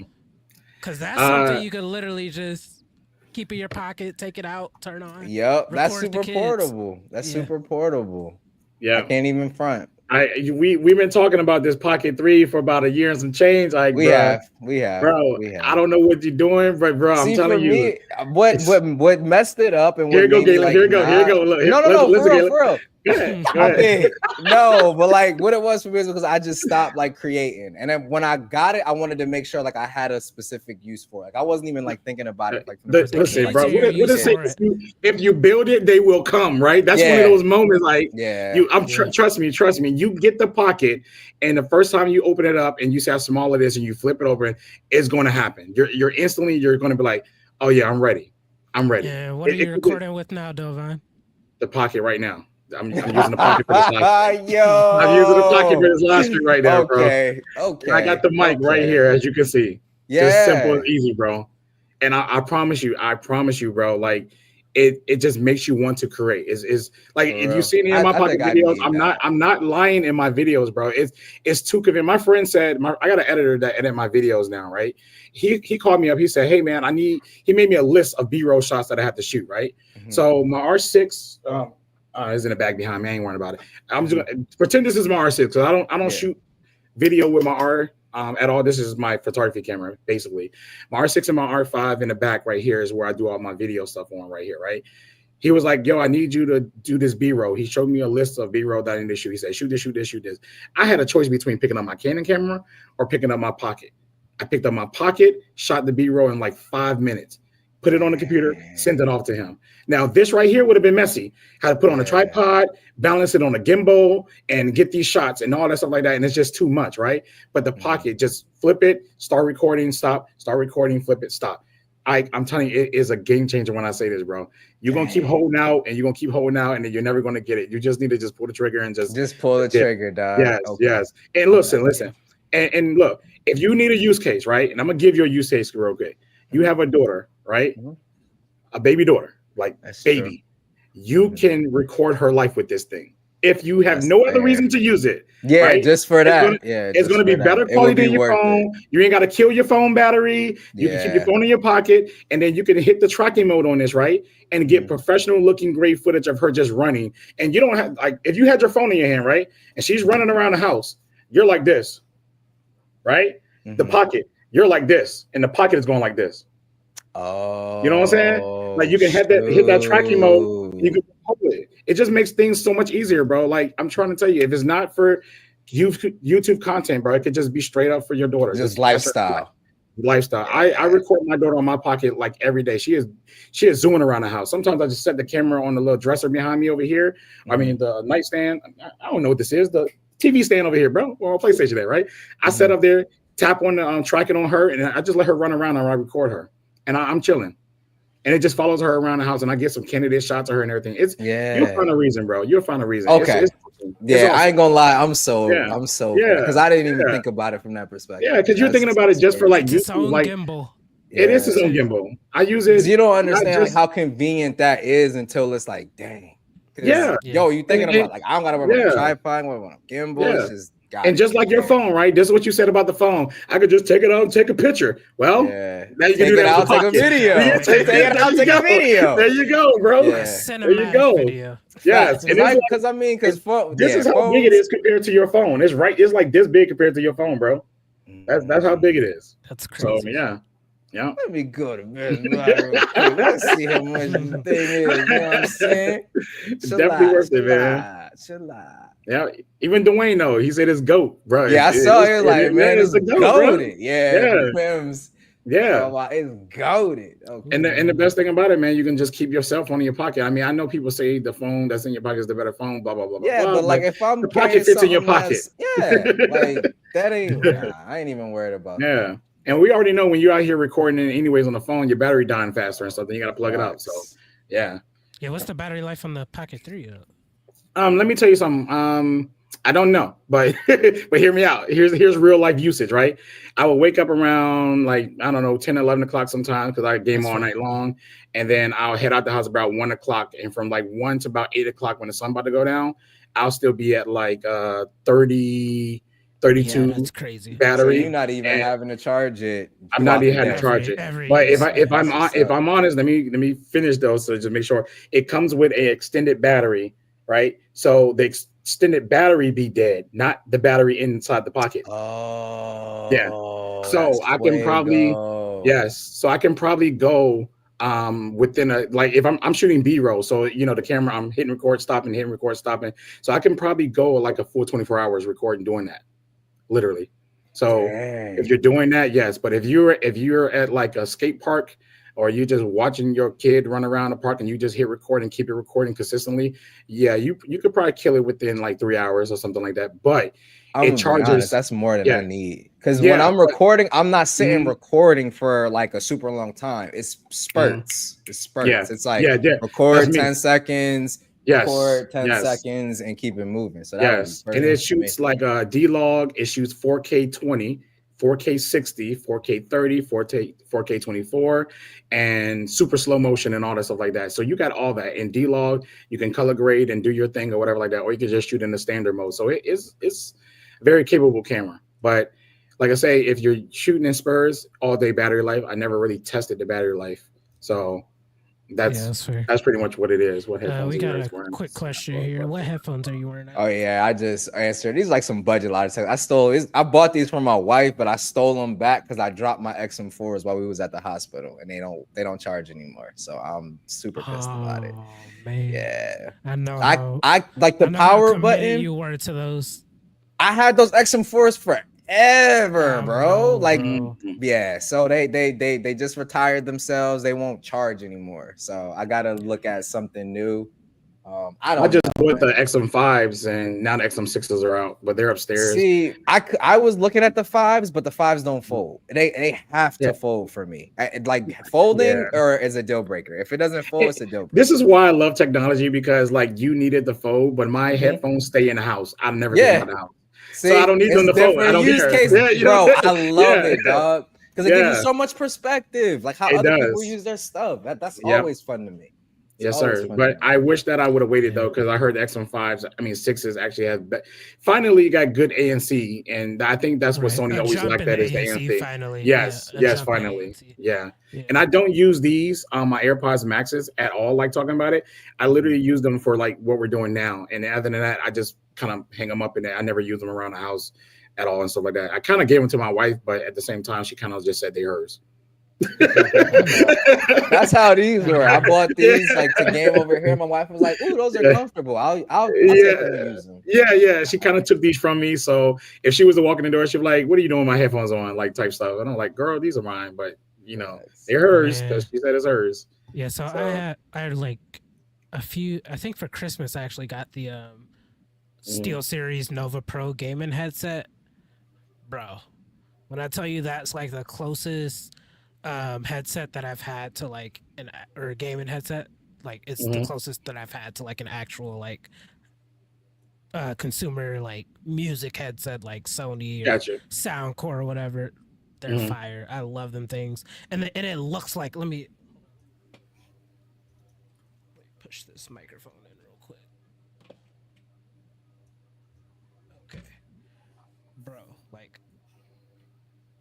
Because that's something you can literally just keep in your pocket, take it out, turn on. Yep, that's super portable. That's super portable. Yeah. I can't even front. We've been talking about this Pocket 3 for about a year and some change. Like we have, bro. I don't know what you're doing, but bro, I'm telling you, what messed it up and here you go, Gaylon. Here you go. Look, for real. No, but like what it was for me is because I just stopped like creating, and then when I got it, I wanted to make sure like I had a specific use for it. Like I wasn't even like thinking about it. Like listen, bro, if you build it, they will come. Right? That's one of those moments. Like trust me. You get the Pocket, and the first time you open it up and you see how small it is, and you flip it over, it's going to happen. You're instantly going to be like, oh yeah, I'm ready. Yeah. What are you recording with now, Dalevon? The Pocket right now. I'm using the Pocket for this live stream. I'm using the Pocket for this live stream right now, bro. Okay. I got the mic right here, as you can see. Just simple and easy, bro. And I promise you, bro, like it just makes you want to create. Is like if you see any of my Pocket videos, I'm not lying in my videos, bro. It's too convenient. My friend said I got an editor that edit my videos now, right? He called me up. He said, hey man, he made me a list of B-roll shots that I have to shoot, right? Mm-hmm. So my R6 is in the back behind me. I ain't worrying about it. I'm just gonna pretend this is my R6 because I don't shoot video with my R at all. This is my photography camera, basically. My R6 and my R5 in the back right here is where I do all my video stuff on right here, right? He was like, yo, I need you to do this B-roll. He showed me a list of B-roll that I need to shoot. He said, shoot this. I had a choice between picking up my Canon camera or picking up my Pocket. I picked up my Pocket, shot the B-roll in like 5 minutes, put it on the computer, sent it off to him. Now, this right here would have been messy. Had to put on a tripod, balance it on a gimbal, and get these shots and all that stuff like that. And it's just too much, right? But the Pocket, just flip it, start recording, stop, start recording, flip it, stop. I'm telling you, it is a game changer when I say this, bro. You're going to keep holding out, and then you're never going to get it. You just need to just pull the trigger and just pull the trigger, dog. Yes. And listen. And look, if you need a use case, right? And I'm going to give you a use case real quick. You have a daughter, right? A baby daughter. Like, that's baby, true. You can record her life with this thing. if you have That's no other fair. reason to use it. Yeah, right? just for that. It's going to be better quality than your phone. You ain't got to kill your phone battery. You can keep your phone in your pocket, and then you can hit the tracking mode on this, right? And get professional looking great footage of her just running. And you don't have, like, if you had your phone in your hand, right? And she's running around the house, you're like this, right? The pocket, you're like this, and the pocket is going like this. Oh, you know what I'm saying? Like, you can hit that tracking mode. You can hold it. It just makes things so much easier, bro. Like, I'm trying to tell you, if it's not for YouTube content, bro, it could just be straight up for your daughter. Just lifestyle. I record my daughter on my pocket like every day. She is zooming around the house. Sometimes I just set the camera on the little dresser behind me over here. I mean, the nightstand. I don't know what this is. The TV stand over here, bro. Or PlayStation there, right? I set up there, tap on the tracking on her, and I just let her run around and I record her. And I'm chilling. And it just follows her around the house, and I get some candidate shots of her and everything. You'll find a reason, bro. You'll find a reason. Okay. It's awesome. I ain't gonna lie. I'm so because I didn't even yeah. think about it from that perspective. Yeah, because you're thinking about it just for like it's YouTube, own like gimbal. It is its own gimbal. I use it. You don't understand like how convenient that is until it's like, dang. Yeah. Yo, you thinking about like I don't gotta worry about a tripod, worry about a gimbal. Yeah. It's just and just like your phone, right? This is what you said about the phone. I could just take it out and take a picture. Well, now you can do that. I'll take a video. Take it out, take a video. There you go, bro. Yeah. There you go. Video. Yes, because this is how big it is compared to your phone. It's right. It's like this big compared to your phone, bro. That's how big it is. That's crazy. So yeah. Let me go to bed. Let's see how much the thing is. You know what I'm saying? It's definitely worth it, man. Chill out. Yeah, even Dwayne though, he said it's GOAT, bro. Yeah, I saw it like, man, it's goated. Yeah. It's goated. Okay. And the best thing about it, man, you can just keep your cell phone in your pocket. I mean, I know people say the phone that's in your pocket is the better phone, blah blah blah. Yeah, blah, but like if I'm the pocket fits in your pocket, like that ain't. I ain't even worried about. Yeah, and we already know when you're out here recording it anyways on the phone, your battery dying faster and stuff. Then you got to plug it up. So yeah. Yeah, what's the battery life on the Pocket 3? Let me tell you something. I don't know, but hear me out. Here's real life usage, right? I will wake up around like, I don't know, 10, 11 o'clock sometimes because I game all night long. And then I'll head out the house about 1 o'clock. And from like 1 to about 8 o'clock when the sun about to go down, I'll still be at like 30, 32 that's crazy. battery. So you're not even having to charge it. I'm not even having to charge it. But if I'm honest, let me finish though. So just make sure it comes with an extended battery, right? So the extended battery be dead, not the battery inside the pocket. Oh, yeah. So I can probably So I can probably go within a, like if I'm shooting B-roll, so you know the camera, I'm hitting record, stopping, hitting record, stopping. So I can probably go like a full 24 hours recording doing that, literally. So if you're doing that, yes. But if you're at like a skate park, or you just watching your kid run around the park and you just hit record and keep it recording consistently, yeah, you could probably kill it within like 3 hours or something like that. But it charges. That's more than I need. Because when I'm recording, I'm not sitting recording for like a super long time. It's spurts. It's spurts. Yeah. It's like record 10 seconds. Yes. Record 10 seconds and keep it moving. So that and it shoots like a D-Log. It shoots 4K 20. 4K 60, 4K 30, 4K 24, and super slow motion and all that stuff like that. So you got all that in D-Log. You can color grade and do your thing or whatever like that, or you can just shoot in the standard mode. So it's a very capable camera. But like I say, if you're shooting in Spurs, all day battery life. I never really tested the battery life, so that's pretty much what it is. What headphones we got a wearing. Quick question here. What headphones are you wearing now? Oh yeah, I just answered. These like some budget Logitech. I bought these from my wife, but I stole them back because I dropped my XM4s while we was at the hospital, and they don't charge anymore. So I'm super pissed about it. Man. Yeah, I know. I like the power button. You were to those. I had those XM4s forever, bro. Yeah. So they just retired themselves. They won't charge anymore. So I gotta look at something new. I just bought the XM5s, and now the XM6s are out, but they're upstairs. See, I was looking at the 5s, but the 5s don't fold. They have to fold for me. Like folding or is a deal breaker. If it doesn't fold, it's a deal breaker. This is why I love technology, because like you needed the fold, but my headphones stay in the house. I'm never getting out of the house. See, so I don't need them to fold. I don't care. Bro, I love it, dog. Because it gives you so much perspective. Like how other people use their stuff. That's always fun to me. Yes, always sir. fun. But I wish that I would have waited though, because I heard the X15s, I mean sixes actually have finally got good ANC, and I think that's what Sony A always jump liked, in that is the ANC ANC. finally. Yeah, Yes, a yes, jump in finally. ANC. Yeah. Yeah. And I don't use these on my AirPods Maxes at all, like talking about it. I literally use them for like what we're doing now. And other than that, I just kind of hang them up in there. I never use them around the house at all and stuff like that. I kind of gave them to my wife, but at the same time, she kind of just said they're hers. That's how these were. I bought these like to game over here. My wife was like, "Ooh, those are comfortable. I'll take them and use them." Yeah. She kind of took these from me. So if she was to walk in the door, she'd be like, "What are you doing with my headphones on?" Like type stuff. And I'm like, "Girl, these are mine," but you know, they're hers because she said it's hers. Yeah. So I had like a few. I think for Christmas I actually got the Steel Series Nova Pro gaming headset, bro. When I tell you that's like the closest headset that I've had to like or a gaming headset, like it's the closest that I've had to like an actual like consumer like music headset, like Sony or Soundcore or whatever. They're fire. I love them things, and it looks like. Let me push this microphone in real quick. Okay, bro, like.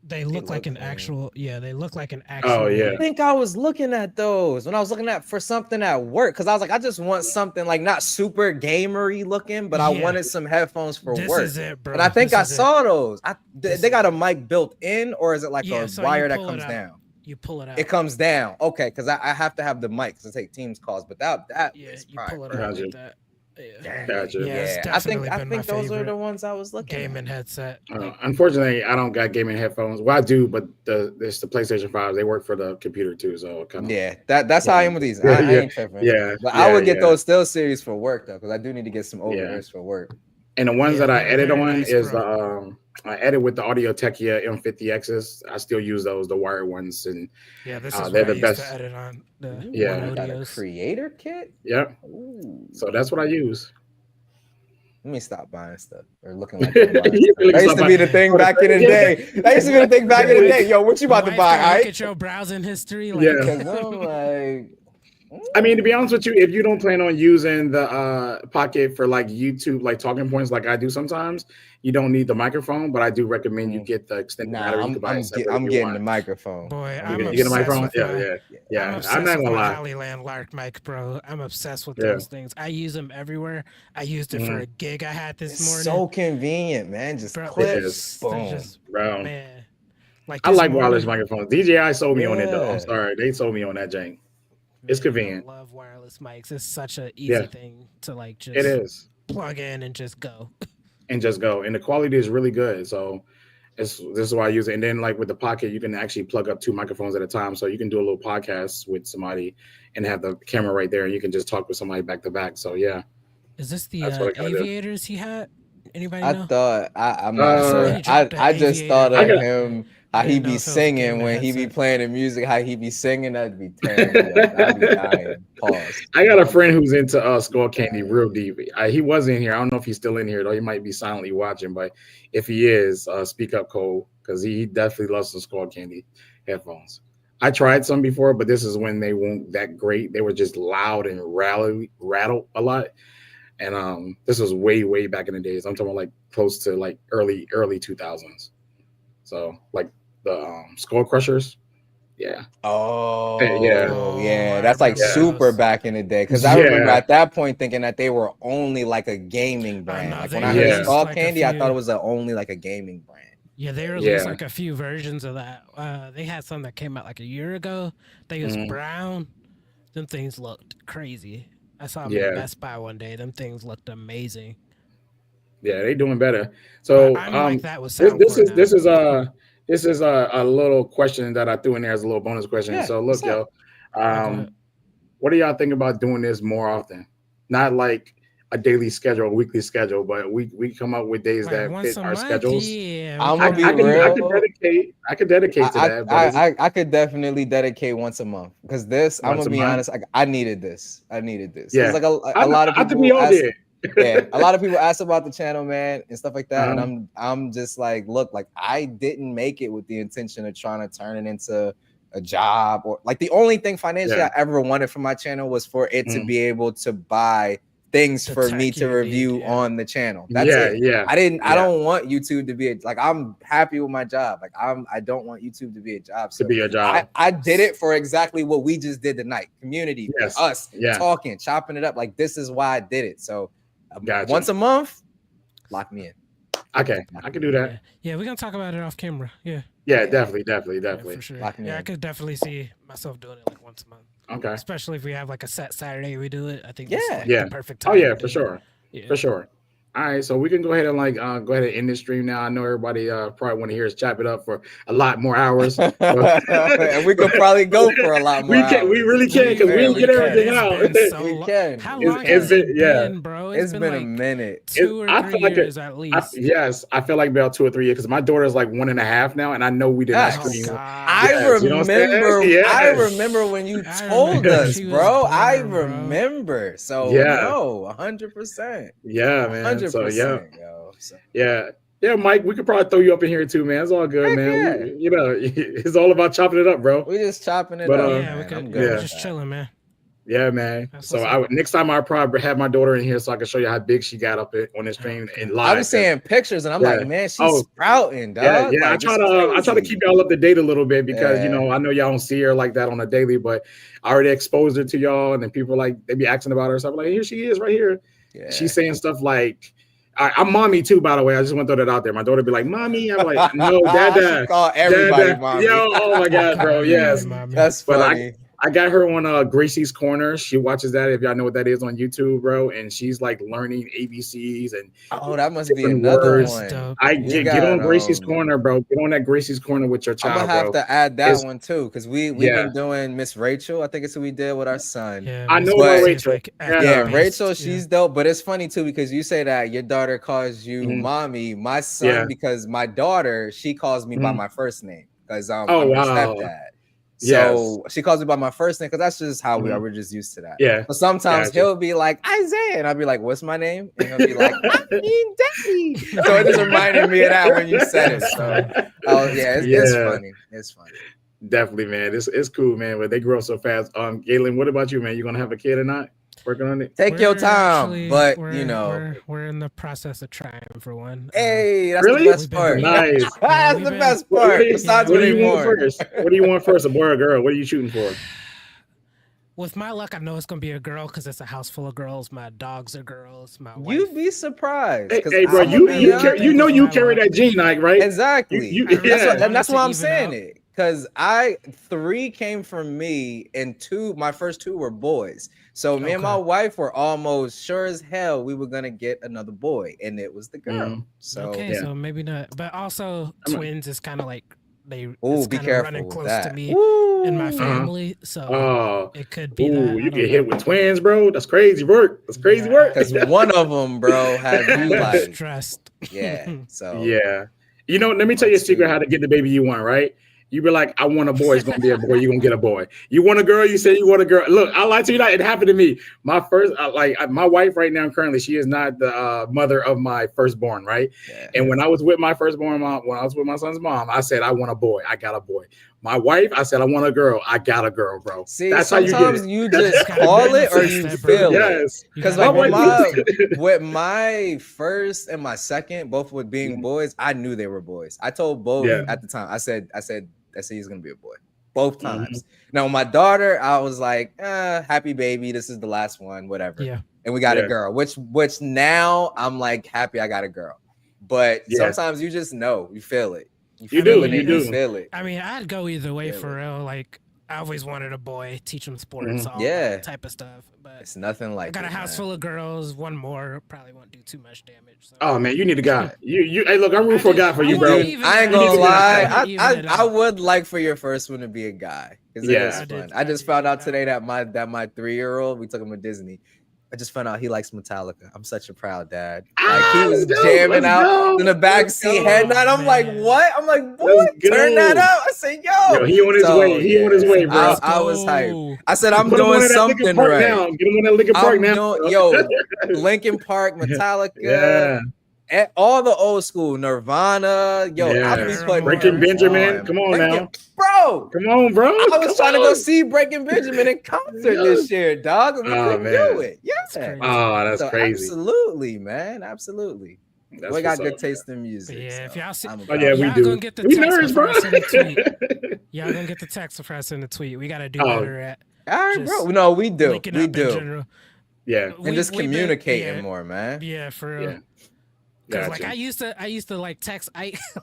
They look like an actual, they look like an actual. Oh yeah. I think I was looking at those when I was looking at for something at work, because I was like, I just want something like not super gamery looking, but I wanted some headphones for work. This is it, bro. And I think I saw those. They got a mic built in, or is it like a wire that comes down? You pull it out. It comes down. Okay, because I have to have the mic to take Teams calls, but that is you pull it out like that. Yeah, I think those are the ones I was looking gaming at. headset. Unfortunately, I don't got gaming headphones. Well, I do, but it's the PlayStation 5. They work for the computer too, so kind of. That's how I am with these. I ain't tripping. But I would get those Steel Series for work though, because I do need to get some over ears for work. And the ones that I edit on is I edit with the Audio Techia M50Xs. I still use those, the wired ones, and this is they're what the I best. Used to edit on the I got a creator kit. Yep. So that's what I use. Let me stop buying stuff or looking like that used to be the thing back in the day. That used to be the thing back in the day. Yo, what you about to buy? Look at your browsing history. Like, because I'm like. I mean, to be honest with you, if you don't plan on using the Pocket for like YouTube, like talking points, like I do sometimes, you don't need the microphone. But I do recommend you get the extended battery. I'm getting the microphone. Boy, I'm you get a microphone. I'm not gonna lie. Hollyland Lark mic, bro. I'm obsessed with those things. I use them everywhere. I used it for a gig I had this morning. So convenient, man. Just clips, boom, bro. Man, like I like wireless microphones. DJI sold me on it though. I'm sorry, they sold me on that jank. It's convenient. I love wireless mics. It's such an easy thing to like just it is plug in and just go. And the quality is really good. So this is why I use it. And then like with the Pocket, you can actually plug up 2 microphones at a time. So you can do a little podcast with somebody and have the camera right there, and you can just talk with somebody back to back. So yeah. Is this the aviators he had? Anybody know? I'm not sure. I just thought of him. How he be singing when he be playing the music, how he be singing, that'd be terrible. I'd be dying. Pause. I got a friend who's into Skull Candy real deep. He was in here. I don't know if he's still in here, though. He might be silently watching, but if he is, speak up, Cole, because he definitely loves some Skull Candy headphones. I tried some before, but this is when they weren't that great. They were just loud and rattle a lot. And this was way back in the days. I'm talking about like close to like early 2000s. So like the Skull Crushers. Yeah. Oh, yeah. That's like super back in the day. Because I remember at that point thinking that they were only like a gaming brand. Like when I heard Skull Candy, I thought it was only like a gaming brand. Yeah, they released like a few versions of that. They had some that came out like a year ago. They was brown. Them things looked crazy. I saw them at Best Buy one day. Them things looked amazing. Yeah, they doing better. So like that with this is a little question that I threw in there as a little bonus question. Yeah, so look, yo, what do y'all think about doing this more often? Not like a daily schedule, a weekly schedule, but we come up with days that fit our schedules. Yeah, I'm gonna be real. I could dedicate to that. I could definitely dedicate once a month because this. I'm gonna be honest. I needed this. Yeah, like a lot of people. A lot of people ask about the channel, man, and stuff like that. And I'm just like, look, like I didn't make it with the intention of trying to turn it into a job or like the only thing financially Yeah. I ever wanted from my channel was for it to be able to buy things The for tech me to you review need, yeah. on the channel. That's Yeah, it. yeah. I Yeah. don't want YouTube to be like, I'm happy with my job. Like I don't want YouTube to be a job. So To be a job. I did it for exactly what we just did tonight. Community, Yes. us Yeah. talking, chopping it up. Like this is why I did it. So Gotcha. once a month, lock me in. Okay, I can do that. Yeah, we're gonna talk about it off camera. Yeah. Yeah, Yeah. definitely. Yeah, for sure. Lock me Yeah, I in. could definitely see myself doing it like once a month. Okay. Especially if we have like a set Saturday we do it. I think Yeah. this is like Yeah. the perfect Oh time. yeah, to for do it. sure. Yeah. For sure. All right, so we can go ahead and like go ahead and end this stream now. I know everybody probably want to hear us chop it up for a lot more hours. And we could probably go for a lot more. We really can because we Yeah, didn't get everything It's out. been so We long. can. How We long can. has it Yeah. been, bro? It's been a like minute. 2 or I 3 feel like years at least. Yes, I feel like about 2 or 3 years because my daughter's like 1.5 now, and I know we did not Yes. stream. I Yes, you know what I'm saying? remember. Yes. I remember when you I told remember us, she was bro. I born, bro. remember. So Yeah. no, 100%. Yeah, man. 100%. So yeah, Yo. So, yeah, Mike. We could probably throw you up in here too, man. It's all good, Heck man. yeah. You know, it's all about chopping it up, bro. we just chopping it But, up. Yeah, man. we could. I'm Yeah, good. we're with just that. chilling, man. Yeah, man. That's So what's up. next time I'll probably have my daughter in here so I can show you how big she got up on the stream and live. I was seeing pictures and I'm Yeah. like, man, she's Oh, sprouting, dog. Yeah, Like, I try to crazy. keep y'all up to date a little bit because you Yeah. know I know y'all don't see her like that on a daily, but I already exposed her to y'all, and then people like they be asking about her. So I'm like, here she is, right here. Yeah. She's saying stuff like, "I'm mommy too." By the way, I just want to throw that out there. My daughter be like, "Mommy," I'm like, "No, dada." She call everybody Dada. mommy. Yo, oh my god, bro, yes. Mommy. That's But funny. I got her on Gracie's Corner. She watches that if y'all know what that is on YouTube, bro. And she's like learning ABCs and Oh, that must be different another words. one. Dope. I You get on got, Gracie's Corner, bro. Get on that Gracie's Corner with your I'm child, gonna have bro. to add that It's- one too, because we've Yeah. been doing Miss Rachel. I think it's who we did with our son. Yeah, I know Miss about Rachel's, Rachel. like, Yeah. Yeah, based. Rachel, Yeah. she's dope. But it's funny too because you say that your daughter calls you Mhm. mommy. My son, Yeah. because my daughter, she calls me by Mhm. my first name because Oh, I'm her wow. stepdad. So she calls me by my first name because that's just how we are. Mhm. We're just used to that. Yeah. But sometimes Gotcha. he'll be like Isaiah, and I'll be like, "What's my name?" And he'll be like, "I mean, Daddy." So it just reminded me of that when you said it. So it's Yeah. funny. It's funny. Definitely, man. It's cool, man. But they grow up so fast. Gaylon, what about you, man? You gonna have a kid or not? Working on it? Take your We're time, actually- but we're- you know, we're in the process of trying for one. hey, that's Really? the best We've been- part. Nice. That's we've the been- best What part. do you- Besides what when do they you want born. first? What do you want first, a boy or a girl? What are you shooting for? With my luck, I know it's gonna be a girl because it's a house full of girls. My dogs are girls. My wife. You'd be surprised. Hey, 'cause hey, bro, I'm you gonna be you honest. carry, you know you carry that gene, like, right? Exactly. You- I really yeah. wanted That's to why I'm even saying out. it. Because 3 came from me, and my first 2 were boys. So me and my Okay. wife were almost sure as hell we were gonna get another boy, and it was the girl. Mhm. So Okay, yeah. so maybe not. But also, I'm a- twins is kind of like be it's kind of careful running with close that. to me Woo! in my family. So Oh, it could be ooh, that. I you don't get hit know. with twins, bro. That's crazy work. That's crazy Yeah. work. Because one of them, bro, had I'm you like, stressed. yeah. So Yeah. You know, let me tell you a secret how to get the baby you want, right? You be like, I want a boy, it's gonna be a boy, you're gonna get a boy. You want a girl, you say you want a girl. Look, I lie to you that it happened to me. My first, my wife right now, currently, she is not the mother of my firstborn, right? yeah. And when I was with my firstborn mom, when I was with my son's mom, I said, I want a boy, I got a boy. My wife, I said, I want a girl, I got a girl, bro. See, That's how you get sometimes it. you just Gotta call it or you manifest that, bro. feel it. Yes. You Because gotta like My with my first and my second, both with being Mhm. boys, I knew they were boys. I told both Yeah. at the time. I said he's gonna be a boy. Both times. Now with my daughter, I was like, happy baby. This is the last one, whatever. Yeah. And we got Yeah. a girl, which now I'm like happy I got a girl. But Yeah. sometimes you just know, you feel it. You do, feel it, you do. feel it. I mean, I'd go either way Yeah, for real. Like, I always wanted a boy, teach him sports, all Yeah. that type of stuff. But It's nothing I like got a it, house man. full of girls. One more probably won't do too much damage. So. Oh man, you need a guy. You hey, look, I'm rooting for God for you, I bro. wouldn't Dude, even- I ain't You need gonna to get lie. out there. Even at I all. would like for your first one to be a guy. Because Yeah. it was I fun. did- I just I found did, out you today that my 3-year-old, we took him to Disney. I just found out he likes Metallica. I'm such a proud dad. Like he was Let's go, jamming let's out go, in the back let's seat, go. head nod. I'm like, Man. what? I'm like, boy, Let's turn go. that up. I said, Yo, he on his way. He on his way, bro. Let's I was go. hyped. I said, I'm Put him on doing that Linkin something Park right. now. Get him on that Linkin Park I'm now. doing, bro. yo, Linkin Park, Metallica, Yeah. all the old school Nirvana. Yo, Yeah. I'll be putting Breaking Benjamin. Come on now. Bro. Come on, bro. I was trying to go see Breaking Benjamin in concert this year, dog. And we couldn't do it. Yeah. That's So crazy. Absolutely, man. Absolutely. That's We got what's good up, taste in music. But yeah, so if y'all see, Oh yeah, we y'all do. gonna get the We text nerds, before bro. I send a tweet. Y'all gonna get the text before I send a tweet. We gotta do better at All right, just bro. No, we do. linking We up in do. general. Yeah. And just we've been- communicating yeah, more, man. Yeah, for real. Yeah. Because Gotcha. like I used to like text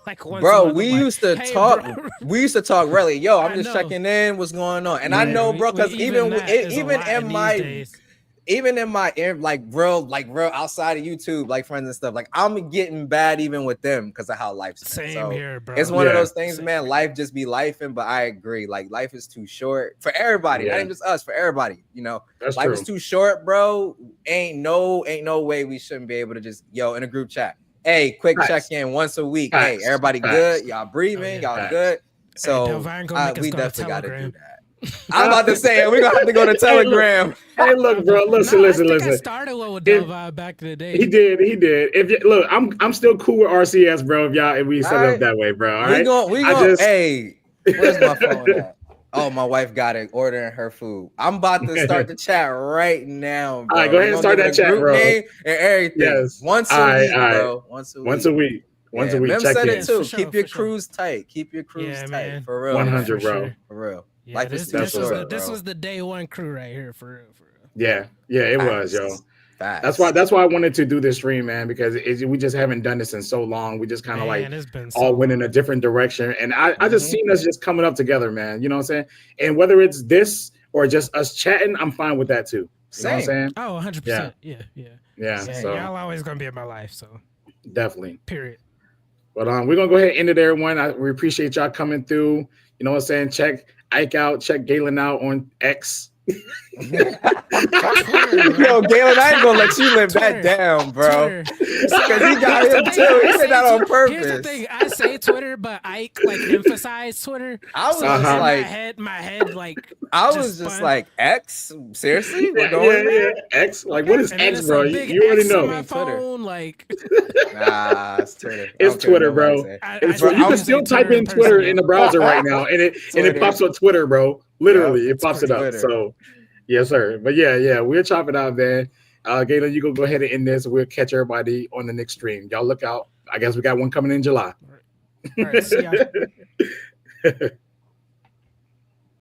like once. Bro, a month, we I'm like, used to "Hey, talk. bro." We used to talk really. Yo, I'm I just know. checking in. What's going on? And I Yeah. know, bro, because even that is a even lot in these my days. even in my like real outside of YouTube, like friends and stuff, like I'm getting bad even with them because of how life's been. Same So here, bro. it's one of Yeah. those things, man. Life just be lifing, but I agree. Like life is too short for everybody, not Yeah. even just us, for everybody. You know, That's life true. is too short, bro. Ain't no way we shouldn't be able to just in a group chat. Hey, quick Facts. check in once a week. Facts. Hey, everybody Facts. good? Y'all breathing? Oh, yeah. Y'all Facts. good? So Dalevon gonna make us we go to definitely got to do Telegram. that. I'm about to say it. We're gonna have to go to Telegram. Hey, look, bro. Listen. I think I started one with Dalevon back in the day. He did. If you look, I'm still cool with RCS, bro. If we set it up that way, bro. All right. We going. Hey, where's my phone at? Oh, my wife got it. Ordering her food. I'm about to start the chat right now, bro. All right, go ahead and start that chat, bro. Name and everything. Yes. Once a week, bro. Once a week. Mem Check said in. it too. For Keep sure, your crews tight. Keep your crews tight. man. For real. 100, man. bro. For real. Yeah, Life is too short. This was the day one crew right here, for real. Yeah, it was, yo. Facts. That's why I wanted to do this stream, man, because we just haven't done this in so long. We just kind of it's been all went in a different direction, and I just seen us just coming up together, man. You know what I'm saying? And whether it's this or just us chatting, I'm fine with that too. You know what I'm saying? Oh, 100%. Yeah. So y'all always gonna be in my life, so definitely. period. But we're gonna go ahead and end it there, everyone. We appreciate y'all coming through. You know what I'm saying? Check Ike out, check Gaylon out on X. Yo, Gaylon, I ain't gonna let you live that down, bro. Because he got him too. He did that on purpose. Here's the thing: I say Twitter, but Ike like emphasized Twitter. I was so just like, my head, like I was just like, X? Seriously? We're going yeah. X? Like, what is and X, it's bro? a big You already X know. on my Twitter. phone, like. Nah, it's Twitter. It's Twitter, bro. You can still type in Twitter in the browser right now, and it pops up Twitter, bro. Literally, it pops it up. Twitter. So, yes, sir. But yeah, we'll chop it out, man. Gaylon, you go ahead and end this. We'll catch everybody on the next stream. Y'all look out. I guess we got one coming in July. All right, see ya.